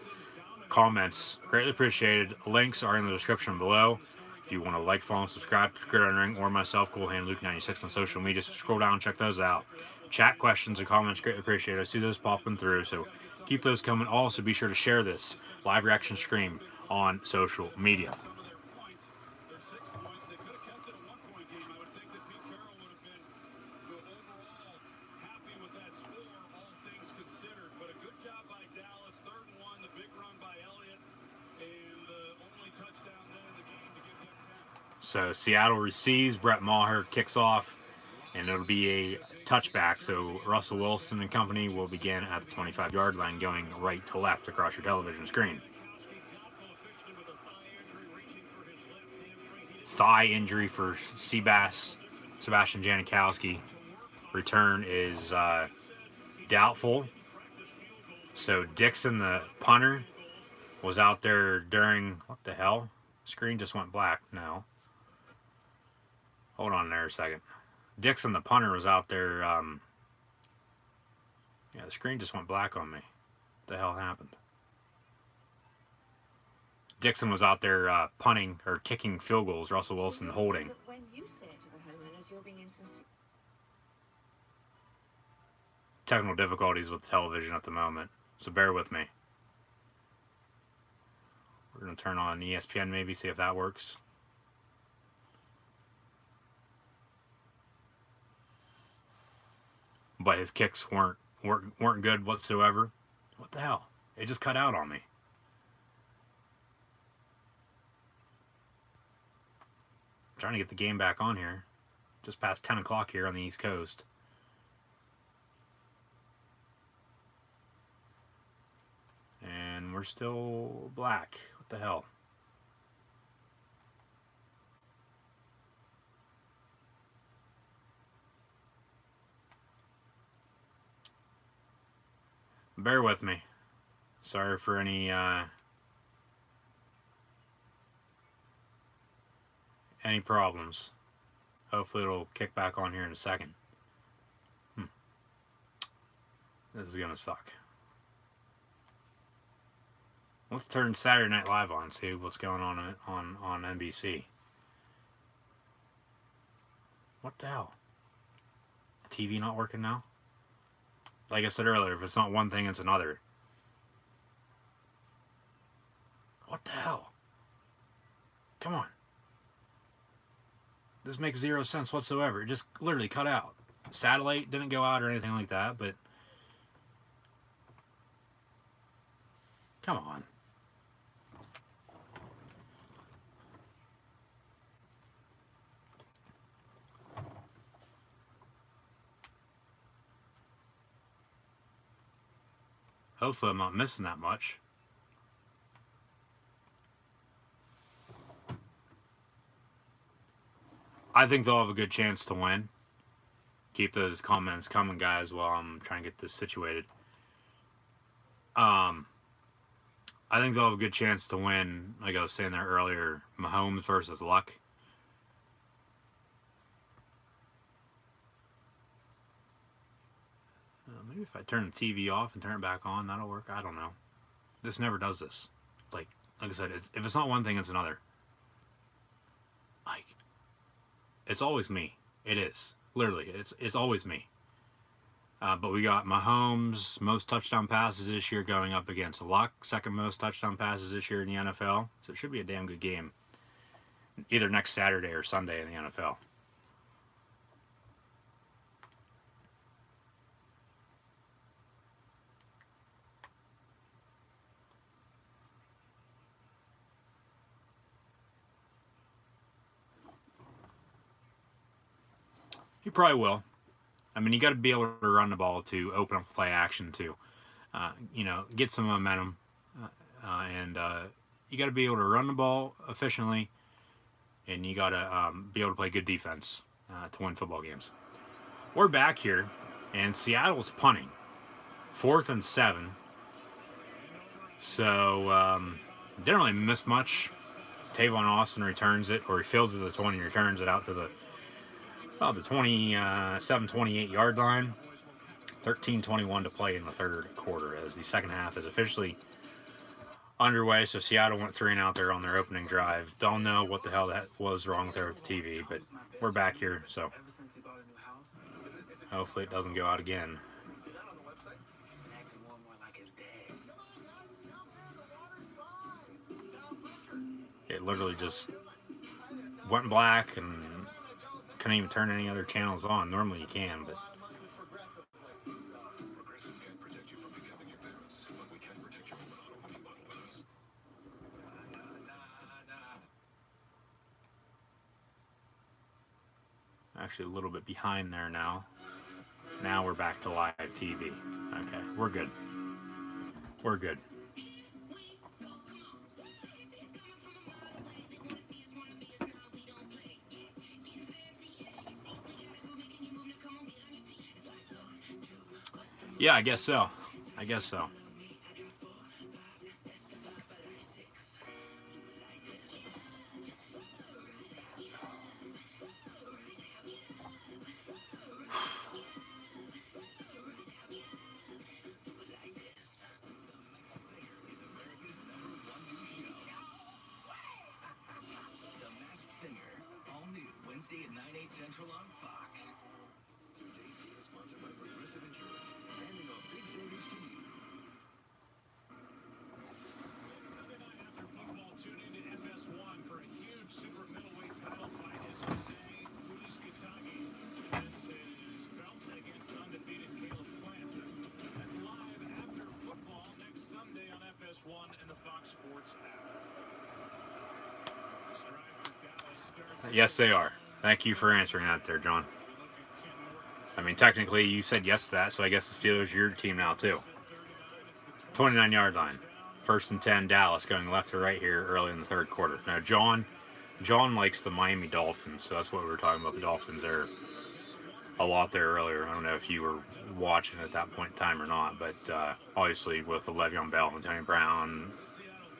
Comments greatly appreciated. Links are in the description below. If you want to like, follow, and subscribe to Gridiron Ring or myself, Coolhand Luke96 on social media, so scroll down and check those out. Chat questions and comments greatly appreciated. I see those popping through, so keep those coming. Also, be sure to share this live reaction stream on social media. So Seattle receives, Brett Maher kicks off, and it'll be a touchback. So Russell Wilson and company will begin at the 25-yard line, going right to left across your television screen. Thigh injury for Sebastian Janikowski. Return is doubtful. So Dixon, the punter, was out there during, what the hell? Screen just went black now. Hold on there a second. Dixon, the punter, was out there. Yeah, the screen just went black on me. What the hell happened? Dixon was out there punting or kicking field goals. Russell Wilson holding. When you say it to the homeowners, you're being insincere. Technical difficulties with the television at the moment, so bear with me. We're going to turn on ESPN maybe, see if that works. But his kicks weren't good whatsoever. What the hell? It just cut out on me. I'm trying to get the game back on here. Just past 10 o'clock here on the East Coast. And we're still black. What the hell? Bear with me. Sorry for any problems. Hopefully it'll kick back on here in a second. This is gonna suck. Let's turn Saturday Night Live on, see what's going on NBC. What the hell? The TV not working now? Like I said earlier, if it's not one thing, it's another. What the hell? Come on. This makes zero sense whatsoever. It just literally cut out. Satellite didn't go out or anything like that, but... Come on. Hopefully I'm not missing that much. I think they'll have a good chance to win. Keep those comments coming, guys, while I'm trying to get this situated. I think they'll have a good chance to win, like I was saying there earlier, Mahomes versus Luck. Maybe if I turn the TV off and turn it back on, that'll work. I don't know. This never does this. Like I said, if it's not one thing, it's another. Like, it's always me. It is. Literally, it's always me. But we got Mahomes, most touchdown passes this year, going up against Luck, second most touchdown passes this year in the NFL. So it should be a damn good game. Either next Saturday or Sunday in the NFL. He probably will. I mean, you got to be able to run the ball to open up play action to, get some momentum, and you got to be able to run the ball efficiently, and you got to be able to play good defense to win football games. We're back here, and Seattle's punting, 4th and 7. So didn't really miss much Tavon Austin returns it, or he fields it to the 20 and returns it out to the 27-28 yard line. 13:21 to play in the third quarter as the second half is officially underway. So Seattle went 3 and out there on their opening drive. Don't know what the hell that was wrong there with the TV, but we're back here, so hopefully it doesn't go out again. It literally just went black and couldn't even turn any other channels on. Normally you can, but actually a little bit behind there now. Now we're back to live TV. Okay, we're good. We're good. Yeah, I guess so. I guess so. Wednesday at 9/8 Central on Fox. Today's game is sponsored by Progressive Insurance, handing off big savings to you. Sunday night after football, tune into FS1 for a huge super middleweight title fight as Jose Udisquitagi defends his belt against undefeated Caleb Plant. That's live after football next Sunday on FS1 and the Fox Sports app. Yes, they are. Thank you for answering that there, John. I mean, technically, you said yes to that, so I guess the Steelers are your team now, too. 29-yard line. 1st and 10, Dallas, going left to right here early in the third quarter. Now, John likes the Miami Dolphins, so that's what we were talking about, the Dolphins there a lot there earlier. I don't know if you were watching at that point in time or not, but obviously with the Le'Veon Bell and Tony Brown,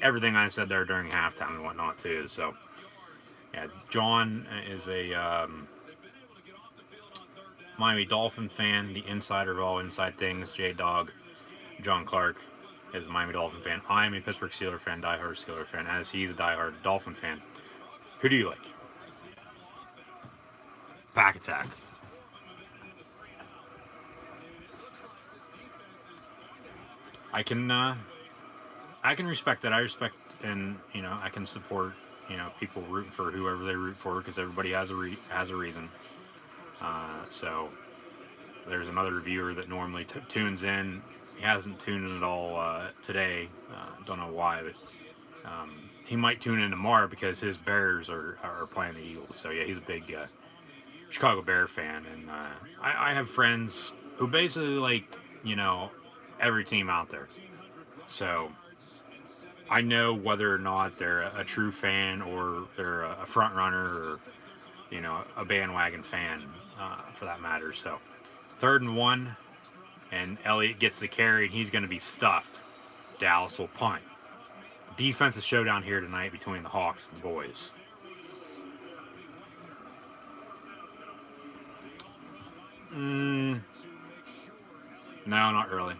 everything I said there during halftime and whatnot, too, so... Yeah, John is a Miami Dolphin fan, the insider of all inside things. J-Dog, John Clark, is a Miami Dolphin fan. I'm a Pittsburgh Steelers fan, diehard Steelers fan, as he's a diehard Dolphin fan. Who do you like? Pack Attack. I can respect that. I respect, and I can support. People root for whoever they root for because everybody has a reason. So there's another viewer that normally tunes in. He hasn't tuned in at all today. Don't know why, but he might tune in tomorrow because his Bears are playing the Eagles. So yeah, he's a big Chicago Bear fan, and I have friends who basically like every team out there. So I know whether or not they're a true fan or they're a front runner or, a bandwagon fan for that matter. So 3rd and 1, and Elliott gets the carry, and he's going to be stuffed. Dallas will punt. Defensive showdown here tonight between the Hawks and boys. No, not really.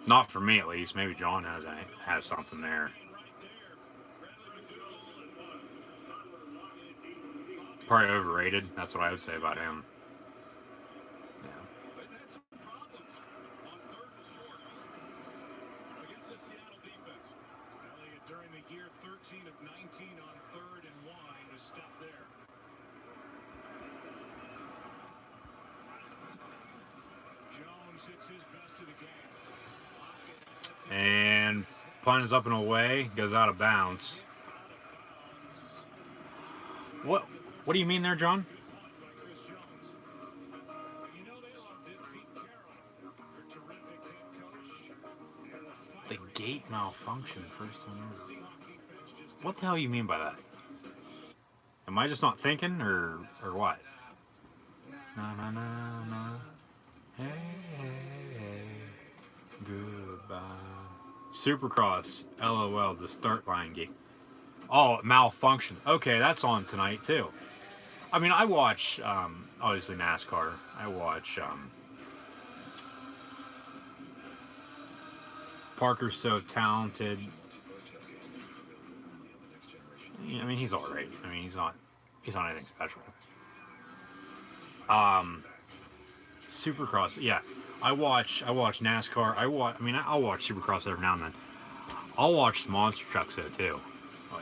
Not for me, at least. Maybe John has something there. Probably overrated. That's what I would say about him. Yeah. Against the Seattle defense. Elliott during the year 13 of 19 on 3rd and 1 to stop there. Jones hits his best of the game. And punt is up and away, goes out of bounds. What do you mean there, John? The gate malfunction first and what the hell you mean by that? Am I just not thinking or what? Na na na na. Hey, hey, hey. Goodbye. Supercross, LOL, the start line gate. Oh, Malfunction. Okay, that's on tonight too. I mean, I watch obviously NASCAR. I watch Parker's So Talented. I mean, he's all right. I mean, he's not anything special. Supercross. Yeah, I watch NASCAR. I mean, I'll watch Supercross every now and then. I'll watch monster trucks though too,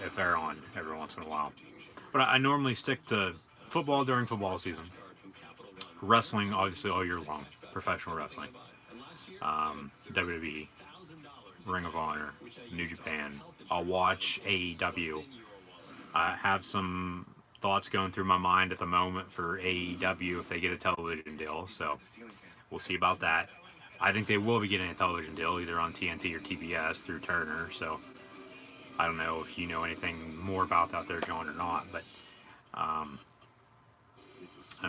if they're on every once in a while. But I normally stick to football during football season. Wrestling, obviously, all year long. Professional wrestling. WWE, Ring of Honor, New Japan. I'll watch AEW. I have some thoughts going through my mind at the moment for AEW if they get a television deal. So we'll see about that. I think they will be getting a television deal either on TNT or TBS through Turner. So I don't know if you know anything more about that there, John, or not. But I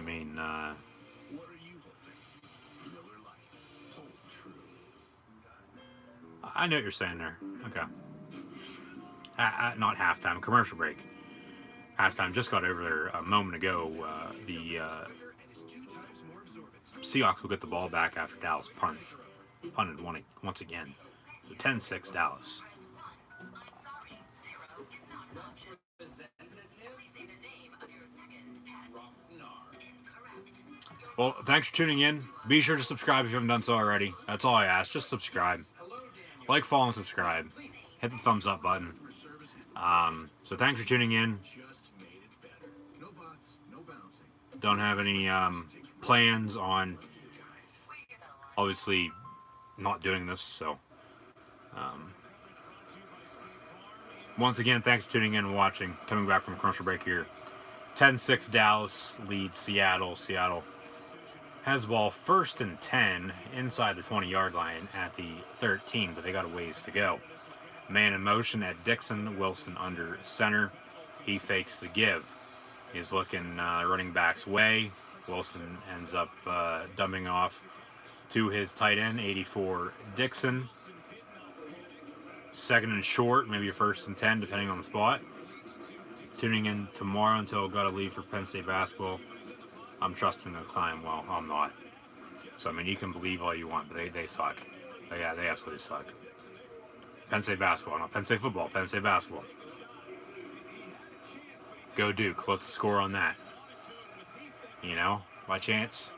mean, What are you holding? Miller Lite. Hold true. I know what you're saying there. Okay. Not halftime, commercial break. Halftime just got over there a moment ago. The Seahawks will get the ball back after Dallas punted once again. So 10-6 Dallas. Well, thanks for tuning in. Be sure to subscribe if you haven't done so already. That's all I ask. Just subscribe. Like, follow, and subscribe. Hit the thumbs up button. So thanks for tuning in. Don't have any plans on obviously not doing this. So once again, thanks for tuning in and watching. Coming back from commercial break here. 10-6 Dallas leads Seattle. Seattle has the ball 1st and 10 inside the 20-yard line at the 13, but they got a ways to go. Man in motion at Dixon. Wilson under center. He fakes the give. He's looking running back's way. Wilson ends up dumping off to his tight end, 84 Dixon. 2nd and short, maybe a 1st and 10, depending on the spot. Tuning in tomorrow until I've got to leave for Penn State basketball. I'm trusting the climb. Well, I'm not. So, I mean, you can believe all you want, but they suck. Yeah, they absolutely suck. Penn State basketball, not Penn State football, Penn State basketball. Go Duke. What's the score on that? You know, by chance?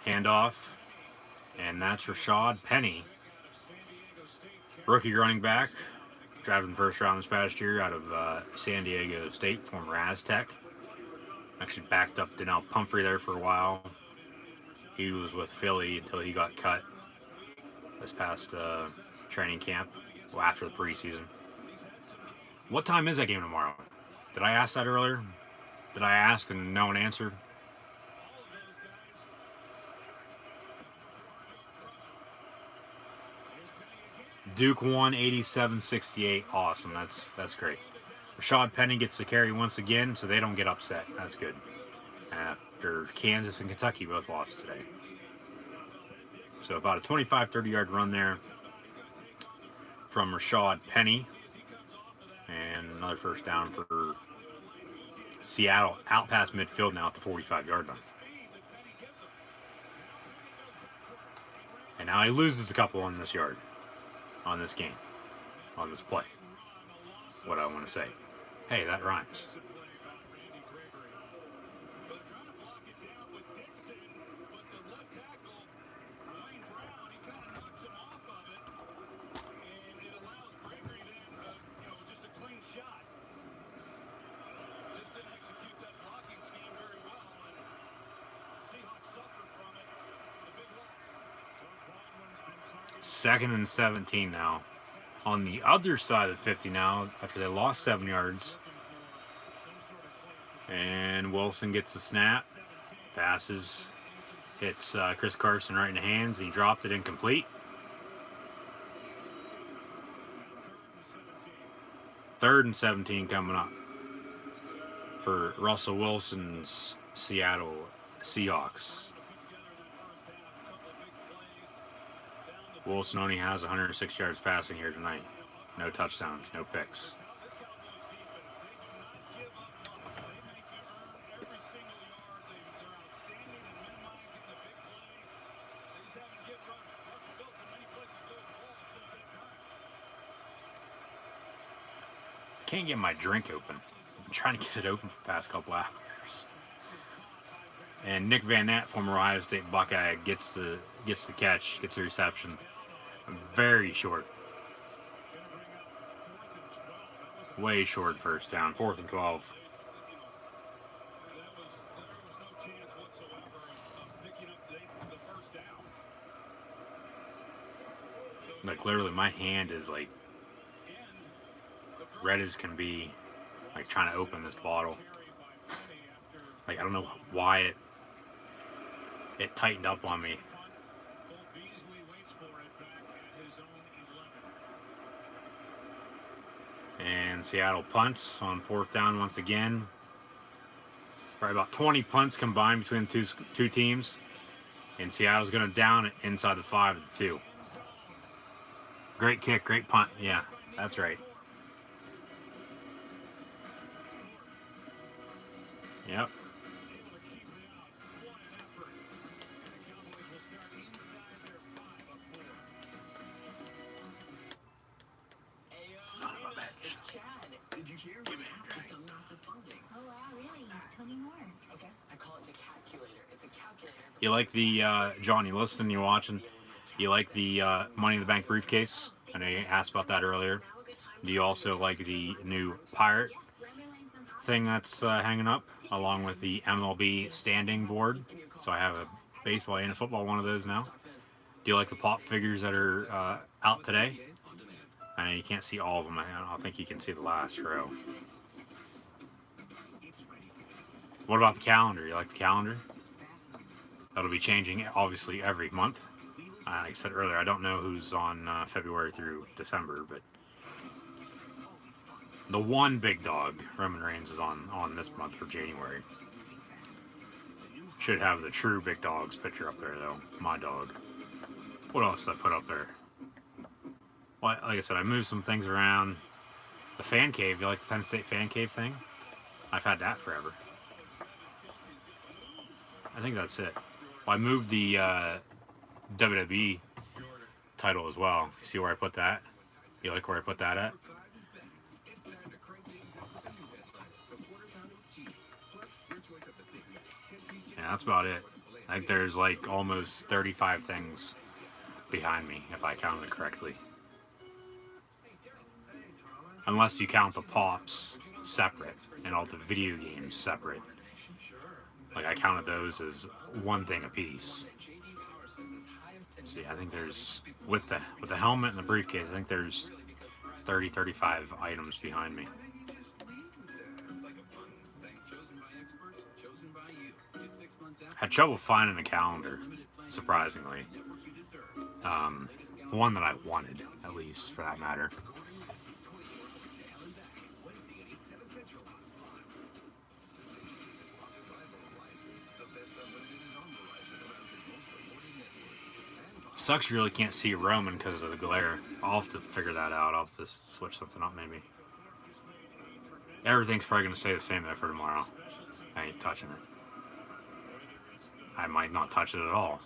Handoff. And that's Rashad Penny. Rookie running back. Drafted in the 1st round this past year out of San Diego State, former Aztec. Actually backed up Donnell Pumphrey there for a while. He was with Philly until he got cut this past training camp, well, after the preseason. What time is that game tomorrow? Did I ask that earlier? Did I ask and no one answered? Duke won 87-68. Awesome. That's great. Rashad Penny gets the carry once again, so they don't get upset. That's good. After Kansas and Kentucky both lost today. So about a 25, 30-yard run there from Rashad Penny. And another 1st down for Seattle out past midfield now at the 45-yard line. And now he loses a couple on this yard, on this game, on this play. What I want to say. Hey, that rhymes. Second and 17 now. On the other side of the 50 now, after they lost 7 yards. And Wilson gets the snap. Passes. Hits Chris Carson right in the hands. He dropped it incomplete. 3rd and 17 coming up for Russell Wilson's Seattle Seahawks. Wilson only has 106 yards passing here tonight. No touchdowns, no picks. Can't get my drink open. I'm trying to get it open for the past couple hours. And Nick Van Nant, former Ohio State Buckeye, gets the catch, gets the reception. Very short. Way short first down. 4th and 12. Like, literally, my hand is like red as can be, like trying to open this bottle. Like, I don't know why it tightened up on me. And Seattle punts on 4th down once again. Probably about 20 punts combined between the two teams. And Seattle's going to down it inside the 5 of the 2. Great kick, great punt. Yeah, that's right. Yep. Son of a bitch. Did you hear? Give me Just got massive funding. Oh wow, really? Tell me more. Okay, I call it the calculator. It's a calculator. You like the, John, you listening, you watching? You like the Money in the Bank briefcase? I know you asked about that earlier. Do you also like the new pirate thing that's hanging up, along with the MLB standing board? So I have a baseball and a football one of those now. Do you like the pop figures that are out today? I know you can't see all of them. I don't think you can see the last row. What about the calendar? You like the calendar? That'll be changing, obviously, every month. Like I said earlier, I don't know who's on February through December, but the one big dog, Roman Reigns, is on this month for January. Should have the true big dog's picture up there, though. My dog. What else did I put up there? Well, like I said, I moved some things around. The fan cave, you like the Penn State fan cave thing? I've had that forever. I think that's it. Well, I moved the WWE title as well. You see where I put that? You like where I put that at? Yeah, that's about it. I think there's like almost 35 things behind me, if I counted correctly. Unless you count the pops separate and all the video games separate. Like, I counted those as one thing apiece. See, I think there's, with the helmet and the briefcase, I think there's 30, 35 items behind me. Had trouble finding a calendar, surprisingly. One that I wanted, at least, for that matter. Sucks you really can't see Roman because of the glare. I'll have to figure that out. I'll have to switch something up maybe. Everything's probably going to stay the same there for tomorrow. I ain't touching it. I might not touch it at all.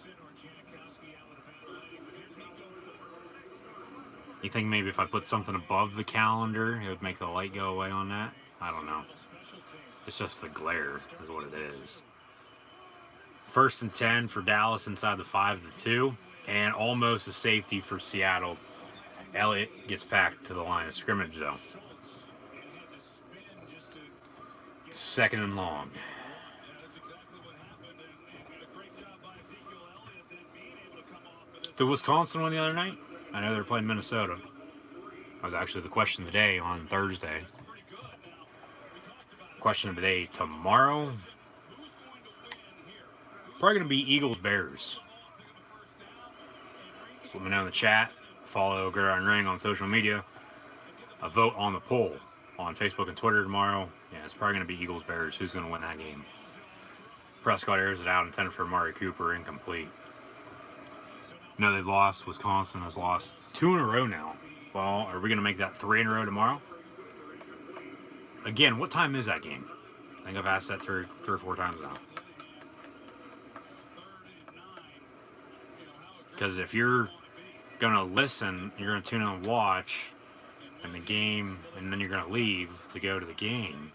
You think maybe if I put something above the calendar, it would make the light go away on that? I don't know. It's just the glare is what it is. 1st and 10 for Dallas inside the 5 of the 2. And almost a safety for Seattle. Elliott gets back to the line of scrimmage, though. 2nd and long. Did Wisconsin win the other night? I know they were playing Minnesota. That was actually the question of the day on Thursday. Question of the day tomorrow. Probably going to be Eagles-Bears. So let me know in the chat. Follow Gridiron Ring on social media. A vote on the poll on Facebook and Twitter tomorrow. Yeah, it's probably going to be Eagles-Bears. Who's going to win that game? Prescott airs it out, intended for Amari Cooper, incomplete. No, they've lost. Wisconsin has lost 2 in a row now. Well, are we going to make that 3 in a row tomorrow? Again, what time is that game? I think I've asked that three or four times now. Because if you're going to listen, you're going to tune in and watch, and the game, and then you're going to leave to go to the game.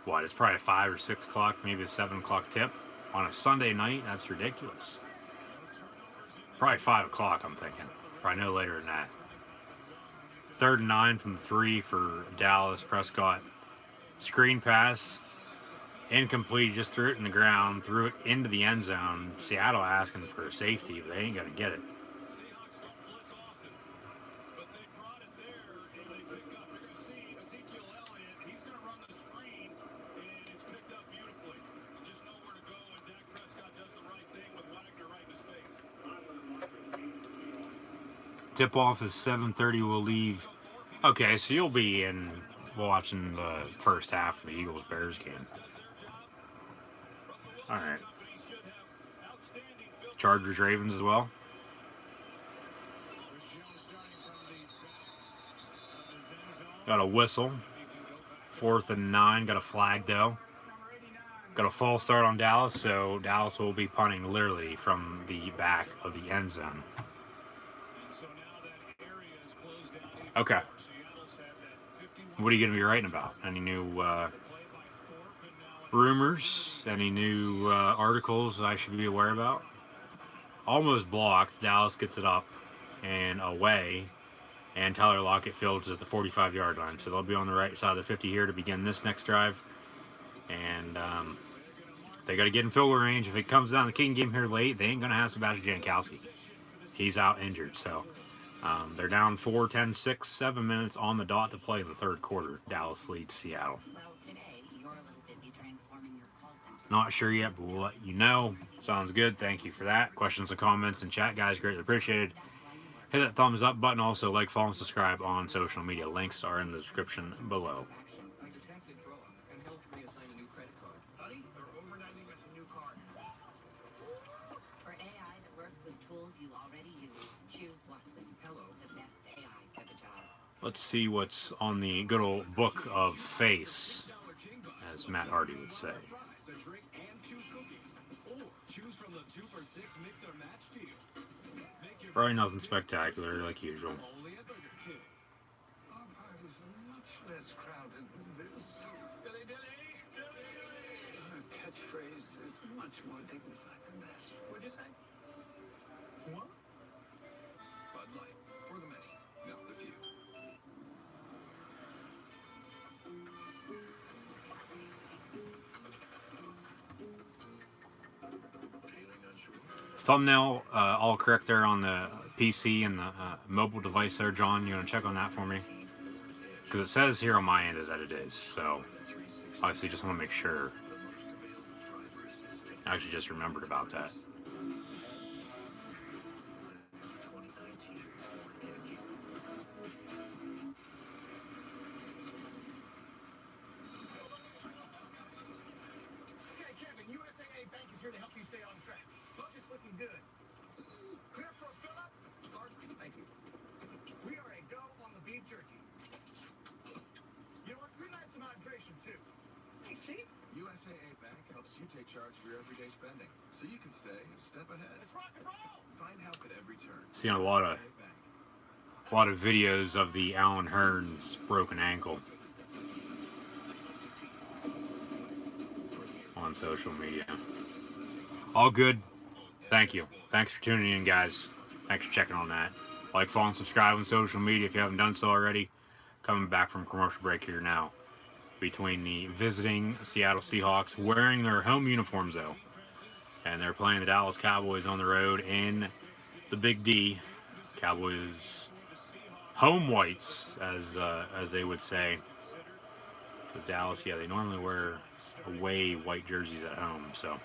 What, it's probably a 5 or 6 o'clock, maybe a 7 o'clock tip on a Sunday night? That's ridiculous. Probably 5 o'clock, I'm thinking. Probably no later than that. 3rd and 9 from the 3 for Dallas. Prescott. Screen pass. Incomplete. Just threw it in the ground. Threw it into the end zone. Seattle asking for a safety, but they ain't going to get it. Tip-off is 7:30. We'll leave. Okay, so you'll be in watching the first half of the Eagles-Bears game. All right. Chargers-Ravens as well. Got a whistle. 4th and 9. Got a flag, though. Got a false start on Dallas, so Dallas will be punting literally from the back of the end zone. Okay. What are you going to be writing about? Any new rumors? Any new articles I should be aware about? Almost blocked. Dallas gets it up and away. And Tyler Lockett fields at the 45-yard line. So they'll be on the right side of the 50 here to begin this next drive. And they got to get in field goal range. If it comes down to the King game here late, they ain't going to have Sebastian Janikowski. He's out injured, so... they're down 4, 10, 6, 7 minutes on the dot to play in the 3rd quarter. Dallas leads Seattle. Not sure yet, but we'll let you know. Sounds good. Thank you for that. Questions and comments in chat, guys. Greatly appreciated. Hit that thumbs up button. Also, like, follow, and subscribe on social media. Links are in the description below. For AI that works with tools you already use, choose Watson. Hello. The best AI for the job. Let's see what's on the good old book of face, as Matt Hardy would say. Probably nothing spectacular, like usual. Our part is much less crowded than this. Dilly dilly! Our catchphrase is much more dignified than that. What'd you say? What? Bud Light. For the many, not the few. Feeling unsure? Thumbnail all correct there on the PC and the mobile device there, John. You want to check on that for me? Because it says here on my end that it is. So, obviously, just want to make sure. I actually just remembered about that. Okay, Kevin, USAA Bank is here to help you stay on track. Budget's looking good. Clear for a fill-up? Pardon? Thank you. We are a go on the beef jerky. You know what? We'd like some hydration, too. Hey, see? USAA Bank helps you take charge of your everyday spending, so you can stay a step ahead. Let's rock and roll! Find help at every turn. Seeing a lot of videos of the Alan Hearns broken ankle on social media. All good. Thank you. Thanks for tuning in, guys. Thanks for checking on that. Like, follow, and subscribe on social media if you haven't done so already. Coming back from commercial break here now. Between the visiting Seattle Seahawks, wearing their home uniforms though, and they're playing the Dallas Cowboys on the road in the Big D. Cowboys home whites, as they would say, because Dallas, yeah, they normally wear away white jerseys at home. So,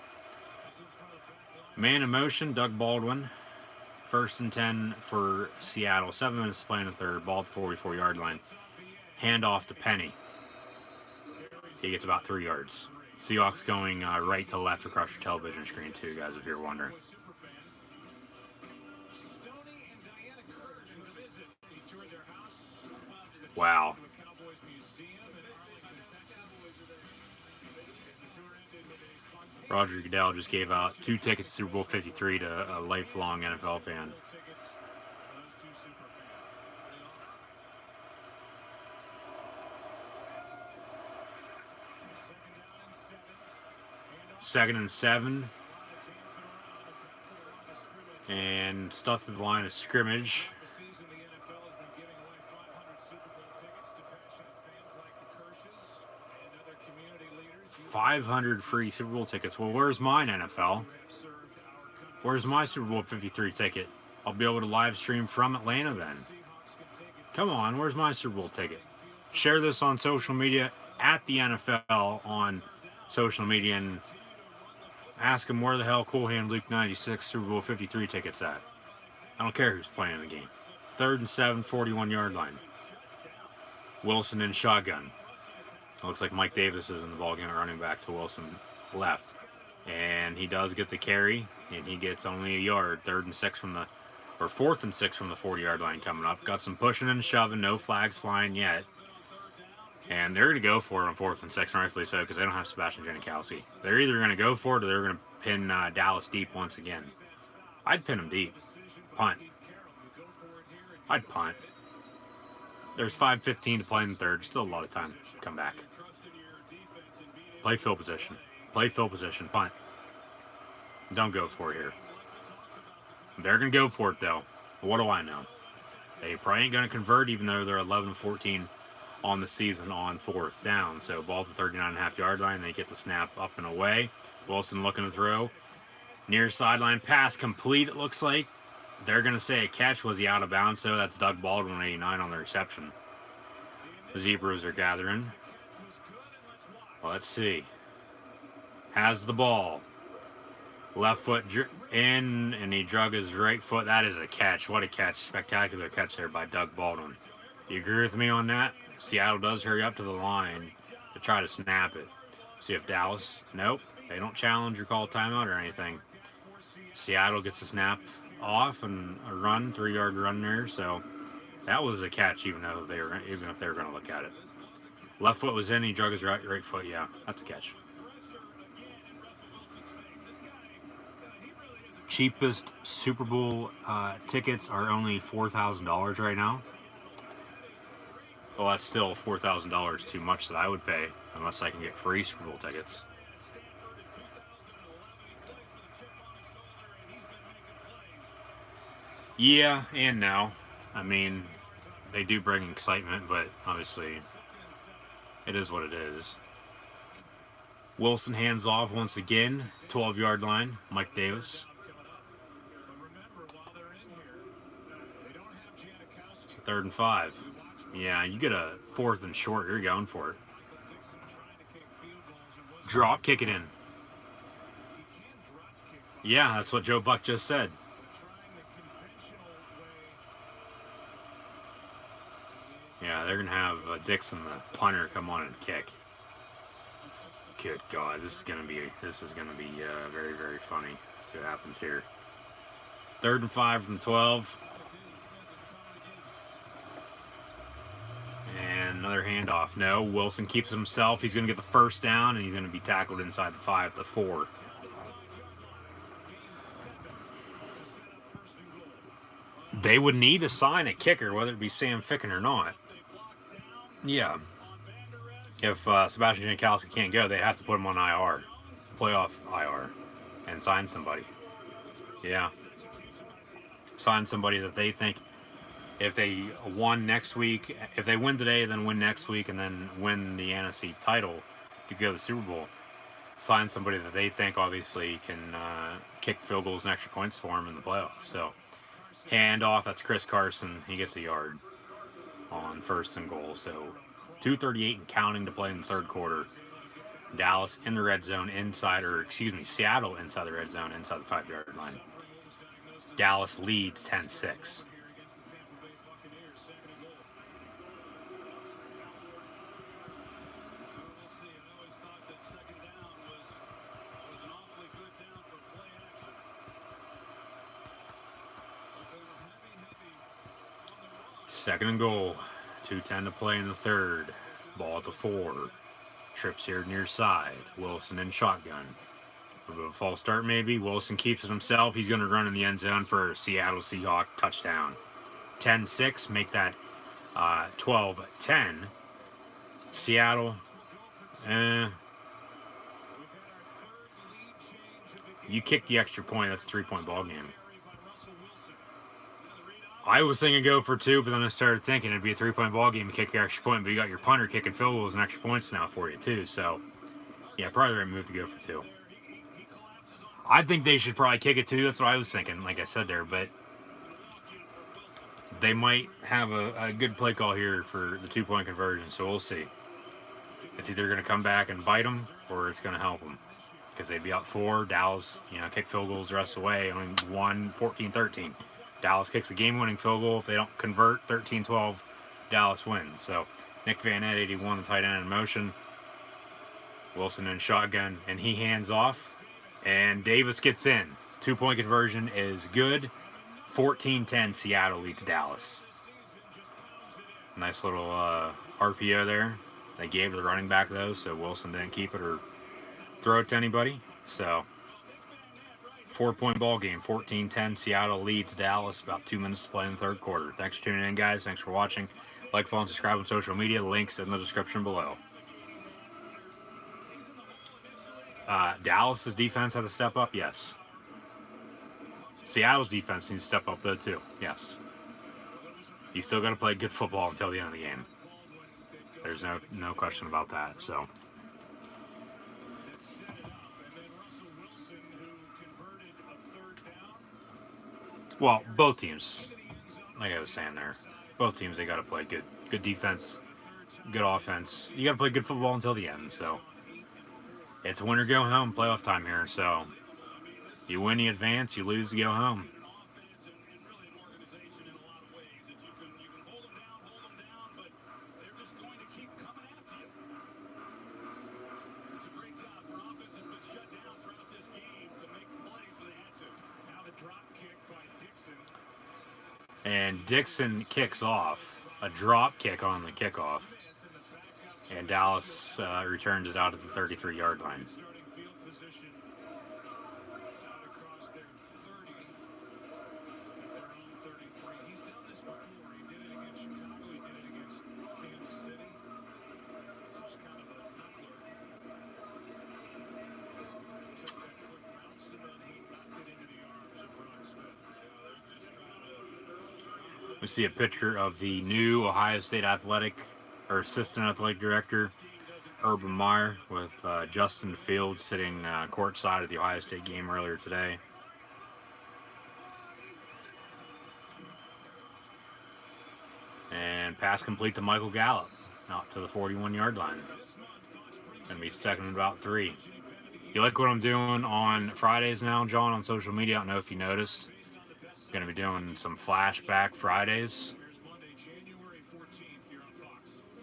man in motion, Doug Baldwin. 1st and 10 for Seattle. 7 minutes to play in the 3rd. Ball at the 44-yard line. Handoff to Penny. He gets about 3 yards. Seahawks going right to left across your television screen too, guys, if you're wondering. Wow. Roger Goodell just gave out 2 tickets to Super Bowl 53 to a lifelong NFL fan. Second and 7. And stuff at the line of scrimmage. 500 free Super Bowl tickets. Well, where's mine, NFL? Where's my Super Bowl 53 ticket? I'll be able to live stream from Atlanta then. Come on, where's my Super Bowl ticket? Share this on social media at the NFL on social media and ask them where the hell Cool Hand Luke 96 Super Bowl 53 tickets at. I don't care who's playing the game. 3rd and 7, 41-yard line. Wilson in shotgun. It looks like Mike Davis is in the ballgame running back to Wilson left. And he does get the carry, and he gets only a yard. 4th and 6 from the 40-yard line coming up. Got some pushing and shoving, no flags flying yet. And they're going to go for it on 4th and 6, rightfully so, because they don't have Sebastian Janikowski. They're either going to go for it or they're going to pin Dallas deep once again. I'd pin them deep. Punt. I'd punt. There's 5:15 to play in the third. Still a lot of time to come back. Play field position. Play field position. Punt. Don't go for it here. They're going to go for it, though. What do I know? They probably ain't going to convert, even though they're 11-14 on the season on 4th down. So ball at the 39.5-yard line. They get the snap up and away. Wilson looking to throw. Near sideline pass complete, it looks like. They're going to say a catch. Was he out of bounds? So that's Doug Baldwin, 89 on the reception. The Zebras are gathering. Let's see. Has the ball. Left foot in, and he drug his right foot. That is a catch. What a catch. Spectacular catch there by Doug Baldwin. You agree with me on that? Seattle does hurry up to the line to try to snap it. See if Dallas, nope, they don't challenge or call timeout or anything. Seattle gets the snap off and a run, 3-yard run there. So that was a catch, even if they were going to look at it. Left foot was in, he drug his right foot. Yeah, that's a catch. Cheapest Super Bowl tickets are only $4,000 right now. Well, that's still $4,000 too much that I would pay unless I can get free Super Bowl tickets. Yeah, and no. I mean, they do bring excitement, but obviously it is what it is. Wilson hands off once again, 12-yard line, Mike Davis. 3rd and 5. Yeah, you get a 4th and short, you're going for it. Drop, kick it in. Yeah, that's what Joe Buck just said. Yeah, they're going to have Dixon, the punter, come on and kick. Good God, this is going to be very, very funny. See what happens here. 3rd and 5 from 12. And another handoff. No, Wilson keeps himself. He's going to get the first down, and he's going to be tackled inside the 4. They would need to sign a kicker, whether it be Sam Ficken or not. Yeah. If Sebastian Janikowski can't go, they have to put him on IR. Playoff IR. And sign somebody. Yeah. Sign somebody that they think, if they won next week, if they win today, then win next week, and then win the NFC title to go to the Super Bowl, sign somebody that they think obviously can kick field goals and extra points for them in the playoffs. So, handoff, that's Chris Carson. He gets a yard on 1st and goal. So, 2:38 and counting to play in the 3rd quarter. Dallas in the red zone Seattle inside the red zone, inside the 5-yard line. Dallas leads 10-6. Second and goal. 2:10 to play in the third. Ball at the 4. Trips here near side. Wilson in shotgun. A bit of a false start maybe. Wilson keeps it himself. He's going to run in the end zone for a Seattle Seahawks touchdown. 10-6. Make that 12-10. Seattle. You kick the extra point. That's a 3-point ball game. I was thinking go for 2, but then I started thinking it'd be a 3-point ball game. You kick your extra point, but you got your punter kicking field goals and extra points now for you too. So, yeah, probably the right move to go for 2. I think they should probably kick it too. That's what I was thinking, like I said there. But they might have a good play call here for the 2-point conversion. So we'll see. It's either going to come back and bite them or it's going to help them. Because they'd be up 4. Dallas, kick field goals the rest of the way. Only 14-13. Dallas kicks a game-winning field goal. If they don't convert, 13-12, Dallas wins. So Nick Van Ed, 81, the tight end in motion. Wilson in shotgun, and he hands off. And Davis gets in. 2-point conversion is good. 14-10, Seattle leads Dallas. Nice little RPO there. They gave to the running back, though, so Wilson didn't keep it or throw it to anybody. So 4-point ball game, 14-10. Seattle leads Dallas. About 2 minutes to play in the third quarter. Thanks for tuning in, guys. Thanks for watching. Like, follow, and subscribe on social media. Links in the description below. Dallas's defense has to step up, yes. Seattle's defense needs to step up, though, too. Yes. You still got to play good football until the end of the game. There's no question about that. So. Well, both teams, like I was saying there, both teams, they got to play good defense, good offense. You got to play good football until the end. So it's win or go home, playoff time here. So you win, you advance. You lose, you go home. And Dixon kicks off, a drop kick on the kickoff, and Dallas returns it out at the 33-yard line. We see a picture of the new Ohio State assistant athletic director, Urban Meyer, with Justin Fields sitting courtside at the Ohio State game earlier today. And pass complete to Michael Gallup out to the 41-yard line. Gonna be second and about 3. You like what I'm doing on Fridays now, John, on social media? I don't know if you noticed. Going to be doing some flashback Fridays.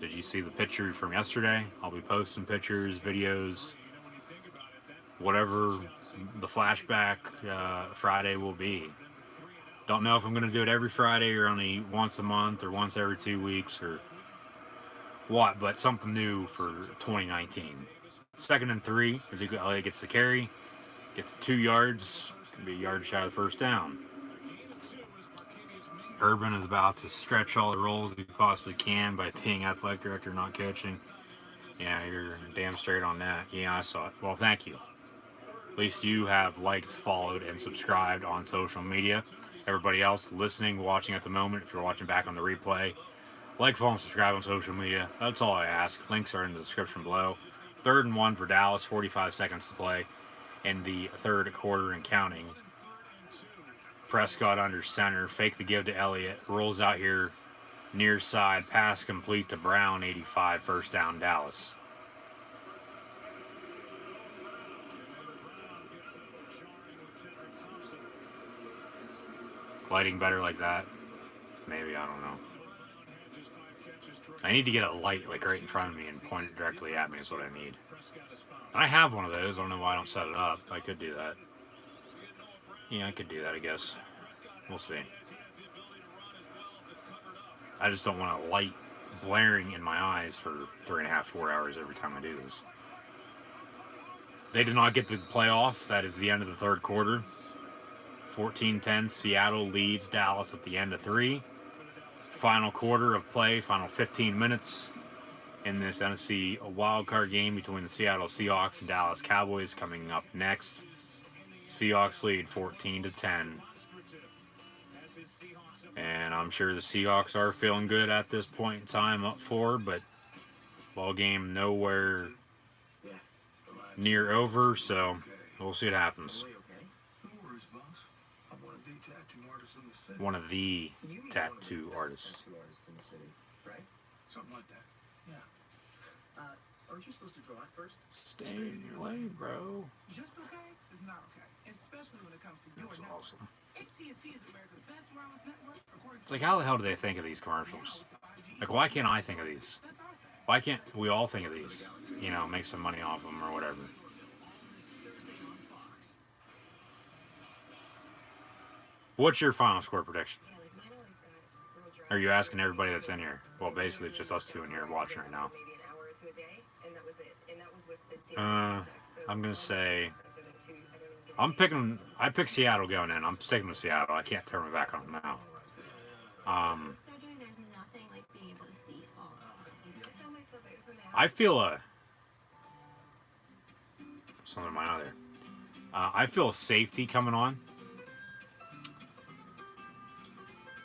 Did you see the picture from yesterday? I'll be posting pictures, videos, whatever the flashback Friday will be. Don't know if I'm going to do it every Friday or only once a month or once every 2 weeks or what, but something new for 2019. Second and 3 as he gets the carry, gets 2 yards, could be a yard shy of the first down. Urban is about to stretch all the roles he possibly can by being athletic director, not coaching. Yeah, you're damn straight on that. Yeah, I saw it. Well, thank you. At least you have liked, followed, and subscribed on social media. Everybody else listening, watching at the moment, if you're watching back on the replay, like, follow, and subscribe on social media. That's all I ask. Links are in the description below. 3rd and 1 for Dallas, 45 seconds to play in the third quarter and counting. Prescott under center, fake the give to Elliott, rolls out here near side, pass complete to Brown, 85, first down Dallas. Lighting better like that? Maybe, I don't know. I need to get a light like right in front of me and point it directly at me is what I need. I have one of those, I don't know why I don't set it up. I could do that. Yeah, I could do that, I guess. We'll see. I just don't want a light blaring in my eyes for 3.5, 4 hours every time I do this. They did not get the playoff. That is the end of the third quarter. 14-10, Seattle leads Dallas at the end of 3. Final quarter of play, final 15 minutes in this NFC wildcard game between the Seattle Seahawks and Dallas Cowboys coming up next. Seahawks lead 14-10. And I'm sure the Seahawks are feeling good at this point in time, up 4, but ball game nowhere near over, so we'll see what happens. One of the tattoo artists. Something like that. Yeah. Aren't you supposed to draw it first? Stay in your lane, bro. Just okay is not okay, especially when it comes to your That's network. awesome. AT&T is America's best wireless network. It's like, how the hell do they think of these commercials? Like, why can't I think of these? Why can't we all think of these? You know, make some money off them or whatever. What's your final score prediction? Are you asking everybody that's in here? Well, basically, it's just us two in here watching right now. I'm gonna say I picked Seattle going in. I'm sticking with Seattle. I can't turn my back on them now. I feel something in my eye there. I feel safety coming on.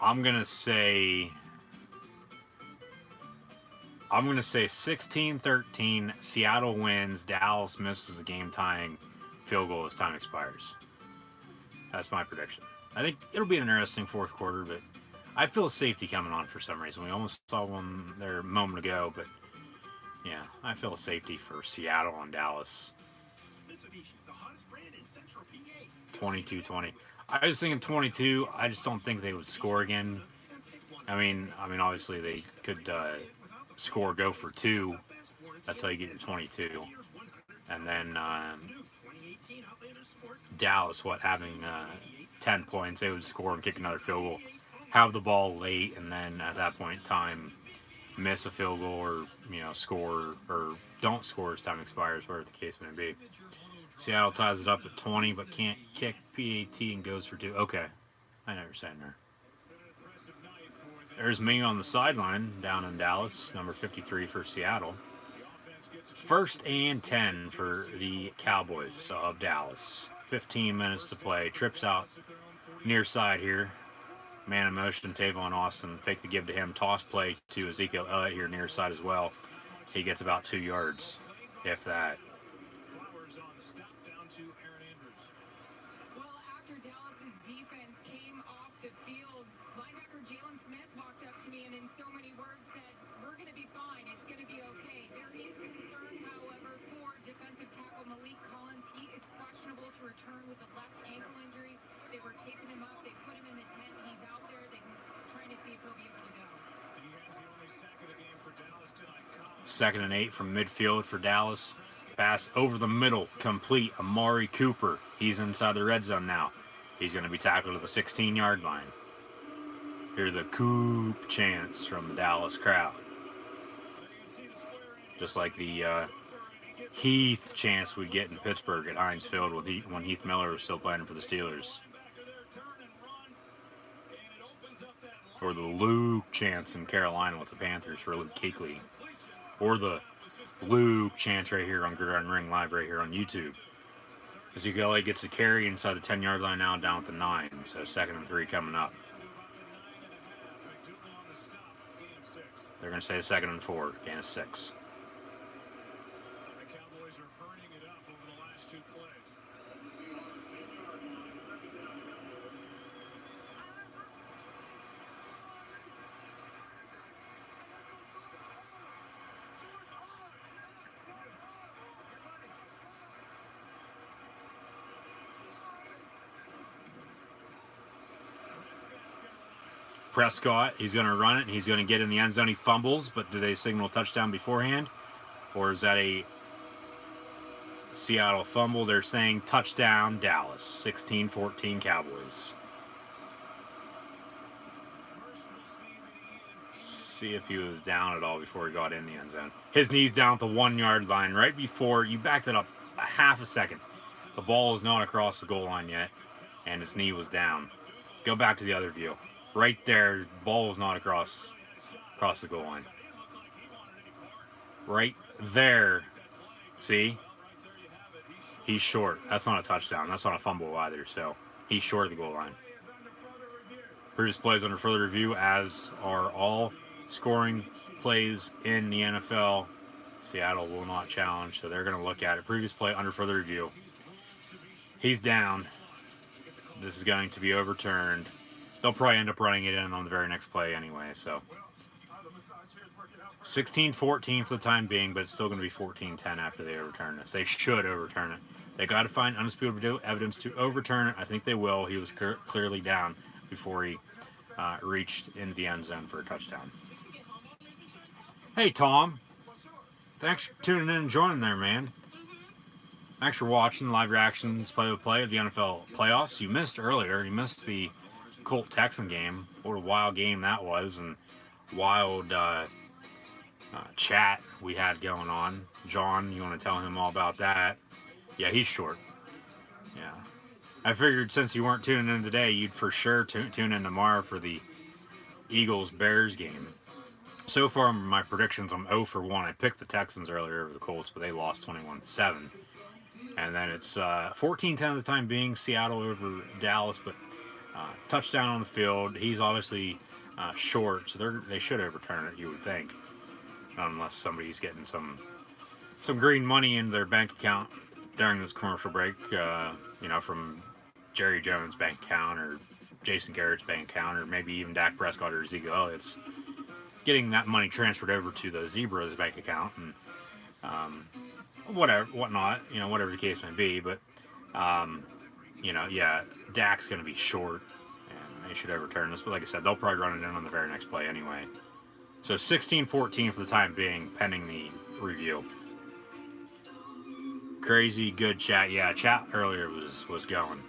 I'm gonna say 16-13. Seattle wins. Dallas misses a game-tying field goal as time expires. That's my prediction. I think it'll be an interesting fourth quarter, but I feel safety coming on for some reason. We almost saw one there a moment ago, but yeah, I feel safety for Seattle and Dallas. 22-20. I was thinking 22. I just don't think they would score again. I mean, obviously they could score, go for 2. That's how you get your 22. And then Dallas, having 10 points, they would score and kick another field goal, have the ball late, and then at that point in time, miss a field goal or score or don't score as time expires, whatever the case may be. Seattle ties it up at 20, but can't kick PAT and goes for 2. Okay, I never said there. There's me on the sideline down in Dallas, number 53 for Seattle. 1st and 10 for the Cowboys of Dallas. 15 minutes to play. Trips out near side here. Man in motion, Tavon Austin. Fake the give to him. Toss play to Ezekiel Elliott here near side as well. He gets about 2 yards, if that. With a left ankle injury, they were taping him up. They put him in the tent. He's out there. They're trying to see if he'll be able to go. He has the only sack of the game for Dallas tonight. 2nd and 8 from midfield for Dallas. Pass over the middle, complete. Amari Cooper. He's inside the red zone now. He's going to be tackled at the 16-yard line. Hear the Coop chants from the Dallas crowd. Just like the Heath chance we'd get in Pittsburgh at Heinz Field when Heath Miller was still playing for the Steelers. Or the Luke chance in Carolina with the Panthers for Luke Kuechly. Or the Luke chance right here on Gridiron Ring Live right here on YouTube. Ezekiel Elliott gets the carry inside the 10-yard line now, down at the 9. So 2nd and 3 coming up. They're going to say 2nd and 4, gain of 6. Prescott, he's going to run it, and he's going to get in the end zone. He fumbles, but do they signal touchdown beforehand? Or is that a Seattle fumble? They're saying touchdown, Dallas. 16-14 Cowboys. see if he was down at all before he got in the end zone. His knee's down at the 1 yard line right before you backed it up a half a second. The ball was not across the goal line yet, and his knee was down. Go back to the other view. Right there, the ball was not across the goal line. Right there. See? He's short. That's not a touchdown. That's not a fumble either, so he's short of the goal line. Previous plays under further review, as are all scoring plays in the NFL. Seattle will not challenge, so they're going to look at it. Previous play under further review. He's down. This is going to be overturned. They'll probably end up running it in on the very next play anyway, so 16-14 for the time being, but it's still going to be 14-10 after they overturn this. They should overturn it. They got to find undisputed evidence to overturn it. I think they will. He was clearly down before he reached into the end zone for a touchdown. Hey, Tom. Thanks for tuning in and joining there, man. Thanks for watching live reactions play-by-play of the NFL playoffs. You missed earlier. You missed the Colt-Texan game. What a wild game that was, and wild chat we had going on. John, you want to tell him all about that? Yeah, he's short. Yeah. I figured since you weren't tuning in today, you'd for sure tune in tomorrow for the Eagles-Bears game. So far, my predictions, I'm 0 for 1. I picked the Texans earlier over the Colts, but they lost 21-7. And then it's 14-10 at the time being, Seattle over Dallas, but touchdown on the field. He's obviously short, so they should overturn it, you would think. Unless somebody's getting some green money in their bank account during this commercial break, from Jerry Jones' bank account or Jason Garrett's bank account, or maybe even Dak Prescott or Ezekiel Elliott's getting that money transferred over to the Zebra's bank account, and whatnot, whatever the case may be. But Dak's going to be short, and they should overturn this. But like I said, they'll probably run it in on the very next play anyway. So 16-14 for the time being, pending the review. Crazy good chat. Yeah, chat earlier was going.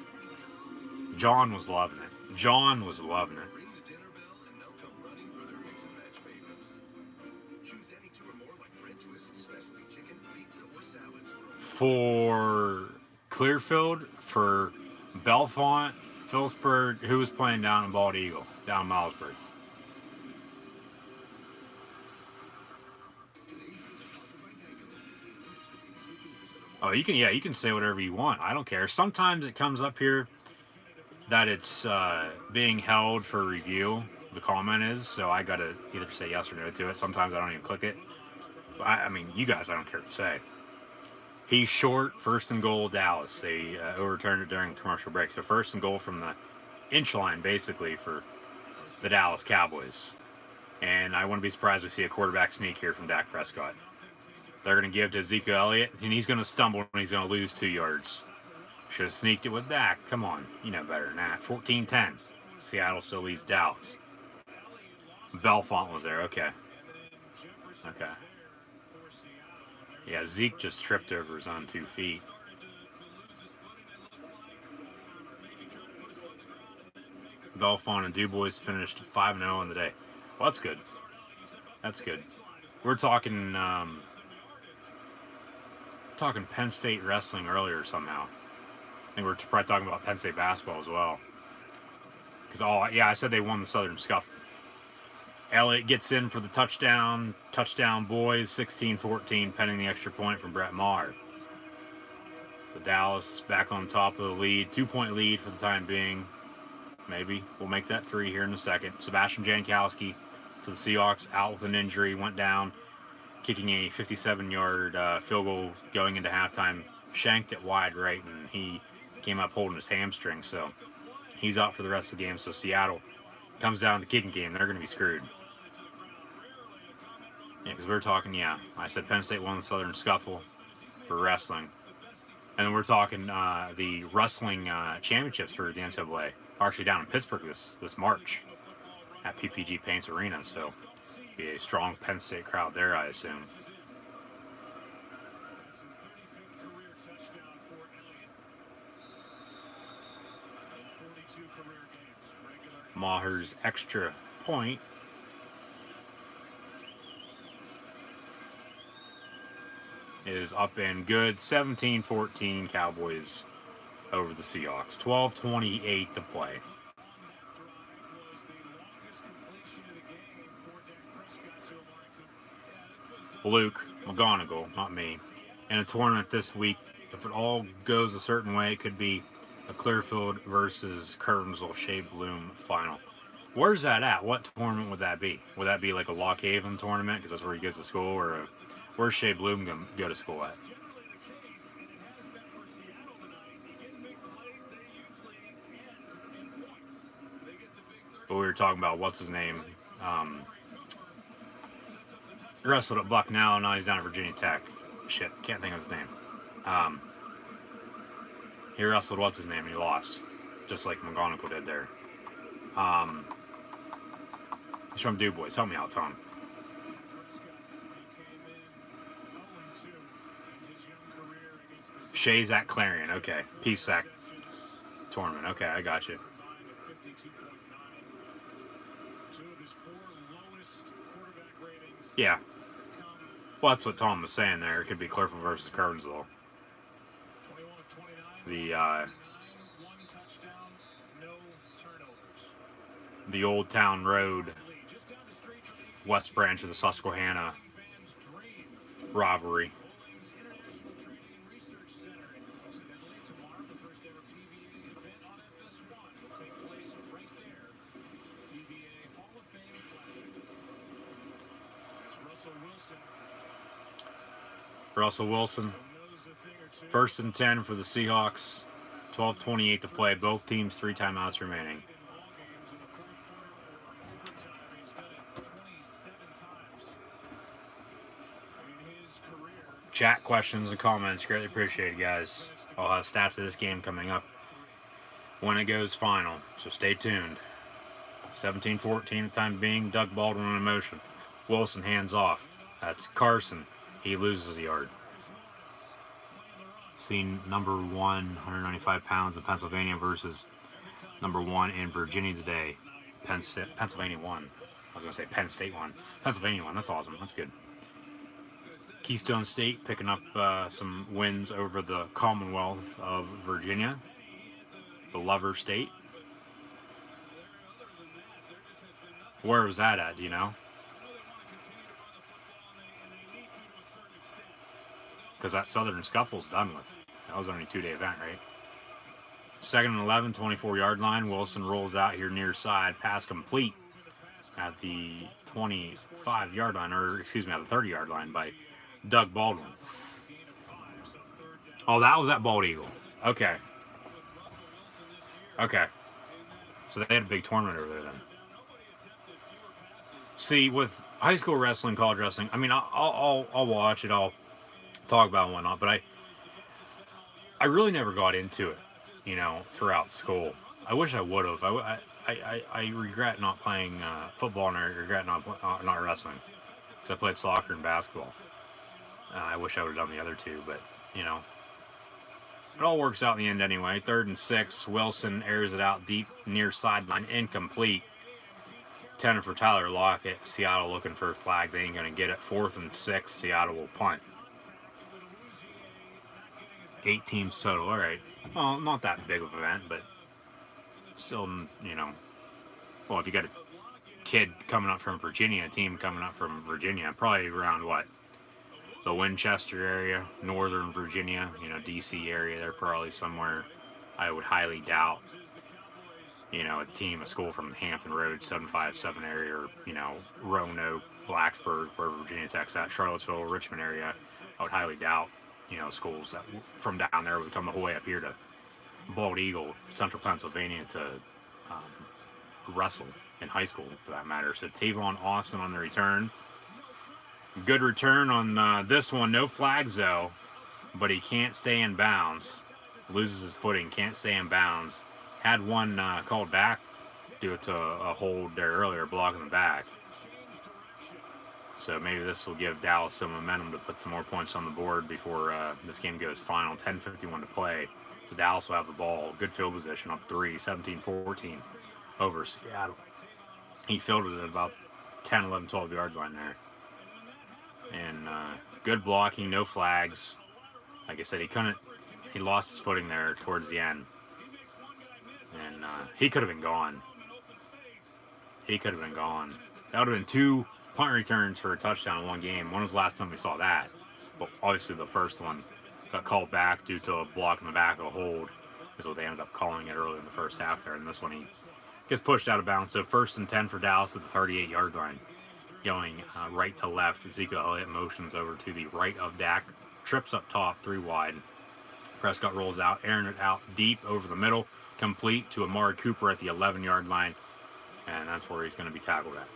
John was loving it. Ring the dinner bell and they'll come running for their mix and match favorites. Choose any two or more like bread twists, specialty chicken, pizza, or salads. For Clearfield, for Bellefonte, Phillipsburg, who was playing down in Bald Eagle, down in Milesburg. Oh, you can say whatever you want. I don't care. Sometimes it comes up here that it's being held for review. The comment is, so I gotta either say yes or no to it. Sometimes I don't even click it. I mean, you guys, I don't care what to say. He's short, first and goal, Dallas. They overturned it during the commercial break. So first and goal from the inch line, basically, for the Dallas Cowboys. And I wouldn't be surprised if we see a quarterback sneak here from Dak Prescott. They're going to give to Ezekiel Elliott, and he's going to stumble, and he's going to lose 2 yards. Should have sneaked it with Dak. Come on. You know better than that. 14-10. Seattle still leads Dallas. Bellefonte was there. Okay. Yeah, Zeke just tripped over his own 2 feet. Bellefonte and DuBois finished 5-0 on the day. Well, that's good. That's good. We're talking Penn State wrestling earlier somehow. I think we're probably talking about Penn State basketball as well. Because I said they won the Southern Scuffle. Elliott gets in for the touchdown. Touchdown, boys. 16-14, pending the extra point from Brett Maher. So Dallas back on top of the lead. 2-point lead for the time being. Maybe. We'll make that 3 here in a second. Sebastian Janikowski for the Seahawks out with an injury. Went down, kicking a 57-yard field goal going into halftime. Shanked it wide right, and he came up holding his hamstring. So he's out for the rest of the game. So Seattle comes down to the kicking game. They're going to be screwed. Yeah, because we're talking, I said Penn State won the Southern Scuffle for wrestling. And then we're talking the wrestling championships for the NCAA are actually down in Pittsburgh this March at PPG Paints Arena. So be a strong Penn State crowd there, I assume. Maher's extra point is up and good. 17-14 Cowboys over the Seahawks. 12:28 to play. Luke McGonigal, not me. In a tournament this week, if it all goes a certain way, it could be a Clearfield versus Curtinsville Shea Bloom final. Where's that at? What tournament would that be? Would that be like a Lock Haven tournament because that's where he goes to school, or where's Shea Bloom going to go to school at? But we were talking about what's his name. He wrestled at Bucknell, now he's down at Virginia Tech. Shit, can't think of his name. He wrestled what's his name, and he lost, just like McGonigal did there. He's from Du Bois. Help me out, Tom. Shea's at Clarion. Okay. PSAC tournament. Okay, I got you. Yeah. Well, that's what Tom was saying there. It could be Clearfield versus Curtinsville. The Old Town Road, West Branch of the Susquehanna rivalry. Russell Wilson, 1st and 10 for the Seahawks. 12:28 to play. Both teams 3 timeouts remaining. Chat questions and comments, greatly appreciated, guys. I'll have stats of this game coming up when it goes final, so stay tuned. 17-14 the time being. Doug Baldwin in motion. Wilson hands off. That's Carson. He loses a yard. Seen number 1, 195 pounds in Pennsylvania versus number 1 in Virginia today. Pennsylvania won. I was going to say Penn State won. Pennsylvania won. That's awesome. That's good. Keystone State picking up some wins over the Commonwealth of Virginia, the Lover State. Where was that at, do you know? Because that Southern Scuffle's done with. That was only a 2-day event, right? 2nd and 11, 24-yard line. Wilson rolls out here near side. Pass complete at the 25-yard line, or excuse me, at the 30-yard line by Doug Baldwin. Oh, that was at Bald Eagle. Okay. Okay. So they had a big tournament over there then. See, with high school wrestling, college wrestling, I mean, I'll watch it, I'll talk about it and whatnot, but I really never got into it, you know, throughout school. I wish I would have. I regret not playing football, and I regret not wrestling, because I played soccer and basketball. I wish I would have done the other two, but, you know, it all works out in the end anyway. 3rd and 6, Wilson airs it out deep near sideline, incomplete. 10 for Tyler Lockett. Seattle looking for a flag. They ain't going to get it. 4th and 6, Seattle will punt. 8 teams total. All right. Well, not that big of an event, but still, you know. Well, if you got a kid coming up from Virginia, a team coming up from Virginia, probably around what? The Winchester area, Northern Virginia, you know, D.C. area. They're probably somewhere I would highly doubt, you know, a school from Hampton Road, 757 area, or, you know, Roanoke, Blacksburg, where Virginia Tech's at, Charlottesville, Richmond area. I would highly doubt, you know, schools that from down there would come the whole way up here to Bald Eagle, Central Pennsylvania, to wrestle in high school, for that matter. So Tavon Austin on the return. Good return on this one. No flags, though, but he can't stay in bounds. Loses his footing, can't stay in bounds. Had one called back due to a hold there earlier, blocking the back. So maybe this will give Dallas some momentum to put some more points on the board before this game goes final. 10:51 to play. So Dallas will have the ball. Good field position, up 3, 17-14 over Seattle. He fielded it at about 10, 11, 12-yard line there. And good blocking, no flags. Like I said, he lost his footing there towards the end. And he could have been gone. He could have been gone. That would have been 2 punt returns for a touchdown in one game. When was the last time we saw that? But obviously the first one got called back due to a block in the back of a hold, is what they ended up calling it early in the first half there. And this one he gets pushed out of bounds. So 1st and 10 for Dallas at the 38-yard line. Going right to left, Ezekiel Elliott motions over to the right of Dak. Trips up top, 3 wide. Prescott rolls out, airing it out deep over the middle. Complete to Amari Cooper at the 11-yard line. And that's where he's going to be tackled at.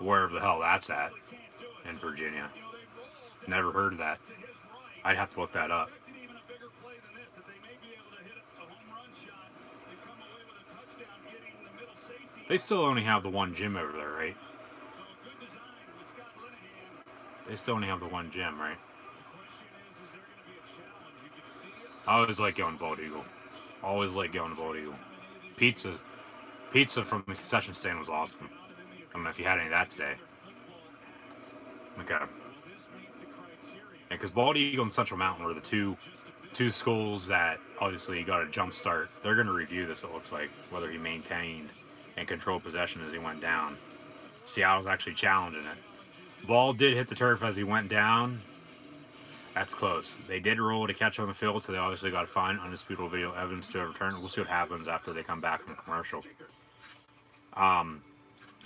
Wherever the hell that's at in Virginia. Never heard of that. I'd have to look that up. They still only have the one gym over there, right? They still only have the one gym, right? I always like going to Bald Eagle. Always like going to Bald Eagle. Pizza from the concession stand was awesome. I don't know if you had any of that today. Okay. Yeah, because Bald Eagle and Central Mountain were the two schools that obviously got a jump start. They're going to review this, it looks like, whether he maintained and controlled possession as he went down. Seattle's actually challenging it. Ball did hit the turf as he went down. That's close. They did roll to catch on the field, so they obviously got to find undisputable video evidence to overturn it. We'll see what happens after they come back from commercial.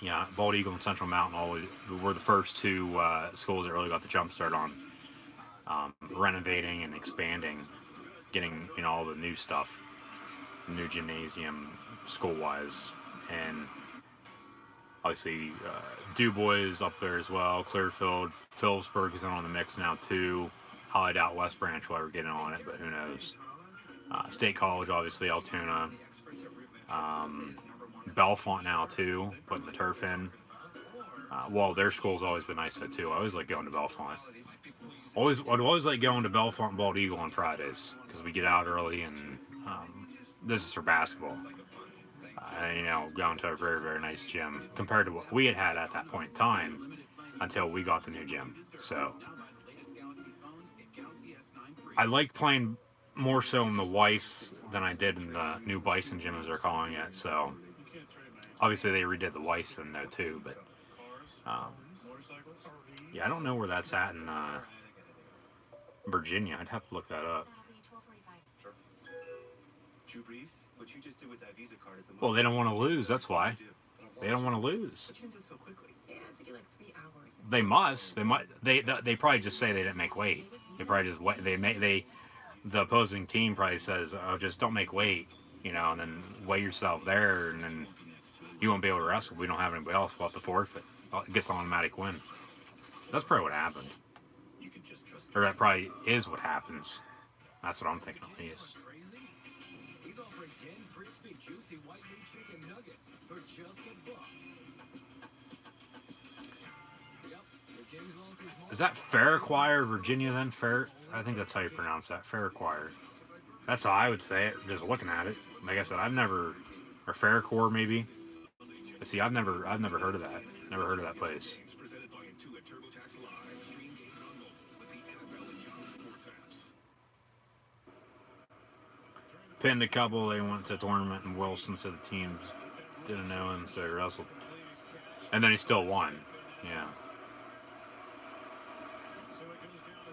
Yeah, Bald Eagle and Central Mountain always were the first 2 schools that really got the jump start on renovating and expanding, getting all the new stuff, new gymnasium, school-wise, and obviously DuBois is up there as well. Clearfield, Phillipsburg is in on the mix now too. I doubt West Branch will ever get in on it, but who knows? State College, obviously, Altoona. Bellefonte now too, putting the turf in. Well, their school's always been nice though too. I always like going to Bellefonte. I'd always like going to Bellefonte and Bald Eagle on Fridays because we get out early and this is for basketball. Going to a very, very nice gym compared to what we had at that point in time until we got the new gym. So I like playing more so in the Weiss than I did in the new Bison gym, as they're calling it. So obviously they redid the Weiss then though too, but yeah, I don't know where that's at in Virginia. I'd have to look that up. Drew Brees, what you just did with that Visa card is the most Well, they don't want to lose. That's why. They don't want to lose. But you can do it so quickly. Yeah, it took you like 3 hours. They must. They might. They probably just say they didn't make weight. They probably just wait. The opposing team probably says, "Oh, just don't make weight," and then weigh yourself there, and then you won't be able to wrestle. We don't have anybody else. We'll have to forfeit. It gets an automatic win. That's probably what happened. You can just trust Or that probably is what happens. That's what I'm thinking at least. He's offering 10 crispy, juicy white meat chicken nuggets for just $1. Yep, the Kings lost his home. Is that Fairacquire, Virginia then? I think that's how you pronounce that. Fairacquire. That's how I would say it, just looking at it. Like I said, or Fairacquire maybe. But see, I've never heard of that. Never heard of that place. Presented by Intuit TurboTax Live. Stream games on mobile with the NFL and Yahoo Sports apps. Pinned a couple. They went to a tournament in Wilson, so the teams didn't know him, so they wrestled. And then he still won. Yeah.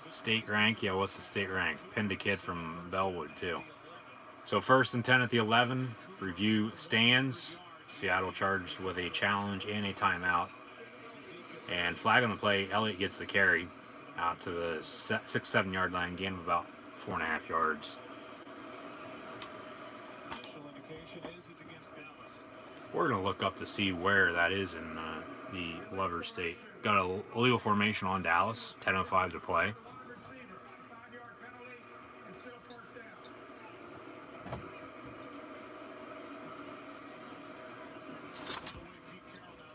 State rank? Yeah, what's the state rank? Pinned a kid from Bellwood, too. So 1st and 10 at the 11. Review stands. Seattle charged with a challenge and a timeout. And flag on the play. Elliott gets the carry out to the 6-7 yard line. Gain of about 4.5 yards. We're going to look up to see where that is in the Lover State. Got a illegal formation on Dallas. 10:05 to play.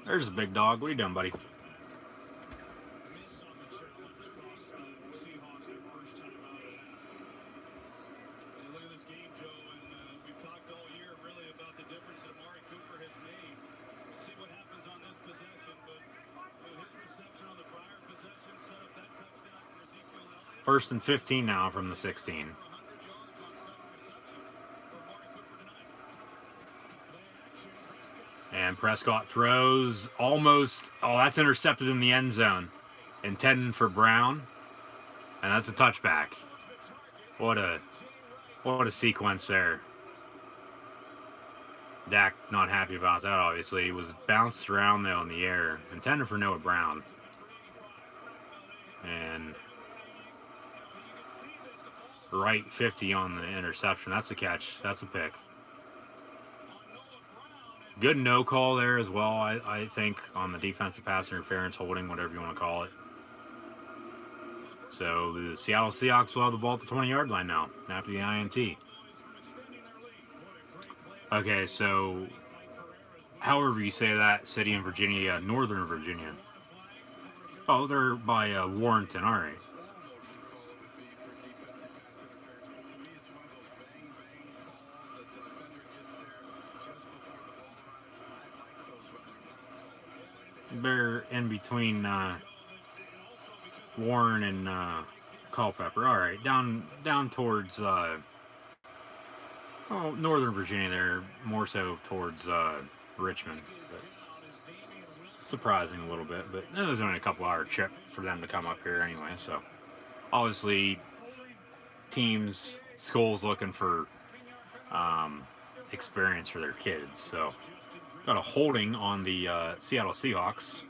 There's a big dog. What are you doing, buddy? Seahawks their first time out of that. And look at this game First and 15 now from the 16. And Prescott throws almost. Oh, that's intercepted in the end zone. Intended for Brown. And that's a touchback. What a sequence there. Dak not happy about that, obviously. He was bounced around, though, in the air. Intended for Noah Brown. And right 50 on the interception. That's a catch. That's a pick. Good no call there as well, I think, on the defensive pass interference, holding, whatever you want to call it. So the Seattle Seahawks will have the ball at the 20-yard line now after the INT. Okay, so however you say that city in Virginia, Northern Virginia. Oh, they're by Warrenton. All right. They're in between Warren and Culpeper. All right, down towards Northern Virginia. There, more so towards Richmond. But surprising a little bit, but it was only a couple-hour trip for them to come up here anyway. So obviously, schools looking for experience for their kids. So got a holding on the Seattle Seahawks,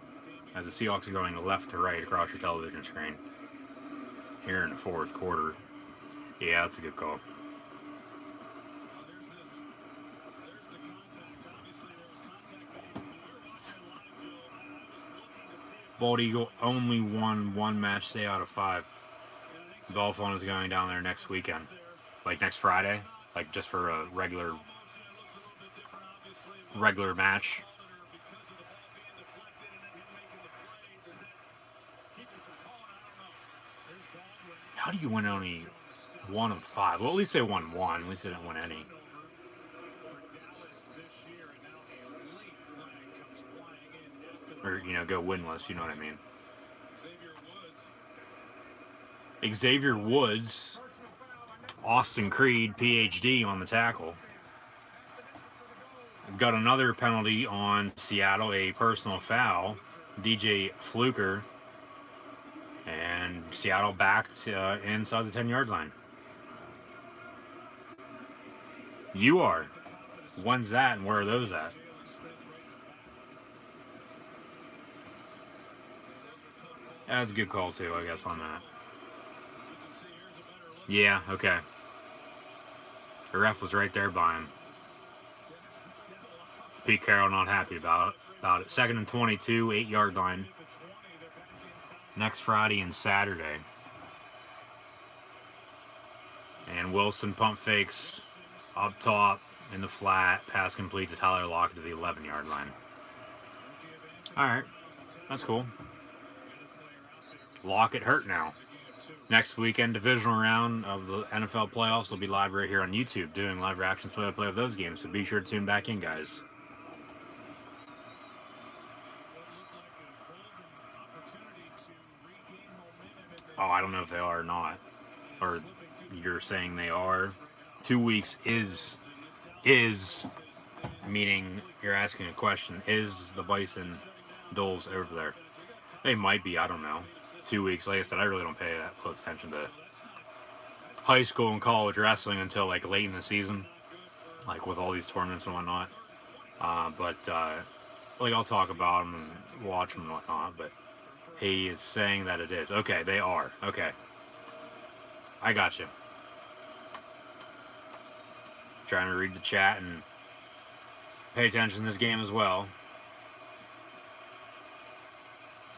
as the Seahawks are going left to right across your television screen here in the fourth quarter. Yeah, that's a good call. Bald Eagle only won one match day out of 5. Ball Phone is going down there next weekend, like next Friday, like just for a regular match. How do you win only 1 of 5? Well, at least they won 1. At least they didn't win any. Or, go winless, you know what I mean. Xavier Woods, Austin Creed, PhD on the tackle. Got another penalty on Seattle, a personal foul. DJ Fluker. And Seattle backed inside the 10-yard line. You are. When's that and where are those at? That's a good call, too, I guess, on that. Yeah, okay. The ref was right there by him. Pete Carroll not happy about it. 2nd and 22, 8-yard line. Next Friday and Saturday. And Wilson pump fakes up top in the flat. Pass complete to Tyler Lockett to the 11-yard line. All right. That's cool. Lockett hurt now. Next weekend, divisional round of the NFL playoffs will be live right here on YouTube, doing live reactions play-by-play of those games. So be sure to tune back in, guys. Oh, I don't know if they are or not. Or you're saying they are. 2 weeks is meaning you're asking a question. Is the Bison Doles over there? They might be, I don't know. 2 weeks, like I said, I really don't pay that close attention to high school and college wrestling until like late in the season, like with all these tournaments and whatnot. But I'll talk about them and watch them and whatnot. But he is saying that it is. Okay, they are. Okay, I got you. Trying to read the chat and pay attention to this game as well.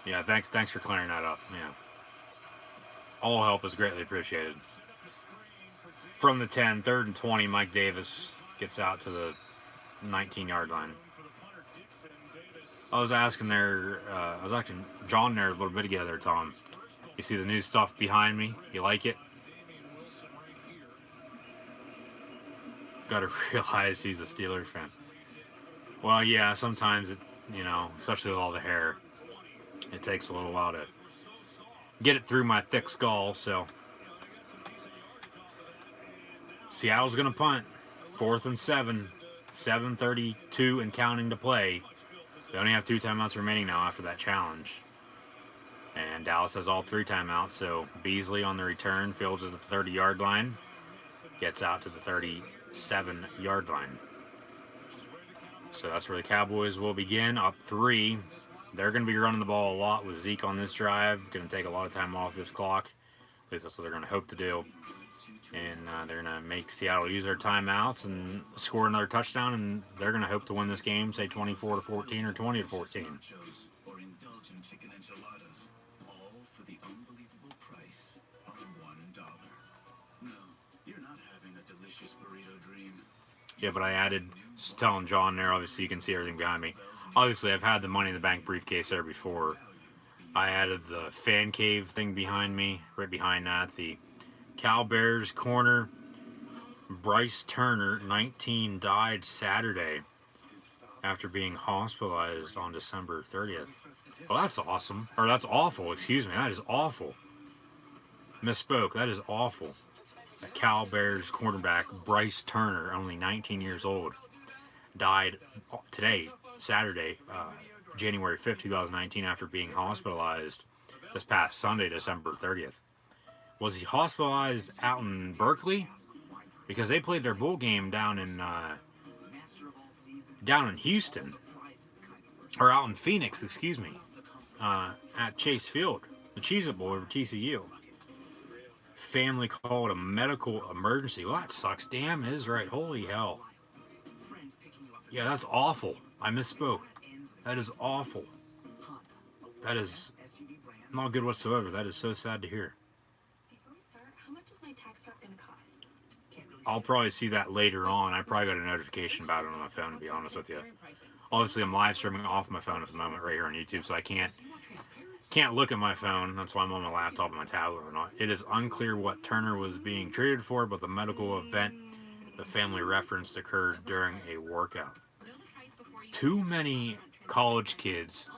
Yeah, thanks for clearing that up. Yeah. All help is greatly appreciated. From the 10, 3rd and 20, Mike Davis gets out to the 19-yard line. I was asking John there a little bit ago there, Tom. You see the new stuff behind me? You like it? Gotta realize he's a Steelers fan. Well, yeah, sometimes it, especially with all the hair, it takes a little while to get it through my thick skull, so Seattle's going to punt. 4th and 7. 7:32 and counting to play. They only have 2 timeouts remaining now after that challenge. And Dallas has all 3 timeouts, so Beasley on the return fields at the 30-yard line. Gets out to the 37-yard line. So that's where the Cowboys will begin, up 3. They're going to be running the ball a lot with Zeke on this drive. Going to take a lot of time off this clock. At least that's what they're going to hope to do. And they're going to make Seattle use their timeouts and score another touchdown, and they're going to hope to win this game, say 24-14 or 20-14. Or indulgent chicken enchiladas, all for the unbelievable price of $1. No, you're not having a delicious burrito dream. Yeah, but I added, just telling John there, obviously you can see everything behind me. Obviously, I've had the Money in the Bank briefcase there before. I added the fan cave thing behind me, right behind that. The Cal Bears corner, Bryce Turner, 19, died Saturday after being hospitalized on December 30th. Well, that's awesome. Or that's awful, excuse me. That is awful. Misspoke. That is awful. The Cal Bears cornerback, Bryce Turner, only 19 years old, died today, Saturday, January 5th, 2019, after being hospitalized this past Sunday, December 30th. Was he hospitalized out in Berkeley? Because they played their bowl game down in Houston, or out in Phoenix, excuse me, at Chase Field, the Cheez-It Bowl over TCU. Family called a medical emergency. Well, that sucks. Damn, it is right. Holy hell. Yeah, that's awful. I misspoke. That is awful. That is not good whatsoever. That is so sad to hear. Before we start, how much is my tax prep going to cost? I'll probably see that later on. I probably got a notification about it on my phone, to be honest with you. Obviously, I'm live streaming off my phone at the moment right here on YouTube, so I can't look at my phone. That's why I'm on my laptop and my tablet or not. It is unclear what Turner was being treated for, but the medical event the family referenced occurred during a workout. Too many college kids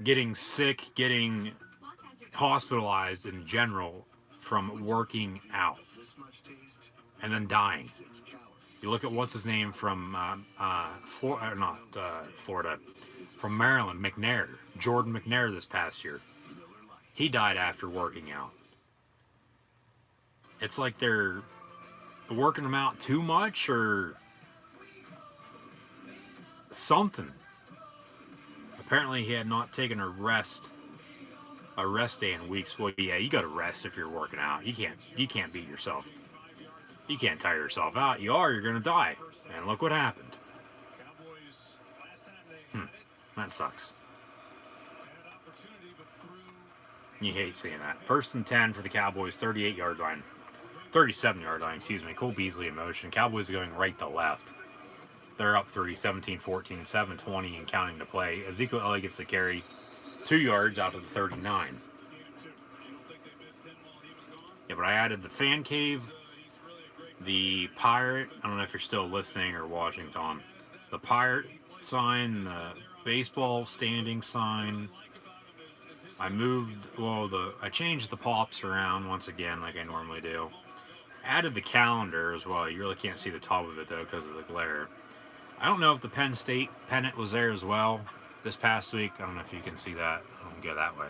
getting sick, getting hospitalized in general from working out and then dying. You look at what's his name from Florida, from Maryland, McNair, Jordan McNair this past year. He died after working out. It's like they're working him out too much or something. Apparently he had not taken a rest day in weeks. Well, yeah, you got to rest if you're working out. You can't beat yourself. You can't tire yourself out. You're going to die. And look what happened. That sucks. You hate seeing that. 1st and 10 for the Cowboys, 38-yard line. 37-yard line, excuse me. Cole Beasley in motion. Cowboys are going right to left. They're up 3, 17-14, 7:20 and counting to play. Ezekiel Elliott gets the carry. 2 yards out to the 39. Yeah, but I added the fan cave, the pirate. I don't know if you're still listening or watching, Tom. The pirate sign, the baseball standing sign. I changed the pops around once again like I normally do. Added the calendar as well. You really can't see the top of it though because of the glare. I don't know if the Penn State pennant was there as well this past week. I don't know if you can see that. I don't go that way.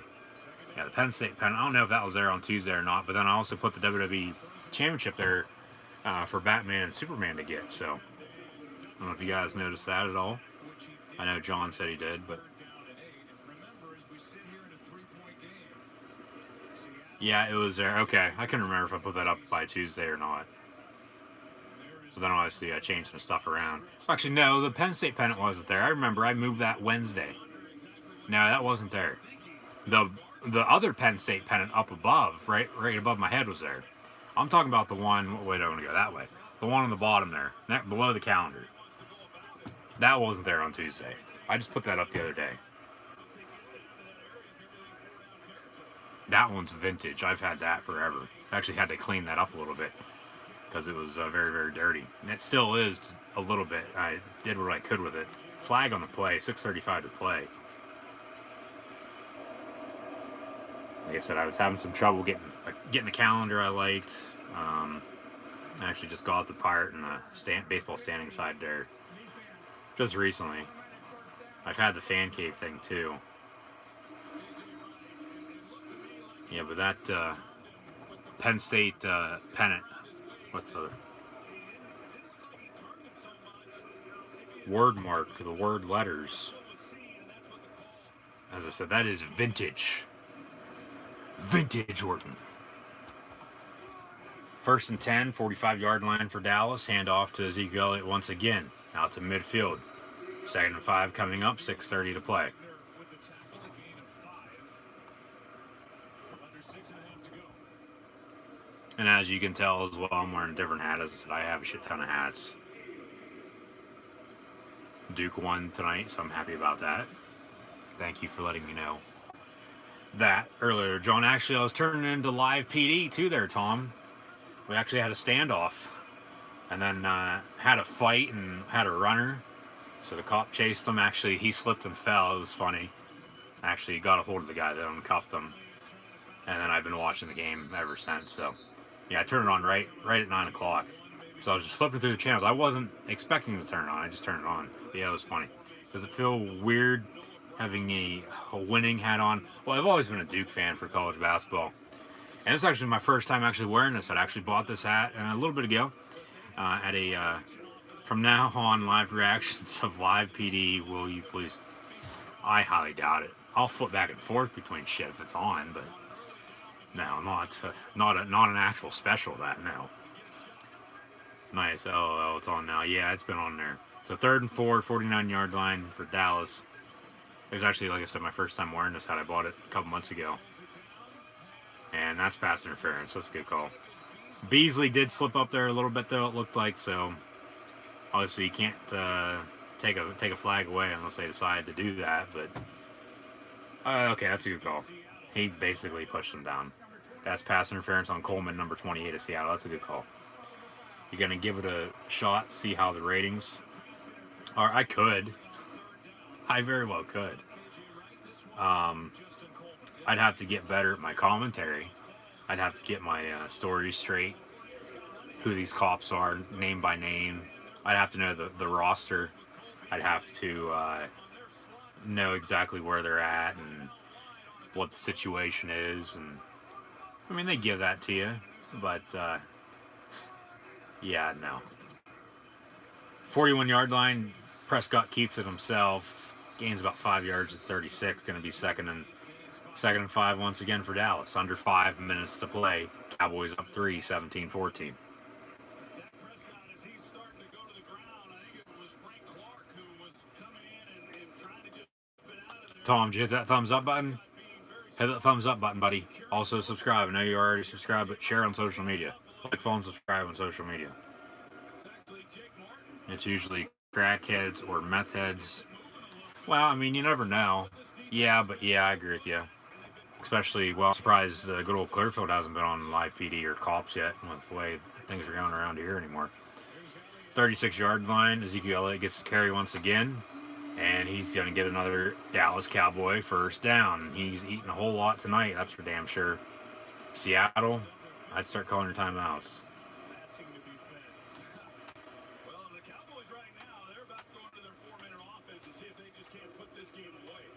Yeah, the Penn State pennant. I don't know if that was there on Tuesday or not, but then I also put the WWE Championship there for Batman and Superman to get. So I don't know if you guys noticed that at all. I know John said he did, but yeah, it was there. Okay, I couldn't remember if I put that up by Tuesday or not. But then obviously I changed some stuff around. Actually, no, the Penn State pennant wasn't there. I remember I moved that Wednesday. No, that wasn't there. The other Penn State pennant up above, right above my head was there. I'm talking about the one, wait, I want to go that way. The one on the bottom there, below the calendar. That wasn't there on Tuesday. I just put that up the other day. That one's vintage. I've had that forever. Actually had to clean that up a little bit because it was very, very dirty. And it still is a little bit. I did what I could with it. Flag on the play, 6:35 to play. Like I said, I was having some trouble getting the calendar I liked. I actually just got the Pirate and the baseball standing side there just recently. I've had the fan cave thing too. Yeah, but that Penn State pennant with the word mark, the word letters. As I said, that is vintage. Vintage Orton. 1st and 10, 45-yard line for Dallas. Hand off to Ezekiel Elliott once again. Out to midfield. 2nd and 5 coming up. 6:30 to play. And as you can tell as well, I'm wearing a different hat. As I said, I have a shit ton of hats. Duke won tonight, so I'm happy about that. Thank you for letting me know that earlier, John. Actually, I was turning into live PD too there, Tom. We actually had a standoff. And then had a fight and had a runner. So the cop chased him. Actually, he slipped and fell. It was funny. Actually, got a hold of the guy though and cuffed him. And then I've been watching the game ever since. So, yeah, I turned it on right at 9 o'clock. So I was just flipping through the channels. I wasn't expecting to turn it on. I just turned it on. But yeah, it was funny. Does it feel weird having a winning hat on? Well, I've always been a Duke fan for college basketball. And it's actually my first time actually wearing this. I actually bought this hat a little bit ago at a, from now on, live reactions of live PD. Will you please? I highly doubt it. I'll flip back and forth between shit if it's on, but no, not an actual special that, no. Nice. Oh, it's on now. Yeah, it's been on there. So 3rd and 4, 49-yard line for Dallas. It was actually, like I said, my first time wearing this hat. I bought it a couple months ago. And that's pass interference. That's a good call. Beasley did slip up there a little bit, though, it looked like. So, obviously, you can't take a flag away unless they decide to do that. But, okay, that's a good call. He basically pushed him down. That's pass interference on Coleman, number 28 of Seattle. That's a good call. You're going to give it a shot, see how the ratings are. I could. I very well could. I'd have to get better at my commentary. I'd have to get my stories straight. Who these cops are, name by name. I'd have to know the roster. I'd have to know exactly where they're at and what the situation is. And I mean, they give that to you, but yeah, no. 41-yard line. Prescott keeps it himself. Gains about 5 yards at 36. Going to be second and 5 once again for Dallas. Under 5 minutes to play. Cowboys up 3, 17-14. Tom, did you hit that thumbs up button? Hit that thumbs up button, buddy. Also subscribe. I know you already subscribed, but share on social media. Like, follow, and subscribe on social media. It's usually crackheads or meth heads. Well, I mean, you never know. Yeah, but yeah, I agree with you. Especially, well, I'm surprised good old Clearfield hasn't been on live PD or cops yet with the way things are going around here anymore. 36-yard line. Ezekiel Elliott gets the carry once again. And he's going to get another Dallas Cowboy first down. He's eating a whole lot tonight, that's for damn sure. Seattle, I'd start calling your timeouts.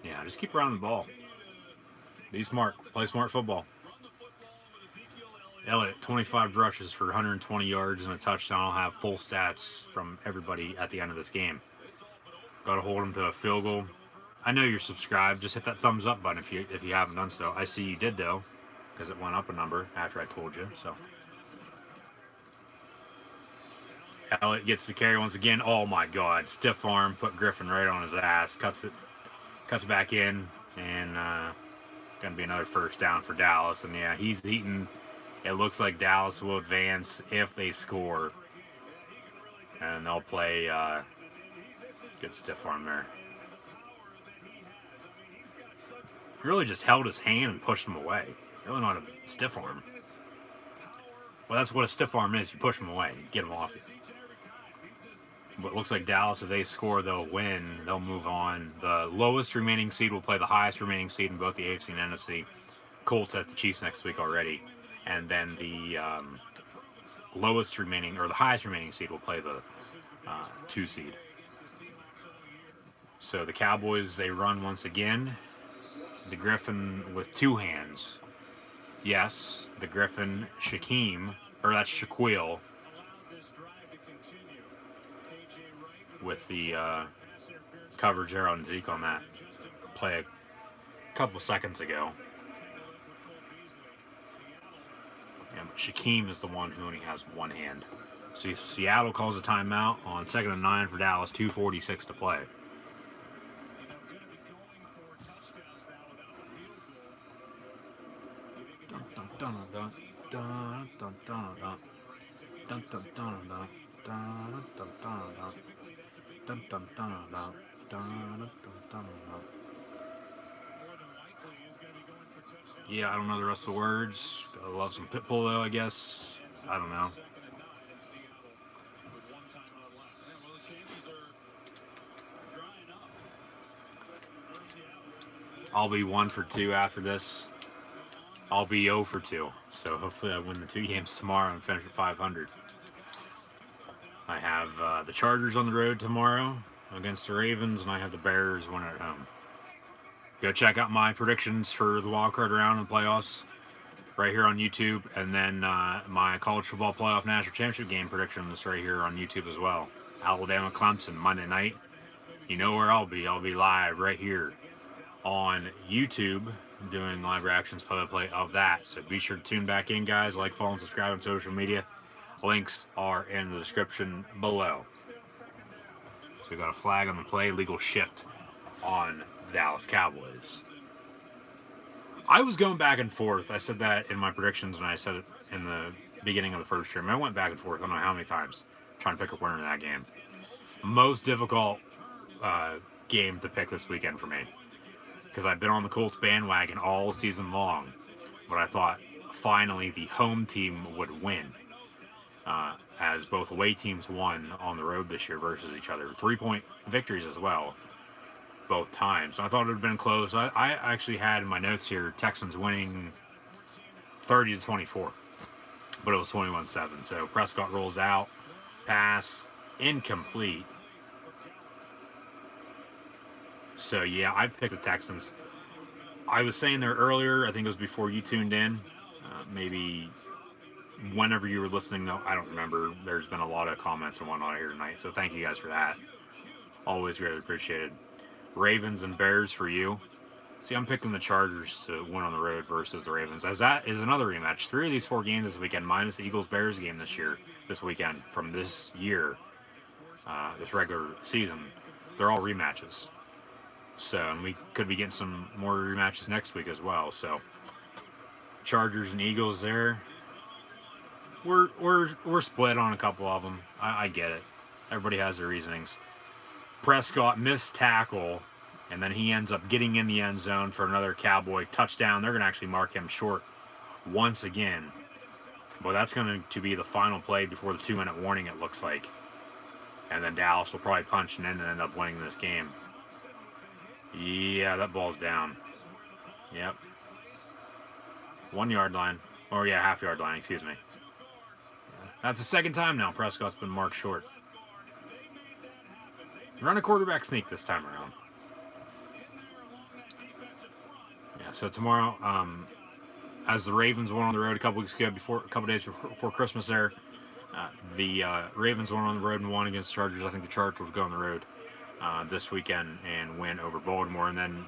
Yeah, just keep running the ball. Be smart. Play smart football. Elliott, 25 rushes for 120 yards and a touchdown. I'll have full stats from everybody at the end of this game. Got to hold him to a field goal. I know you're subscribed. Just hit that thumbs up button if you haven't done so. I see you did, though, because it went up a number after I told you. So Elliott gets the carry once again. Oh, my God. Stiff arm. Put Griffin right on his ass. Cuts back in. And going to be another first down for Dallas. And, yeah, he's eating. It looks like Dallas will advance if they score. And they'll play good stiff arm there. Really just held his hand and pushed him away. Really not a stiff arm. Well, that's what a stiff arm is. You push him away. You get him off you. But it looks like Dallas, if they score, they'll win. They'll move on. The lowest remaining seed will play the highest remaining seed in both the AFC and NFC. Colts at the Chiefs next week already. And then the lowest remaining, or the highest remaining seed will play the 2 seed. So the Cowboys, they run once again. The Griffin with 2 hands. Yes, the Griffin, Shaquem, or that's Shaquille, with the coverage there on Zeke on that play a couple seconds ago. And Shaquem is the one who only has 1 hand. So Seattle calls a timeout on 2nd and 9 for Dallas, 2:46 to play. Yeah, I don't know the rest of the words. Gotta love some Pitbull though, I guess. I don't know. I'll be 1 for 2 after this. I'll be 0 for 2. So hopefully I win the 2 games tomorrow and finish at 500. I have the Chargers on the road tomorrow against the Ravens, and I have the Bears winning at home. Go check out my predictions for the wildcard round and playoffs right here on YouTube, and then my college football playoff national championship game predictions right here on YouTube as well. Alabama Clemson Monday night. You know where I'll be. I'll be live right here on YouTube doing live reactions play of that. So be sure to tune back in, guys. Like, follow, and subscribe on social media. Links are in the description below. So we got a flag on the play, legal shift on the Dallas Cowboys. I was going back and forth. I said that in my predictions, and I said it in the beginning of the first stream. I went back and forth, I don't know how many times, trying to pick a winner in that game. Most difficult game to pick this weekend for me, because I've been on the Colts bandwagon all season long, but I thought finally the home team would win, as both away teams won on the road this year versus each other. 3-point victories as well, both times. So I thought it would have been close. I actually had in my notes here Texans winning 30-24, but it was 21-7. So Prescott rolls out, pass, incomplete. So yeah, I picked the Texans. I was saying there earlier, I think it was before you tuned in, maybe whenever you were listening, though, I don't remember. There's been a lot of comments and whatnot here tonight, so thank you guys for that. Always greatly appreciated. Ravens and Bears for you. See, I'm picking the Chargers to win on the road versus the Ravens, as that is another rematch. 3 of these 4 games this weekend, minus the Eagles-Bears game this weekend from this year, this regular season, they're all rematches. So, and we could be getting some more rematches next week as well. So, Chargers and Eagles there. We're split on a couple of them. I get it. Everybody has their reasonings. Prescott missed tackle, and then he ends up getting in the end zone for another Cowboy touchdown. They're going to actually mark him short once again. But that's going to be the final play before the 2-minute warning, it looks like. And then Dallas will probably punch in and end up winning this game. Yeah, that ball's down. Yep. 1 yard line. Or yeah, half yard line, excuse me. That's the second time now Prescott's been marked short. Run a quarterback sneak this time around. Yeah, so tomorrow, as the Ravens won on the road a couple weeks ago, a couple days before Christmas there, the Ravens went on the road and won against the Chargers. I think the Chargers will go on the road this weekend and win over Baltimore. And then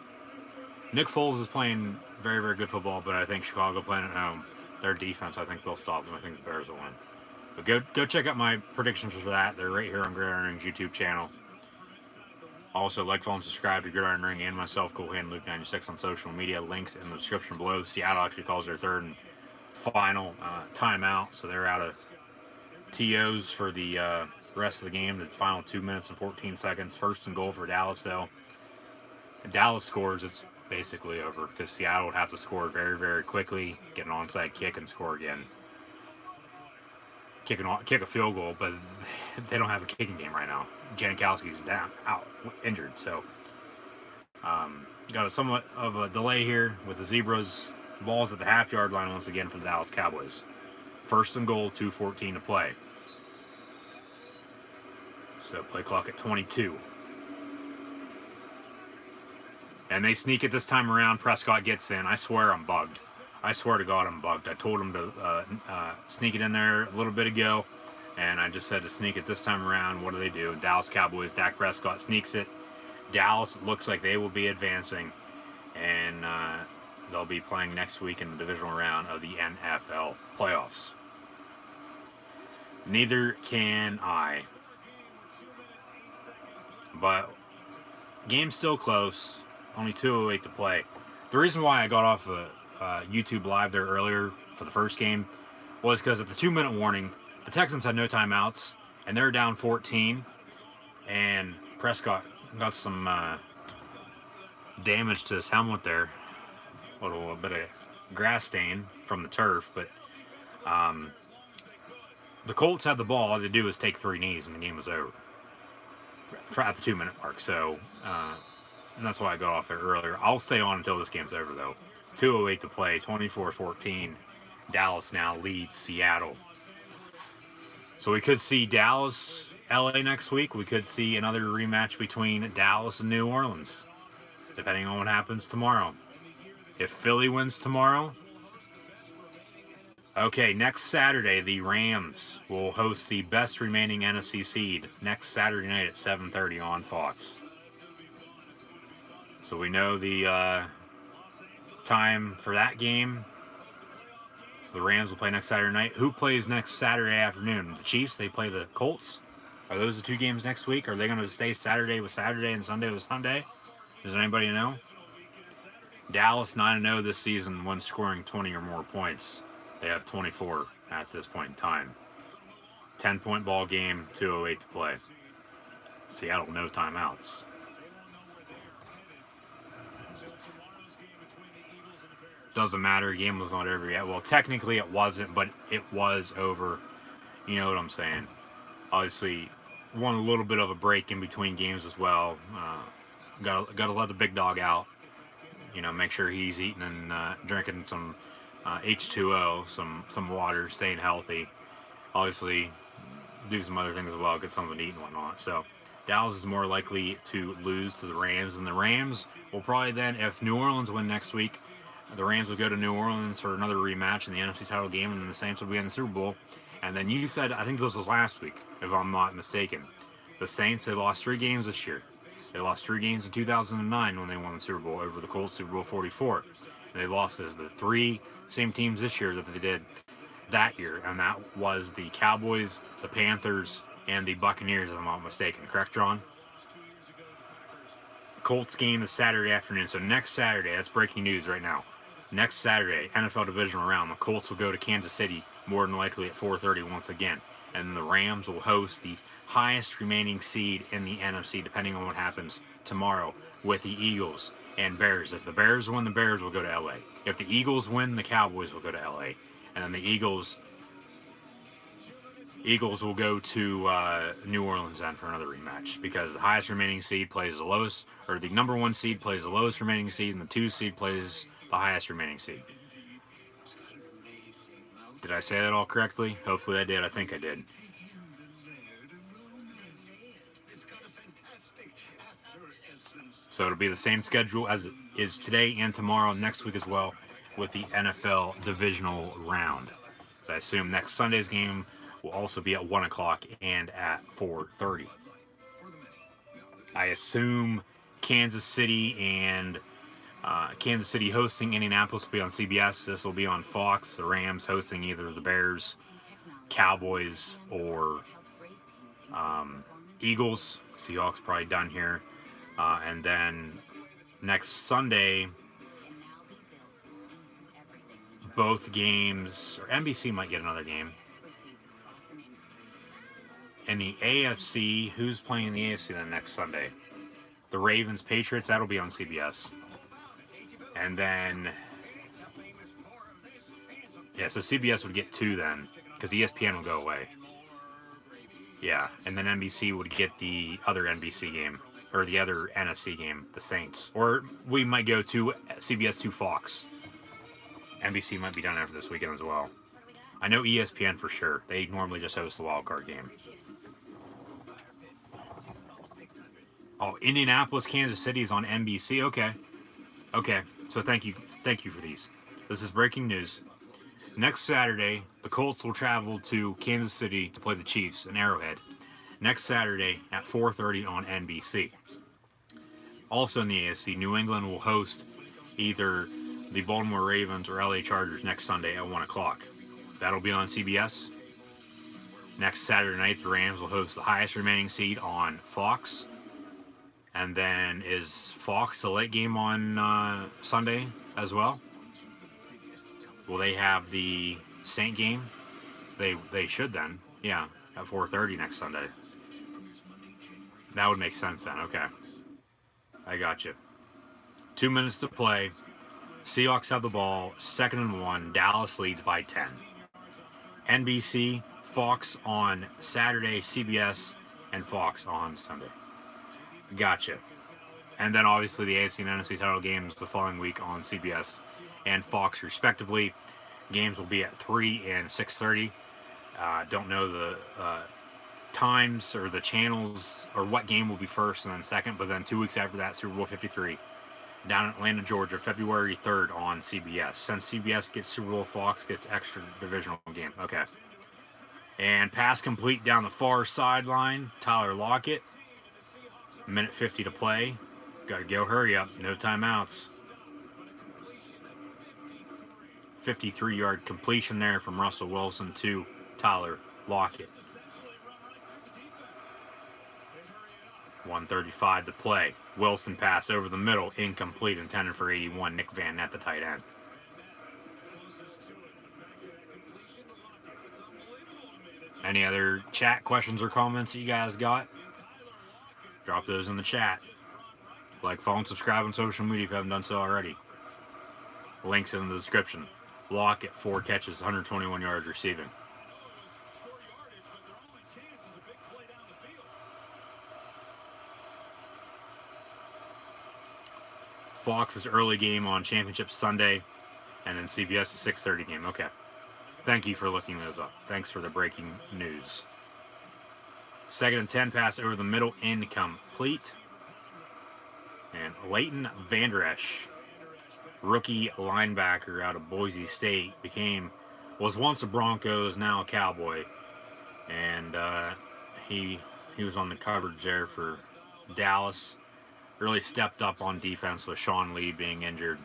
Nick Foles is playing very, very good football, but I think Chicago playing at home, their defense, I think they'll stop them. I think the Bears will win. But go check out my predictions for that. They're right here on Gridiron Ring's YouTube channel. Also, like, follow, and subscribe to Gridiron Ring and myself, Cool Hand Luke 96 on social media. Links in the description below. Seattle actually calls their third and final timeout, so they're out of TOs for the rest of the game. The final 2 minutes and 14 seconds. 1st and goal for Dallas, though. If Dallas scores, it's basically over, because Seattle would have to score very, very quickly, get an onside kick, and score again. Kick a field goal, but they don't have a kicking game right now. Janikowski's out, injured, so got somewhat of a delay here with the Zebras. Balls at the half-yard line once again for the Dallas Cowboys. First and goal, 2:14 to play. So play clock at 22. And they sneak it this time around. Prescott gets in. I swear I'm bugged. I swear to God I'm bugged. I told him to sneak it in there a little bit ago, and I just said to sneak it this time around. What do? Dallas Cowboys, Dak Prescott sneaks it. Dallas looks like they will be advancing, and they'll be playing next week in the divisional round of the NFL playoffs. Neither can I. But game's still close. Only 2:08 to play. The reason why I got off YouTube Live there earlier for the first game was because at the 2-minute warning, the Texans had no timeouts, and they're down 14, and Prescott got some damage to his helmet there. A little bit of grass stain from the turf, but the Colts had the ball. All they do was take 3 knees, and the game was over at the 2-minute mark. So, and that's why I got off there earlier. I'll stay on until this game's over, though. 2:08 to play, 24-14. Dallas now leads Seattle. So we could see Dallas, LA next week. We could see another rematch between Dallas and New Orleans, depending on what happens tomorrow. If Philly wins tomorrow, okay, next Saturday, the Rams will host the best remaining NFC seed next Saturday night at 7:30 on Fox. So we know the time for that game. So the Rams will play next Saturday night. Who plays next Saturday afternoon? The Chiefs, they play the Colts. Are those the 2 games next week? Are they going to stay Saturday with Saturday and Sunday with Sunday? Does anybody know? Dallas 9-0 this season when scoring 20 or more points. They have 24 at this point in time. 10-point ball game, 2:08 to play. Seattle, no timeouts. Doesn't matter. Game was not over yet. Well, technically it wasn't, but it was over. You know what I'm saying. Obviously, want a little bit of a break in between games as well. Got to let the big dog out. You know, make sure he's eating and drinking some H2O, some water, staying healthy. Obviously, do some other things as well, get something to eat and whatnot. So, Dallas is more likely to lose to the Rams, and the Rams will probably then, if New Orleans win next week, the Rams will go to New Orleans for another rematch in the NFC title game, and then the Saints will be in the Super Bowl. And then you said, I think this was last week, if I'm not mistaken, the Saints, they lost 3 games this year. They lost 3 games in 2009 when they won the Super Bowl over the Colts, Super Bowl 44. And they lost as the 3 same teams this year that they did that year, and that was the Cowboys, the Panthers, and the Buccaneers, if I'm not mistaken. Correct, John? Colts game is Saturday afternoon, so next Saturday, that's breaking news right now. Next Saturday, NFL divisional round, the Colts will go to Kansas City, more than likely at 4:30 once again. And the Rams will host the highest remaining seed in the NFC, depending on what happens tomorrow with the Eagles and Bears. If the Bears win, the Bears will go to LA. If the Eagles win, the Cowboys will go to LA. And then the Eagles will go to New Orleans then for another rematch, because the highest remaining seed plays the lowest, or the number 1 seed plays the lowest remaining seed, and the 2 seed plays the highest remaining seed. Did I say that all correctly? Hopefully I did. I think I did. So it'll be the same schedule as it is today and tomorrow, next week as well, with the NFL divisional round. So I assume next Sunday's game will also be at 1 o'clock and at 4:30. I assume Kansas City and Kansas City hosting Indianapolis will be on CBS. This will be on Fox. The Rams hosting either the Bears, Cowboys, or Eagles. Seahawks probably done here. And then next Sunday, both games, or NBC might get another game. In the AFC, who's playing in the AFC then next Sunday? The Ravens, Patriots, that'll be on CBS. And then, yeah, so CBS would get 2 then, because ESPN will go away. Yeah, and then NBC would get the other NBC game, or the other NFC game, the Saints. Or we might go to CBS to Fox. NBC might be done after this weekend as well. I know ESPN for sure. They normally just host the wild card game. Oh, Indianapolis, Kansas City is on NBC. Okay. Okay. So thank you for these. This is breaking news. Next Saturday, the Colts will travel to Kansas City to play the Chiefs in Arrowhead. Next Saturday at 4:30 on NBC. Also in the AFC, New England will host either the Baltimore Ravens or LA Chargers next Sunday at 1 o'clock. That'll be on CBS. Next Saturday night, the Rams will host the highest remaining seed on Fox. And then is Fox the late game on Sunday as well? Will they have the Saint game? They should then. Yeah, at 4:30 next Sunday. That would make sense then. Okay. I got you. 2 minutes to play. Seahawks have the ball. 2nd and 1. Dallas leads by 10. NBC, Fox on Saturday, CBS, and Fox on Sunday. Gotcha. And then obviously the AFC and NFC title games the following week on CBS and Fox respectively. Games will be at 3 and 6:30. Don't know the times or the channels or what game will be first and then second, but then 2 weeks after that, Super Bowl 53 down in Atlanta, Georgia, February 3rd on CBS. Since CBS gets Super Bowl, Fox gets extra divisional game. Okay. And pass complete down the far sideline. Tyler Lockett. Minute 50 to play. Got to go. Hurry up. No timeouts. 53-yard completion there from Russell Wilson to Tyler Lockett. 1:35 to play. Wilson pass over the middle. Incomplete. Intended for 81. Nick Van Nett, the tight end. Any other chat questions or comments that you guys got? Drop those in the chat. Like, follow, and subscribe on social media if you haven't done so already. Links in the description. Lockett, 4 catches, 121 yards receiving. Fox's early game on Championship Sunday, and then CBS's 6:30 game. Okay. Thank you for looking those up. Thanks for the breaking news. 2nd and 10, pass over the middle, incomplete. And Leighton Vander Esch, rookie linebacker out of Boise State, was once a Bronco, is now a Cowboy. And he was on the coverage there for Dallas. Really stepped up on defense with Sean Lee being injured.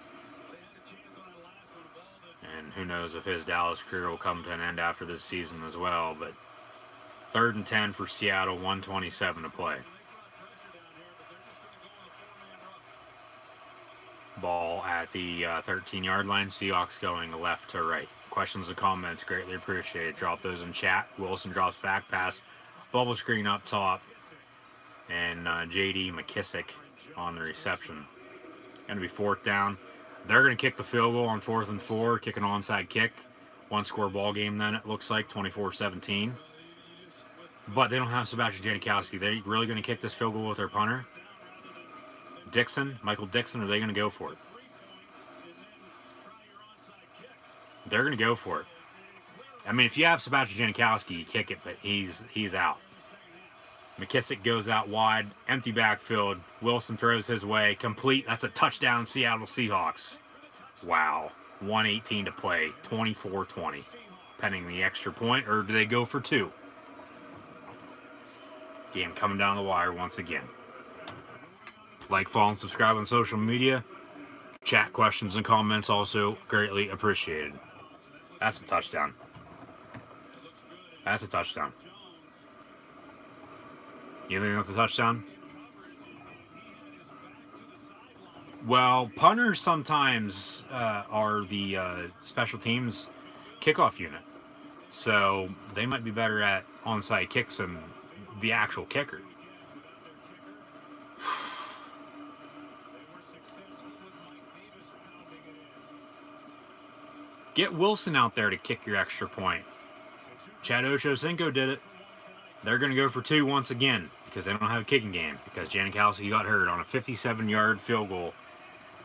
And who knows if his Dallas career will come to an end after this season as well. But 3rd and 10 for Seattle, 1:27 to play. Ball at the 13-yard line. Seahawks going left to right. Questions and comments, greatly appreciated. Drop those in chat. Wilson drops back pass. Bubble screen up top. And J.D. McKissick on the reception. Going to be 4th down. They're going to kick the field goal on 4th and 4. Kick an onside kick. 1-score ball game then, it looks like. 24-17. But they don't have Sebastian Janikowski. They're really going to kick this field goal with their punter? Michael Dixon, are they going to go for it? They're going to go for it. I mean, if you have Sebastian Janikowski, you kick it, but he's out. McKissick goes out wide, empty backfield. Wilson throws his way, complete. That's a touchdown, Seattle Seahawks. Wow. 1:18 to play, 24-20. Pending the extra point, or do they go for 2? Game coming down the wire once again. Like, follow, and subscribe on social media. Chat questions and comments also greatly appreciated. That's a touchdown. That's a touchdown. You think that's a touchdown? Well, punters sometimes are the special teams kickoff unit. So they might be better at onside kicks than the actual kicker. Get Wilson out there to kick your extra point. Chad Ochocinco did it. They're going to go for 2 once again because they don't have a kicking game because Janikowski got hurt on a 57-yard field goal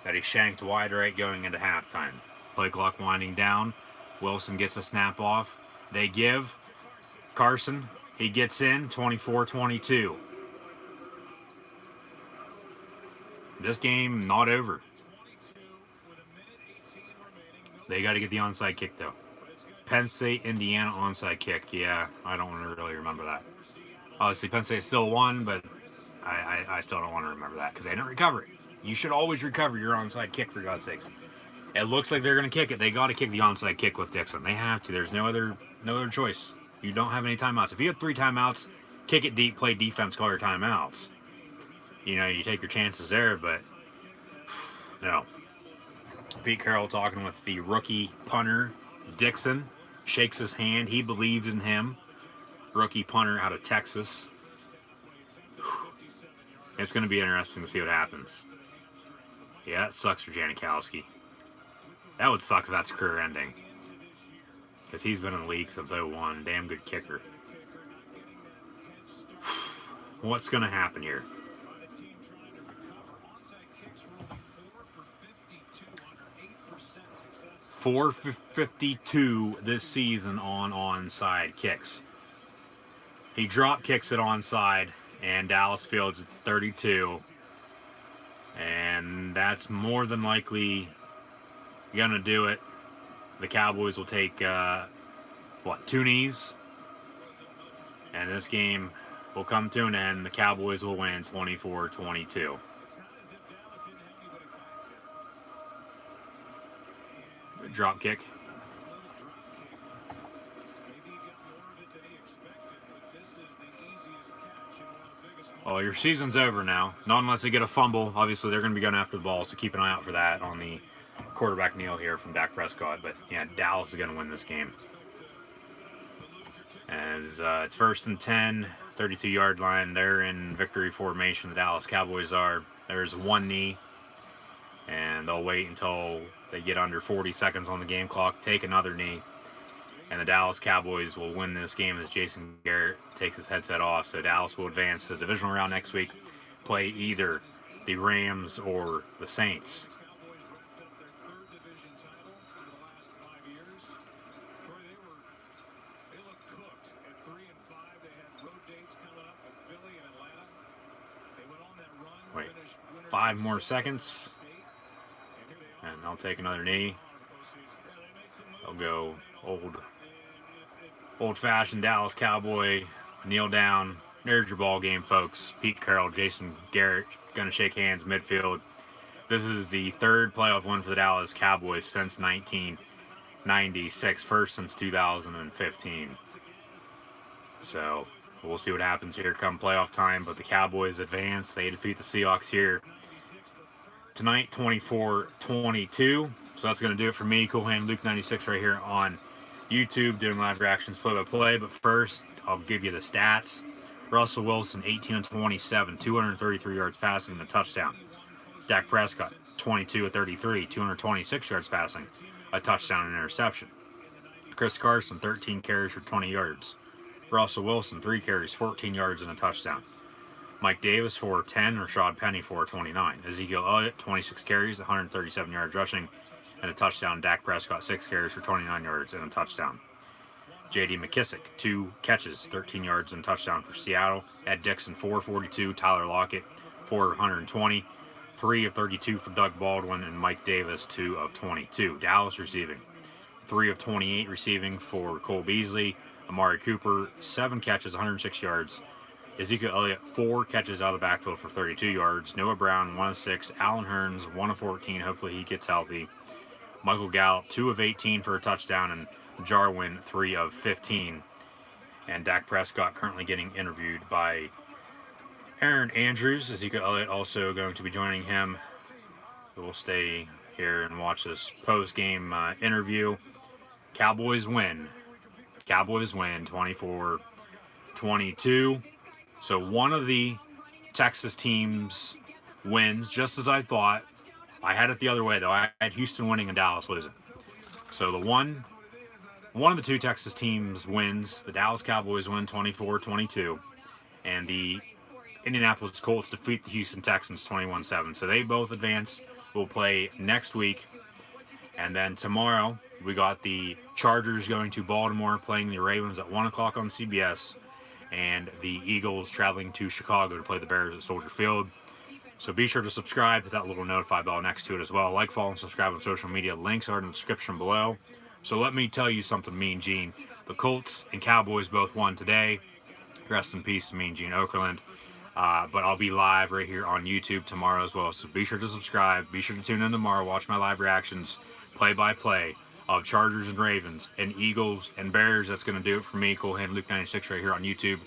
that he shanked wide right going into halftime. Play clock winding down. Wilson gets a snap off. They give Carson. He gets in 24-22. This game not over. They got to get the onside kick, though. Penn State, Indiana onside kick. Yeah, I don't really remember that. Obviously, Penn State still won, but I still don't want to remember that because they didn't recover it. You should always recover your onside kick, for God's sakes. It looks like they're going to kick it. They got to kick the onside kick with Dixon. They have to. There's no other choice. You don't have any timeouts. If you have 3 timeouts, kick it deep, play defense, call your timeouts. You know, you take your chances there, but no. Pete Carroll talking with the rookie punter, Dixon. Shakes his hand. He believes in him. Rookie punter out of Texas. It's going to be interesting to see what happens. Yeah, it sucks for Janikowski. That would suck if that's career ending. Because he's been in the league since 01. Damn good kicker. What's going to happen here? 452 this season on onside kicks. He drop kicks it onside, and Dallas fields at 32. And that's more than likely going to do it. The Cowboys will take, 2 knees? And this game will come to an end. The Cowboys will win 24-22. Drop kick. Oh, your season's over now. Not unless they get a fumble. Obviously, they're going to be going after the ball, so keep an eye out for that on the quarterback kneel here from Dak Prescott. But, yeah, Dallas is going to win this game. As it's 1st and 10, 32-yard line. They're in victory formation. The Dallas Cowboys are. There's 1 knee. And they'll wait until they get under 40 seconds on the game clock, take another knee, and the Dallas Cowboys will win this game as Jason Garrett takes his headset off. So Dallas will advance to the divisional round next week, play either the Rams or the Saints. Wait, 5 more seconds. And they'll take another knee. They'll go old-fashioned Dallas Cowboy, kneel down. There's your ball game, folks. Pete Carroll, Jason Garrett, going to shake hands midfield. This is the 3rd playoff win for the Dallas Cowboys since 1996, first since 2015. So we'll see what happens here come playoff time. But the Cowboys advance. They defeat the Seahawks here tonight, 24-22. So that's going to do it for me, Cool Hand Luke 96, right here on YouTube, doing live reactions play-by-play. But first, I'll give you the stats. Russell Wilson, 18-27, 233 yards passing and a touchdown. Dak Prescott, 22-33, 226 yards passing, a touchdown and interception. Chris Carson, 13 carries for 20 yards. Russell Wilson, 3 carries, 14 yards and a touchdown. Mike Davis, 4-10, Rashad Penny, 4-29. Ezekiel Elliott, 26 carries, 137 yards rushing, and a touchdown. Dak Prescott, 6 carries for 29 yards and a touchdown. J.D. McKissick, 2 catches, 13 yards and a touchdown for Seattle. Ed Dixon, 442. Tyler Lockett, 420. 3 of 32 for Doug Baldwin, and Mike Davis, 2 of 22. Dallas receiving, 3 of 28 receiving for Cole Beasley. Amari Cooper, 7 catches, 106 yards. Ezekiel Elliott, 4 catches out of the backfield for 32 yards. Noah Brown, 1 of 6. Allen Hurns, 1 of 14. Hopefully he gets healthy. Michael Gallup, 2 of 18 for a touchdown. And Jarwin, 3 of 15. And Dak Prescott currently getting interviewed by Aaron Andrews. Ezekiel Elliott also going to be joining him. We'll stay here and watch this post-game interview. Cowboys win. Cowboys win 24-22. So one of the Texas teams wins, just as I thought. I had it the other way, though. I had Houston winning and Dallas losing. So the one of the 2 Texas teams wins. The Dallas Cowboys win 24-22. And the Indianapolis Colts defeat the Houston Texans 21-7. So they both advance. We'll play next week. And then tomorrow, We got the Chargers going to Baltimore, playing the Ravens at 1 o'clock on CBS, and the Eagles traveling to Chicago to play the Bears at Soldier Field. So be sure to subscribe, hit that little notify bell next to it as well. Like, follow, and subscribe on social media. Links are in the description below. So let me tell you something, Mean Gene. The Colts and Cowboys both won today. Rest in peace, Mean Gene Okerlund. But I'll be live right here on YouTube tomorrow as well. So be sure to subscribe. Be sure to tune in tomorrow. Watch my live reactions, play-by-play of Chargers and Ravens and Eagles and Bears. That's going to do it for me, Cole Hand Luke 96 right here on YouTube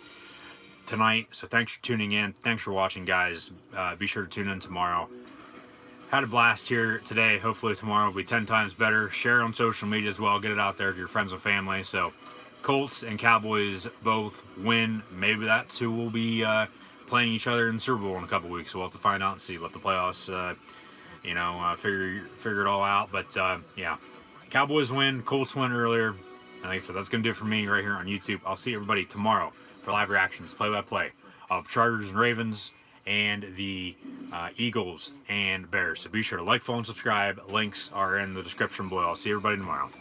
tonight. So thanks for tuning in. Thanks for watching, guys. Be sure to tune in tomorrow. Had a blast here today. Hopefully tomorrow will be 10 times better. Share on social media as well. Get it out there to your friends and family. So Colts and Cowboys both win. Maybe that's who will be playing each other in the Super Bowl in a couple weeks. So we'll have to find out and see. Let the playoffs, figure it all out. But yeah, Cowboys win. Colts win earlier. And like I said, that's going to do it for me right here on YouTube. I'll see everybody tomorrow for live reactions, play-by-play of Chargers and Ravens and the Eagles and Bears. So be sure to like, follow, and subscribe. Links are in the description below. I'll see everybody tomorrow.